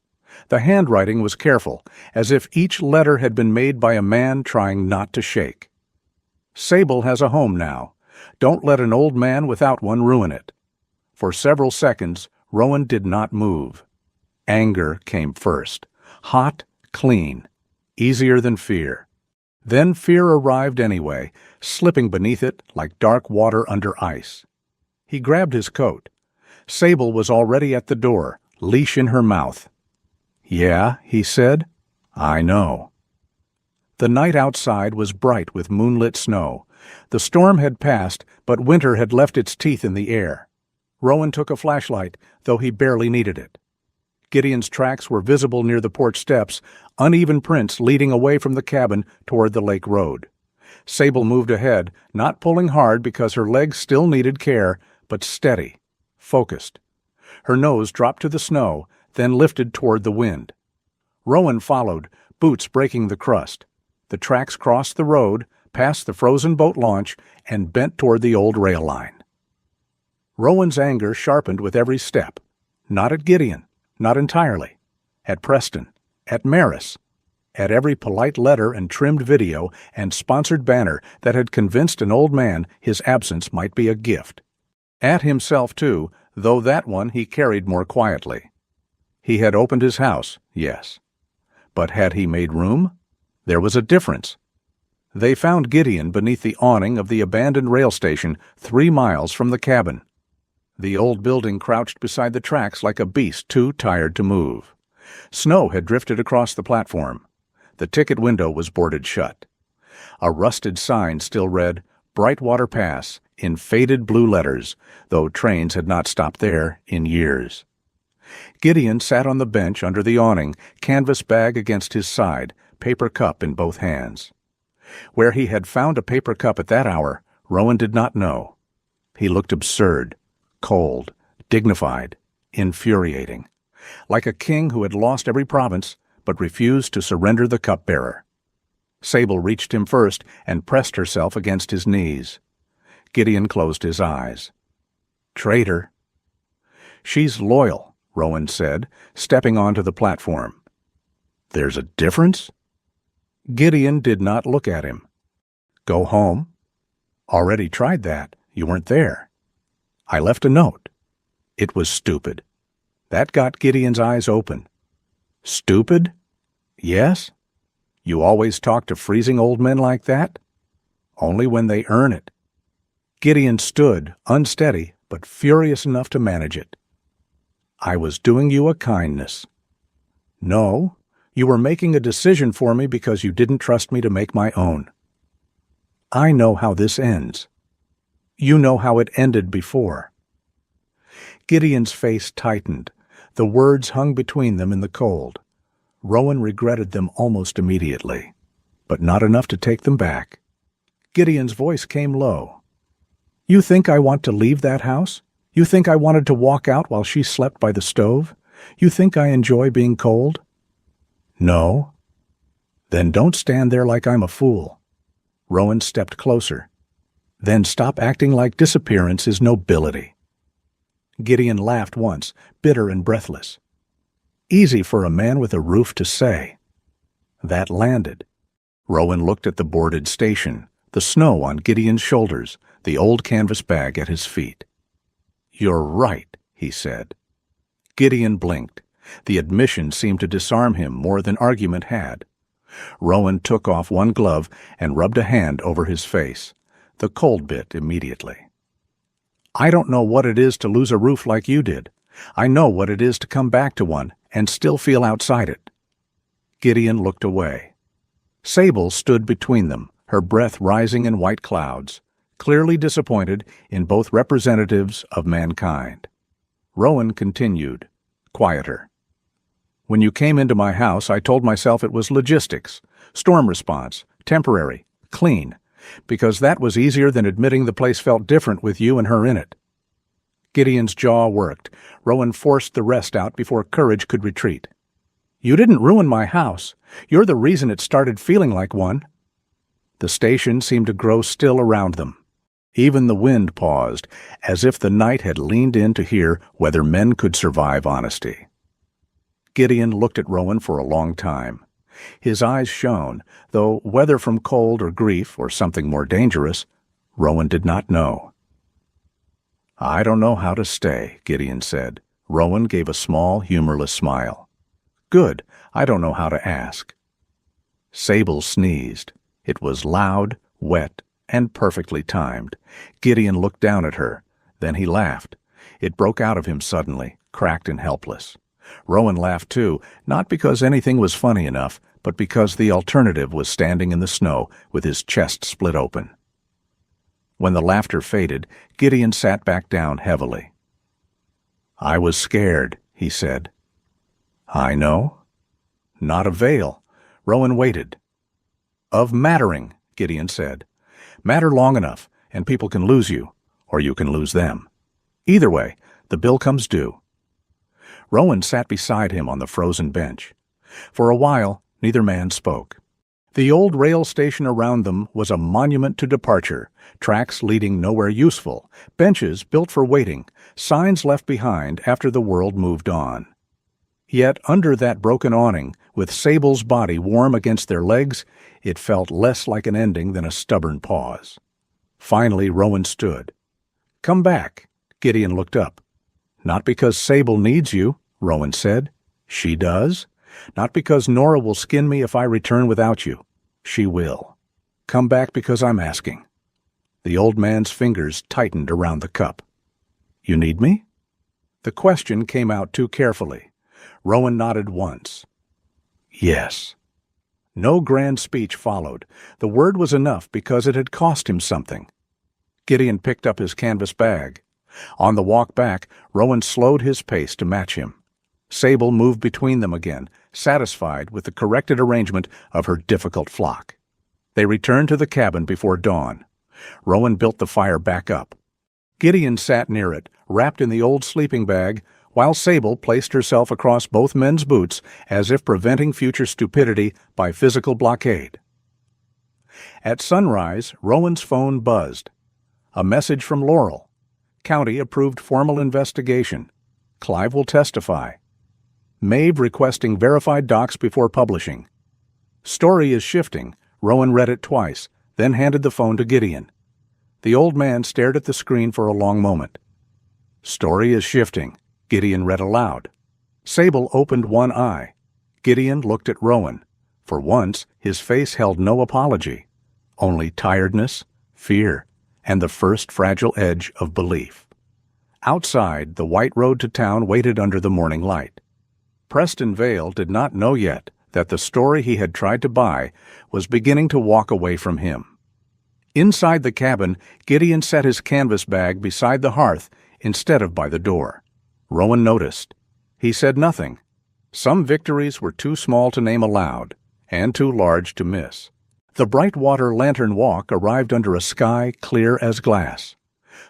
The handwriting was careful, as if each letter had been made by a man trying not to shake. Sable has a home now. Don't let an old man without one ruin it. For several seconds, Rowan did not move. Anger came first. Hot, clean. Easier than fear. Then fear arrived anyway, slipping beneath it like dark water under ice. He grabbed his coat. Sable was already at the door, leash in her mouth. Yeah, he said. I know. The night outside was bright with moonlit snow. The storm had passed, but winter had left its teeth in the air. Rowan took a flashlight, though he barely needed it. Gideon's tracks were visible near the porch steps, uneven prints leading away from the cabin toward the lake road. Sable moved ahead, not pulling hard because her legs still needed care, but steady, focused. Her nose dropped to the snow, then lifted toward the wind. Rowan followed, boots breaking the crust. The tracks crossed the road, past the frozen boat launch, and bent toward the old rail line. Rowan's anger sharpened with every step. Not at Gideon, not entirely. At Preston, at Maris, at every polite letter and trimmed video and sponsored banner that had convinced an old man his absence might be a gift. At himself, too, though that one he carried more quietly. He had opened his house, yes. But had he made room? There was a difference. They found Gideon beneath the awning of the abandoned rail station 3 miles from the cabin. The old building crouched beside the tracks like a beast too tired to move. Snow had drifted across the platform. The ticket window was boarded shut. A rusted sign still read, Brightwater Pass, in faded blue letters, though trains had not stopped there in years. Gideon sat on the bench under the awning, canvas bag against his side, paper cup in both hands. Where he had found a paper cup at that hour, Rowan did not know. He looked absurd, cold, dignified, infuriating, like a king who had lost every province but refused to surrender the cup-bearer. Sable reached him first and pressed herself against his knees. Gideon closed his eyes. Traitor. She's loyal, Rowan said, stepping onto the platform. There's a difference? Gideon did not look at him. Go home? Already tried that. You weren't there. I left a note. It was stupid. That got Gideon's eyes open. Stupid? Yes? You always talk to freezing old men like that? Only when they earn it. Gideon stood, unsteady, but furious enough to manage it. I was doing you a kindness. No, you were making a decision for me because you didn't trust me to make my own. I know how this ends. You know how it ended before. Gideon's face tightened. The words hung between them in the cold. Rowan regretted them almost immediately, but not enough to take them back. Gideon's voice came low. You think I want to leave that house? You think I wanted to walk out while she slept by the stove? You think I enjoy being cold? No. Then don't stand there like I'm a fool. Rowan stepped closer. Then stop acting like disappearance is nobility. Gideon laughed once, bitter and breathless. Easy for a man with a roof to say. That landed. Rowan looked at the boarded station, the snow on Gideon's shoulders, the old canvas bag at his feet. You're right, he said. Gideon blinked. The admission seemed to disarm him more than argument had. Rowan took off one glove and rubbed a hand over his face. The cold bit immediately. I don't know what it is to lose a roof like you did. I know what it is to come back to one and still feel outside it. Gideon looked away. Sable stood between them, her breath rising in white clouds, clearly disappointed in both representatives of mankind. Rowan continued, quieter. When you came into my house, I told myself it was logistics, storm response, temporary, clean, because that was easier than admitting the place felt different with you and her in it. Gideon's jaw worked. Rowan forced the rest out before courage could retreat. You didn't ruin my house. You're the reason it started feeling like one. The station seemed to grow still around them. Even the wind paused, as if the night had leaned in to hear whether men could survive honesty. Gideon looked at Rowan for a long time. His eyes shone, though whether from cold or grief or something more dangerous, Rowan did not know. I don't know how to stay, Gideon said. Rowan gave a small, humorless smile. Good, I don't know how to ask. Sable sneezed. It was loud, wet, and perfectly timed. Gideon looked down at her. Then he laughed. It broke out of him suddenly, cracked and helpless. Rowan laughed too, not because anything was funny enough, but because the alternative was standing in the snow with his chest split open. When the laughter faded, Gideon sat back down heavily. I was scared, he said. I know. Not of Vale. Rowan waited. Of mattering, Gideon said. Matter long enough, and people can lose you, or you can lose them. Either way, the bill comes due. Rowan sat beside him on the frozen bench. For a while, neither man spoke. The old rail station around them was a monument to departure, tracks leading nowhere useful, benches built for waiting, signs left behind after the world moved on. Yet under that broken awning, with Sable's body warm against their legs, it felt less like an ending than a stubborn pause. Finally, Rowan stood. Come back. Gideon looked up. Not because Sable needs you, Rowan said. She does. Not because Nora will skin me if I return without you. She will. Come back because I'm asking. The old man's fingers tightened around the cup. You need me? The question came out too carefully. Rowan nodded once. Yes. No grand speech followed. The word was enough because it had cost him something. Gideon picked up his canvas bag. On the walk back, Rowan slowed his pace to match him. Sable moved between them again, satisfied with the corrected arrangement of her difficult flock. They returned to the cabin before dawn. Rowan built the fire back up. Gideon sat near it, wrapped in the old sleeping bag, while Sable placed herself across both men's boots as if preventing future stupidity by physical blockade. At sunrise, Rowan's phone buzzed. A message from Laurel. County approved formal investigation. Clive will testify. Maeve requesting verified docs before publishing. Story is shifting. Rowan read it twice, then handed the phone to Gideon. The old man stared at the screen for a long moment. Story is shifting. Gideon read aloud. Sable opened one eye. Gideon looked at Rowan. For once, his face held no apology, only tiredness, fear, and the first fragile edge of belief. Outside, the white road to town waited under the morning light. Preston Vale did not know yet that the story he had tried to buy was beginning to walk away from him. Inside the cabin, Gideon set his canvas bag beside the hearth instead of by the door. Rowan noticed. He said nothing. Some victories were too small to name aloud, and too large to miss. The Brightwater Lantern Walk arrived under a sky clear as glass.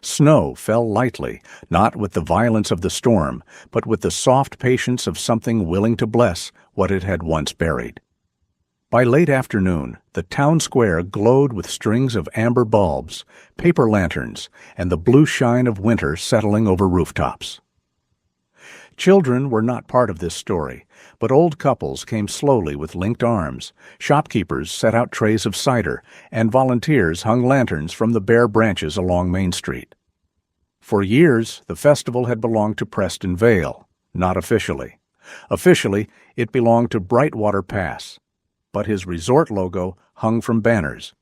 Snow fell lightly, not with the violence of the storm, but with the soft patience of something willing to bless what it had once buried. By late afternoon, the town square glowed with strings of amber bulbs, paper lanterns, and the blue shine of winter settling over rooftops. Children were not part of this story, but old couples came slowly with linked arms, shopkeepers set out trays of cider, and volunteers hung lanterns from the bare branches along Main Street. For years, the festival had belonged to Preston Vale, not officially. Officially, it belonged to Brightwater Pass, but his resort logo hung from banners.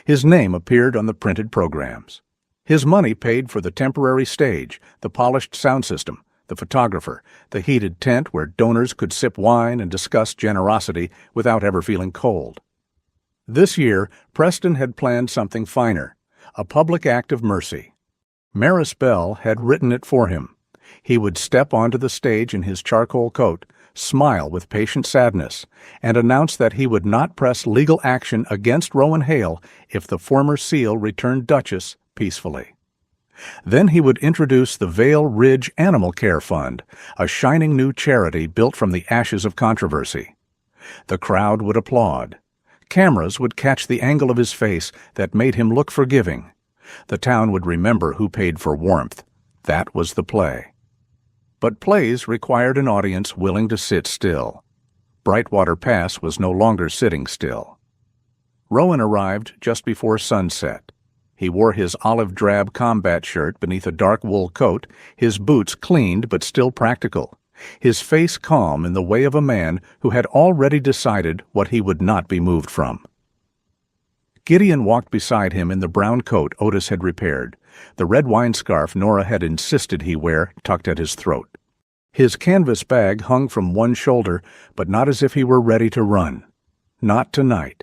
His name appeared on the printed programs. His money paid for the temporary stage, the polished sound system, the photographer, the heated tent where donors could sip wine and discuss generosity without ever feeling cold. This year, Preston had planned something finer, a public act of mercy. Maris Bell had written it for him. He would step onto the stage in his charcoal coat, smile with patient sadness, and announce that he would not press legal action against Rowan Hale if the former SEAL returned Duchess peacefully. Then he would introduce the Vale Ridge Animal Care Fund, a shining new charity built from the ashes of controversy. The crowd would applaud. Cameras would catch the angle of his face that made him look forgiving. The town would remember who paid for warmth. That was the play. But plays required an audience willing to sit still. Brightwater Pass was no longer sitting still. Rowan arrived just before sunset. He wore his olive-drab combat shirt beneath a dark wool coat, his boots cleaned but still practical, his face calm in the way of a man who had already decided what he would not be moved from. Gideon walked beside him in the brown coat Otis had repaired, the red wine scarf Nora had insisted he wear tucked at his throat. His canvas bag hung from one shoulder, but not as if he were ready to run. Not tonight.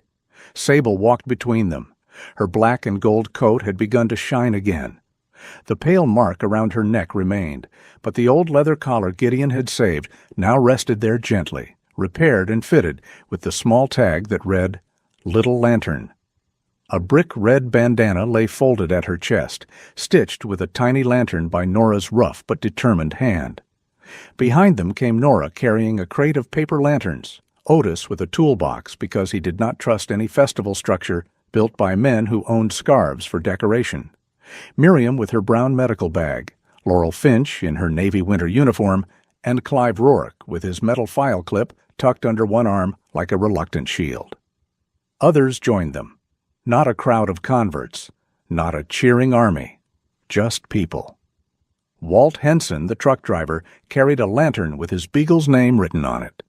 Sable walked between them. Her black and gold coat had begun to shine again. The pale mark around her neck remained, but the old leather collar Gideon had saved now rested there gently, repaired and fitted with the small tag that read, "Little Lantern." A brick-red bandana lay folded at her chest, stitched with a tiny lantern by Nora's rough but determined hand. Behind them came Nora carrying a crate of paper lanterns, Otis with a toolbox because he did not trust any festival structure built by men who owned scarves for decoration, Miriam with her brown medical bag, Laurel Finch in her Navy winter uniform, and Clive Rourke with his metal file clip tucked under one arm like a reluctant shield. Others joined them. Not a crowd of converts, not a cheering army, just people. Walt Henson, the truck driver, carried a lantern with his beagle's name written on it.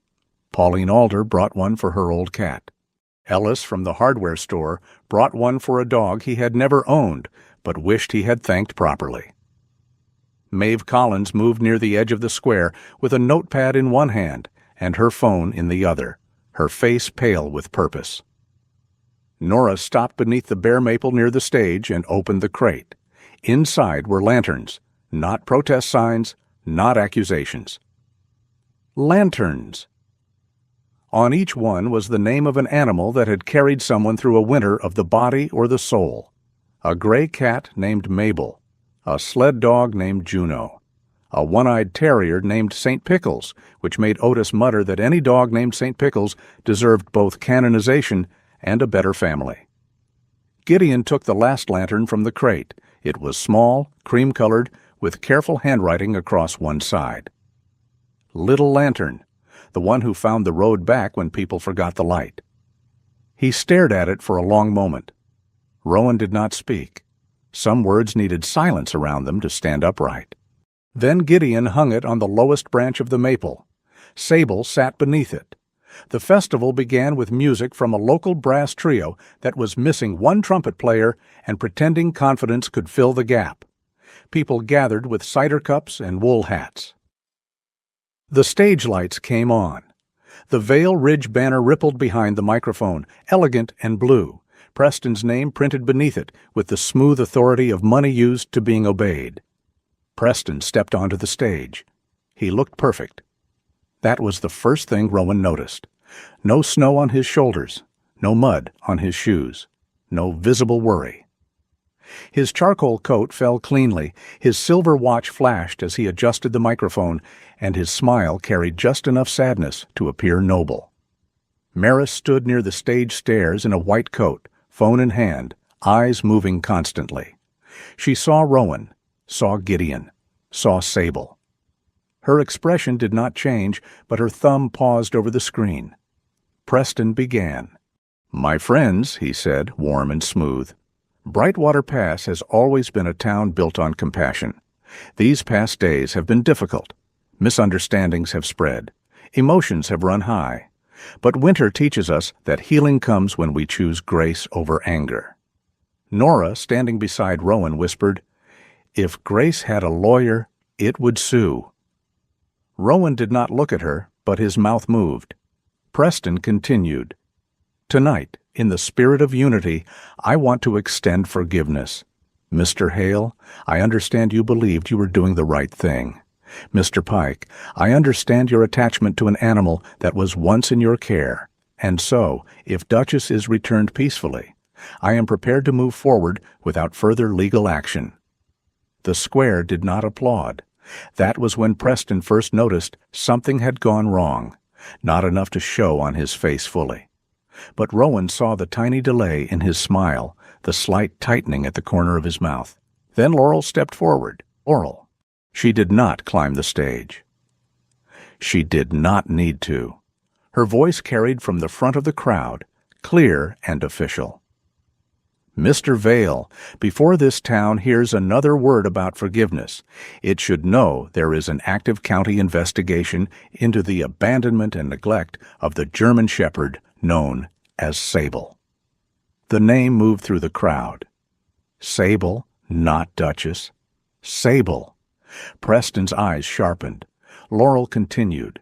Pauline Alder brought one for her old cat. Ellis from the hardware store brought one for a dog he had never owned, but wished he had thanked properly. Maeve Collins moved near the edge of the square with a notepad in one hand and her phone in the other, her face pale with purpose. Nora stopped beneath the bare maple near the stage and opened the crate. Inside were lanterns, not protest signs, not accusations. Lanterns. On each one was the name of an animal that had carried someone through a winter of the body or the soul. A gray cat named Mabel, a sled dog named Juno, a one-eyed terrier named St. Pickles, which made Otis mutter that any dog named St. Pickles deserved both canonization and a better family. Gideon took the last lantern from the crate. It was small, cream-colored, with careful handwriting across one side. Little Lantern, the one who found the road back when people forgot the light. He stared at it for a long moment. Rowan did not speak. Some words needed silence around them to stand upright. Then Gideon hung it on the lowest branch of the maple. Sable sat beneath it. The festival began with music from a local brass trio that was missing one trumpet player and pretending confidence could fill the gap. People gathered with cider cups and wool hats. The stage lights came on. The Vale Ridge banner rippled behind the microphone, elegant and blue, Preston's name printed beneath it with the smooth authority of money used to being obeyed. Preston stepped onto the stage. He looked perfect. That was the first thing Rowan noticed. No snow on his shoulders, no mud on his shoes, no visible worry. His charcoal coat fell cleanly, his silver watch flashed as he adjusted the microphone, and his smile carried just enough sadness to appear noble. Maris stood near the stage stairs in a white coat, phone in hand, eyes moving constantly. She saw Rowan, saw Gideon, saw Sable. Her expression did not change, but her thumb paused over the screen. Preston began. "My friends," he said, warm and smooth, "Brightwater Pass has always been a town built on compassion. These past days have been difficult. Misunderstandings have spread. Emotions have run high. But winter teaches us that healing comes when we choose grace over anger." Nora, standing beside Rowan, whispered, "If Grace had a lawyer, it would sue." Rowan did not look at her, but his mouth moved. Preston continued, "Tonight, in the spirit of unity, I want to extend forgiveness. Mr. Hale, I understand you believed you were doing the right thing. Mr. Pike, I understand your attachment to an animal that was once in your care, and so, if Duchess is returned peacefully, I am prepared to move forward without further legal action." The square did not applaud. That was when Preston first noticed something had gone wrong, not enough to show on his face fully. But Rowan saw the tiny delay in his smile, the slight tightening at the corner of his mouth. Then Laurel stepped forward. Laurel. She did not climb the stage. She did not need to. Her voice carried from the front of the crowd, clear and official. "Mr. Vale, before this town hears another word about forgiveness, it should know there is an active county investigation into the abandonment and neglect of the German Shepherd known as Sable." The name moved through the crowd. Sable, not Duchess. Sable. Preston's eyes sharpened. Laurel continued.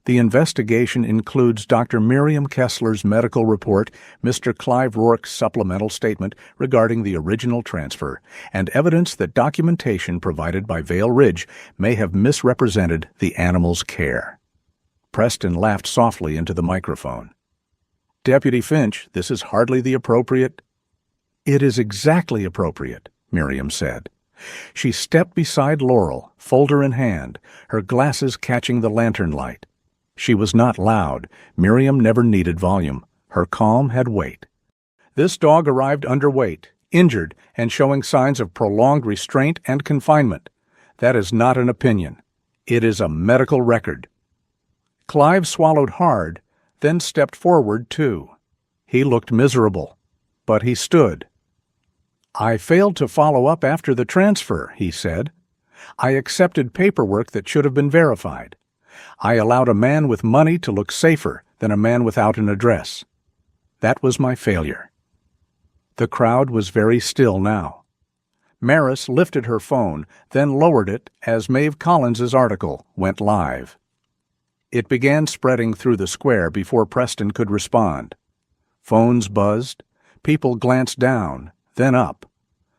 "The investigation includes Dr. Miriam Kessler's medical report, Mr. Clive Rourke's supplemental statement regarding the original transfer, and evidence that documentation provided by Vale Ridge may have misrepresented the animal's care." Preston laughed softly into the microphone. "Deputy Finch, this is hardly the appropriate—" "It is exactly appropriate," Miriam said. She stepped beside Laurel, folder in hand, her glasses catching the lantern light. She was not loud. Miriam never needed volume. Her calm had weight. "This dog arrived underweight, injured, and showing signs of prolonged restraint and confinement. That is not an opinion. It is a medical record." Clive swallowed hard, then stepped forward, too. He looked miserable, but he stood. "I failed to follow up after the transfer," he said. "I accepted paperwork that should have been verified. I allowed a man with money to look safer than a man without an address. That was my failure." The crowd was very still now. Maris lifted her phone, then lowered it as Maeve Collins's article went live. It began spreading through the square before Preston could respond. Phones buzzed. People glanced down, then up.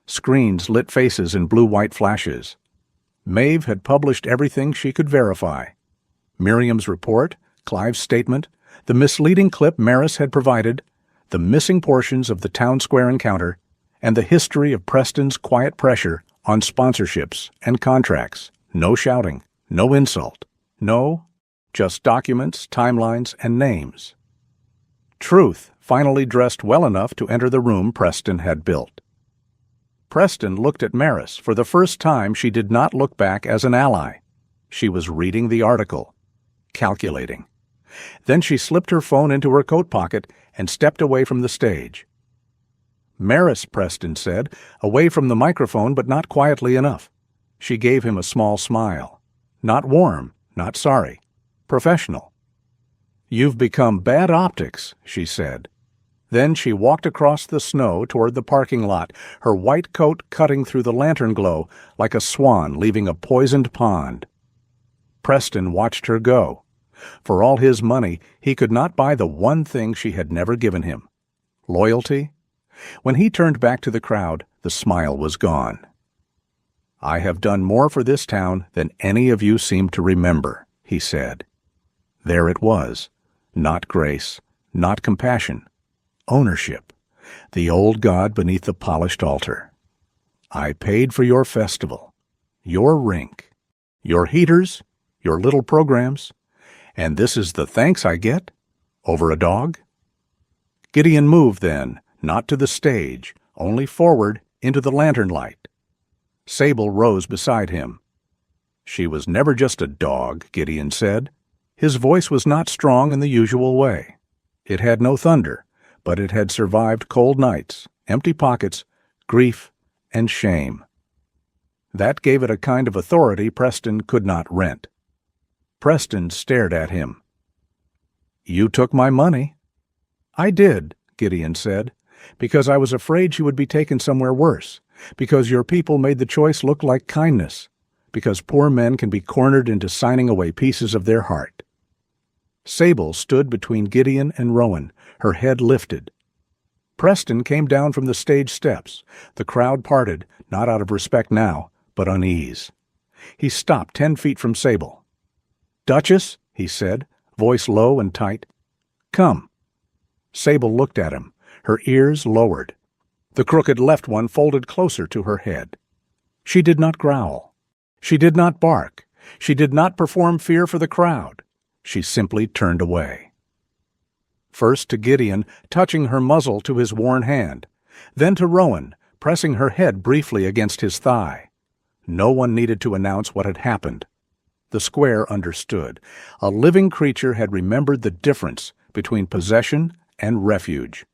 Screens lit faces in blue-white flashes. Maeve had published everything she could verify. Miriam's report, Clive's statement, the misleading clip Maris had provided, the missing portions of the town square encounter, and the history of Preston's quiet pressure on sponsorships and contracts. No shouting, no insult, no, just documents, timelines, and names. Truth finally dressed well enough to enter the room Preston had built. Preston looked at Maris. For the first time, she did not look back as an ally. She was reading the article, calculating. Then she slipped her phone into her coat pocket and stepped away from the stage. "Maris," Preston said, away from the microphone but not quietly enough. She gave him a small smile. Not warm, not sorry. Professional. "You've become bad optics," she said. Then she walked across the snow toward the parking lot, her white coat cutting through the lantern glow like a swan leaving a poisoned pond. Preston watched her go. For all his money, he could not buy the one thing she had never given him: loyalty. When he turned back to the crowd, the smile was gone. "I have done more for this town than any of you seem to remember," he said. There it was. Not grace, not compassion. Ownership. The old God beneath the polished altar. "I paid for your festival, your rink, your heaters, your little programs, and this is the thanks I get? Over a dog?" Gideon moved then, not to the stage, only forward into the lantern light. Sable rose beside him. "She was never just a dog," Gideon said. His voice was not strong in the usual way. It had no thunder, but it had survived cold nights, empty pockets, grief, and shame. That gave it a kind of authority Preston could not rent. Preston stared at him. "You took my money." "I did," Gideon said, "because I was afraid she would be taken somewhere worse, because your people made the choice look like kindness, because poor men can be cornered into signing away pieces of their heart." Sable stood between Gideon and Rowan, her head lifted. Preston came down from the stage steps. The crowd parted, not out of respect now, but unease. He stopped 10 feet from Sable. "Duchess," he said, voice low and tight, "come." Sable looked at him, her ears lowered. The crooked left one folded closer to her head. She did not growl. She did not bark. She did not perform fear for the crowd. She simply turned away. First to Gideon, touching her muzzle to his worn hand, then to Rowan, pressing her head briefly against his thigh. No one needed to announce what had happened. The square understood. A living creature had remembered the difference between possession and refuge.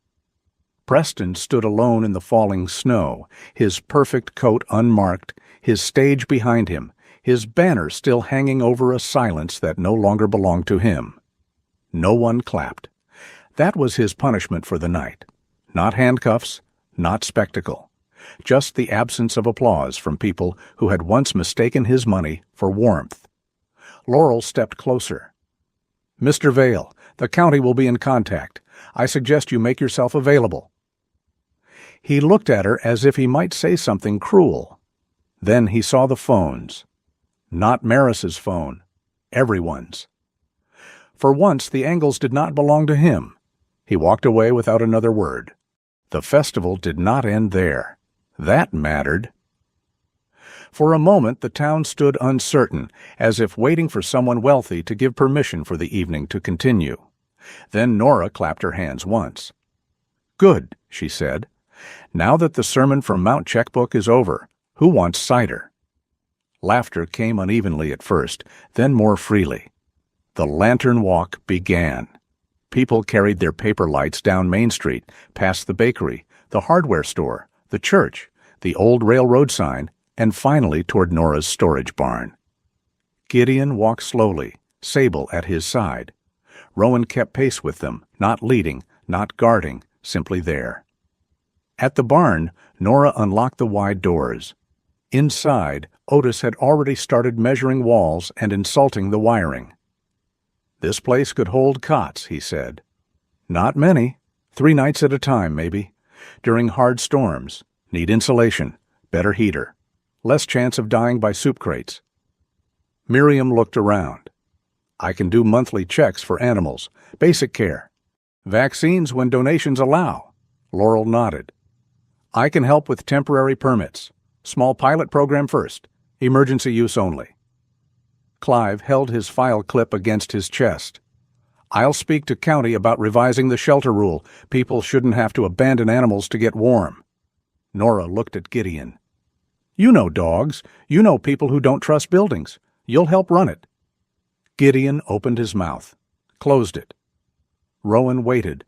Preston stood alone in the falling snow, his perfect coat unmarked, his stage behind him, his banner still hanging over a silence that no longer belonged to him. No one clapped. That was his punishment for the night. Not handcuffs, not spectacle. Just the absence of applause from people who had once mistaken his money for warmth. Laurel stepped closer. "Mr. Vale, the county will be in contact. I suggest you make yourself available." He looked at her as if he might say something cruel. Then he saw the phones. Not Maris's phone. Everyone's. For once, the angles did not belong to him. He walked away without another word. The festival did not end there. That mattered. For a moment the town stood uncertain, as if waiting for someone wealthy to give permission for the evening to continue. Then Nora clapped her hands once. "Good," she said. "Now that the sermon from Mount Checkbook is over, who wants cider?" Laughter came unevenly at first, then more freely. The lantern walk began. People carried their paper lights down Main Street, past the bakery, the hardware store, the church, the old railroad sign, and finally toward Nora's storage barn. Gideon walked slowly, Sable at his side. Rowan kept pace with them, not leading, not guarding, simply there. At the barn, Nora unlocked the wide doors. Inside, Otis had already started measuring walls and insulting the wiring. "This place could hold cots," he said. "Not many. 3 nights at a time, maybe. During hard storms. Need insulation. Better heater. Less chance of dying by soup crates." Miriam looked around. "I can do monthly checks for animals. Basic care. Vaccines when donations allow." Laurel nodded. "I can help with temporary permits. Small pilot program first. Emergency use only." Clive held his file clip against his chest. "I'll speak to county about revising the shelter rule. People shouldn't have to abandon animals to get warm." Nora looked at Gideon. "You know dogs. You know people who don't trust buildings. You'll help run it." Gideon opened his mouth, closed it. Rowan waited.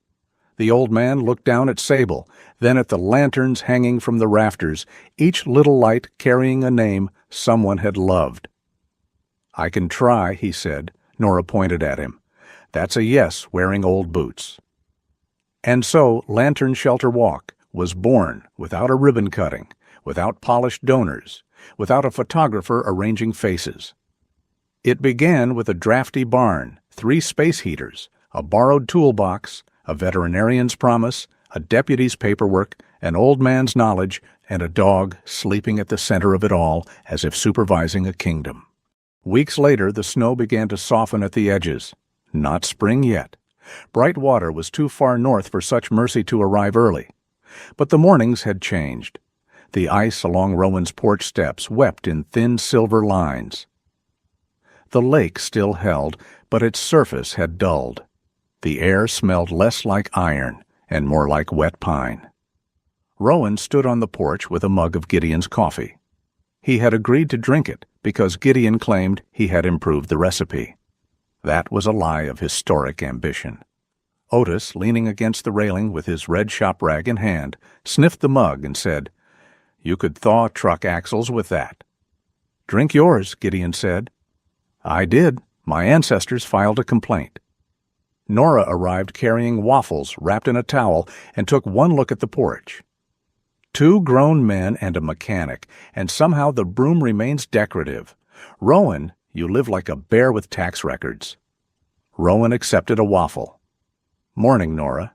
The old man looked down at Sable, then at the lanterns hanging from the rafters, each little light carrying a name someone had loved. "I can try," he said. Nora pointed at him. "That's a yes wearing old boots." And so Lantern Shelter Walk was born without a ribbon cutting, without polished donors, without a photographer arranging faces. It began with a drafty barn, 3 space heaters, a borrowed toolbox, a veterinarian's promise, a deputy's paperwork, an old man's knowledge, and a dog sleeping at the center of it all as if supervising a kingdom. Weeks later, the snow began to soften at the edges. Not spring yet. Bright Water was too far north for such mercy to arrive early. But the mornings had changed. The ice along Rowan's porch steps wept in thin silver lines. The lake still held, but its surface had dulled. The air smelled less like iron and more like wet pine. Rowan stood on the porch with a mug of Gideon's coffee. He had agreed to drink it because Gideon claimed he had improved the recipe. That was a lie of historic ambition. Otis, leaning against the railing with his red shop rag in hand, sniffed the mug and said, "You could thaw truck axles with that." "Drink yours," Gideon said. "I did. My ancestors filed a complaint." Nora arrived carrying waffles wrapped in a towel and took one look at the porch. 2 grown men and a mechanic, and somehow the broom remains decorative. "Rowan, you live like a bear with tax records." Rowan accepted a waffle. "Morning, Nora."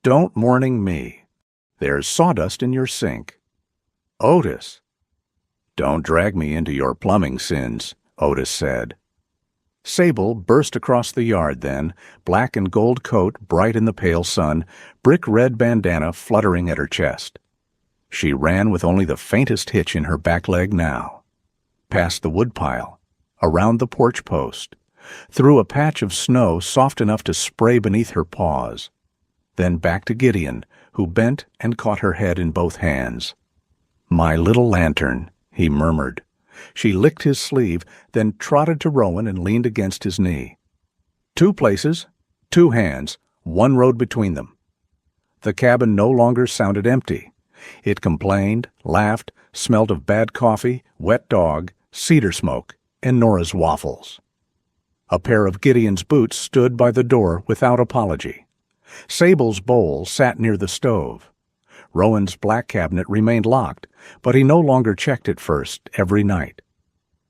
"Don't morning me. There's sawdust in your sink." "Otis." "Don't drag me into your plumbing sins," Otis said. Sable burst across the yard then, black and gold coat bright in the pale sun, brick-red bandana fluttering at her chest. She ran with only the faintest hitch in her back leg now. Past the woodpile, around the porch post, through a patch of snow soft enough to spray beneath her paws. Then back to Gideon, who bent and caught her head in both hands. "My little lantern," he murmured. She licked his sleeve, then trotted to Rowan and leaned against his knee. 2 places, 2 hands, 1 road between them. The cabin no longer sounded empty. It complained, laughed, smelled of bad coffee, wet dog, cedar smoke, and Nora's waffles. A pair of Gideon's boots stood by the door without apology. Sable's bowl sat near the stove. Rowan's black cabinet remained locked, but he no longer checked it first every night.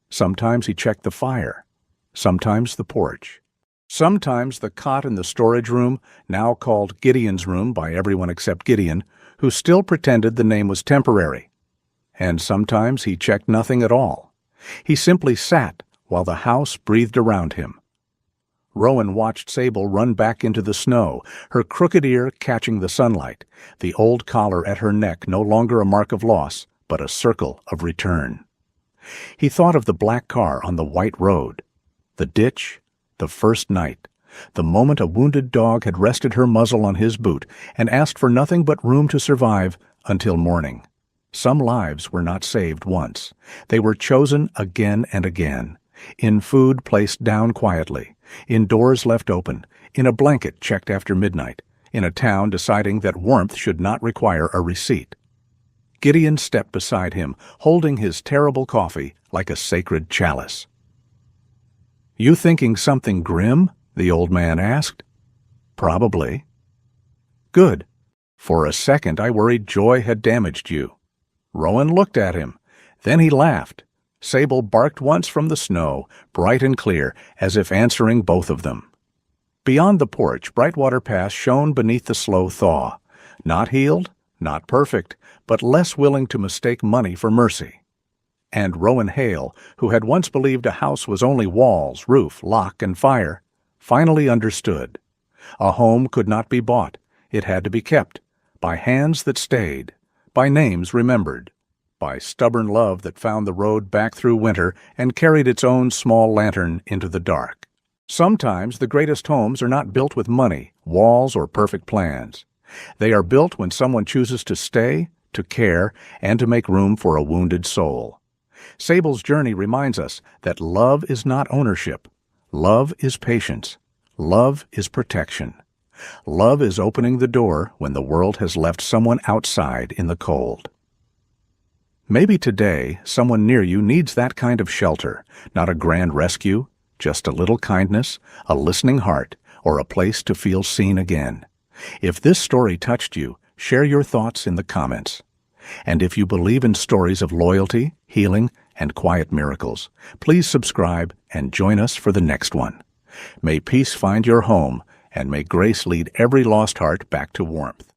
Sometimes he checked the fire, sometimes the porch. Sometimes the cot in the storage room, now called Gideon's room by everyone except Gideon, who still pretended the name was temporary. And sometimes he checked nothing at all. He simply sat while the house breathed around him. Rowan watched Sable run back into the snow, her crooked ear catching the sunlight, the old collar at her neck no longer a mark of loss, but a circle of return. He thought of the black car on the white road, the ditch, the first night, the moment a wounded dog had rested her muzzle on his boot and asked for nothing but room to survive until morning. Some lives were not saved once. They were chosen again and again, in food placed down quietly, in doors left open, in a blanket checked after midnight, in a town deciding that warmth should not require a receipt. Gideon stepped beside him, holding his terrible coffee like a sacred chalice. "You thinking something grim?" the old man asked. "Probably." "Good. For a second I worried joy had damaged you." Rowan looked at him. Then he laughed. Sable barked once from the snow, bright and clear, as if answering both of them. Beyond the porch, Brightwater Pass shone beneath the slow thaw. Not healed, not perfect, but less willing to mistake money for mercy. And Rowan Hale, who had once believed a house was only walls, roof, lock, and fire, finally understood. A home could not be bought. It had to be kept, by hands that stayed, by names remembered, by stubborn love that found the road back through winter and carried its own small lantern into the dark. Sometimes the greatest homes are not built with money, walls, or perfect plans. They are built when someone chooses to stay, to care, and to make room for a wounded soul. Sable's journey reminds us that love is not ownership. Love is patience. Love is protection. Love is opening the door when the world has left someone outside in the cold. Maybe today someone near you needs that kind of shelter, not a grand rescue, just a little kindness, a listening heart, or a place to feel seen again. If this story touched you, share your thoughts in the comments. And if you believe in stories of loyalty, healing, and quiet miracles, please subscribe and join us for the next one. May peace find your home, and may grace lead every lost heart back to warmth.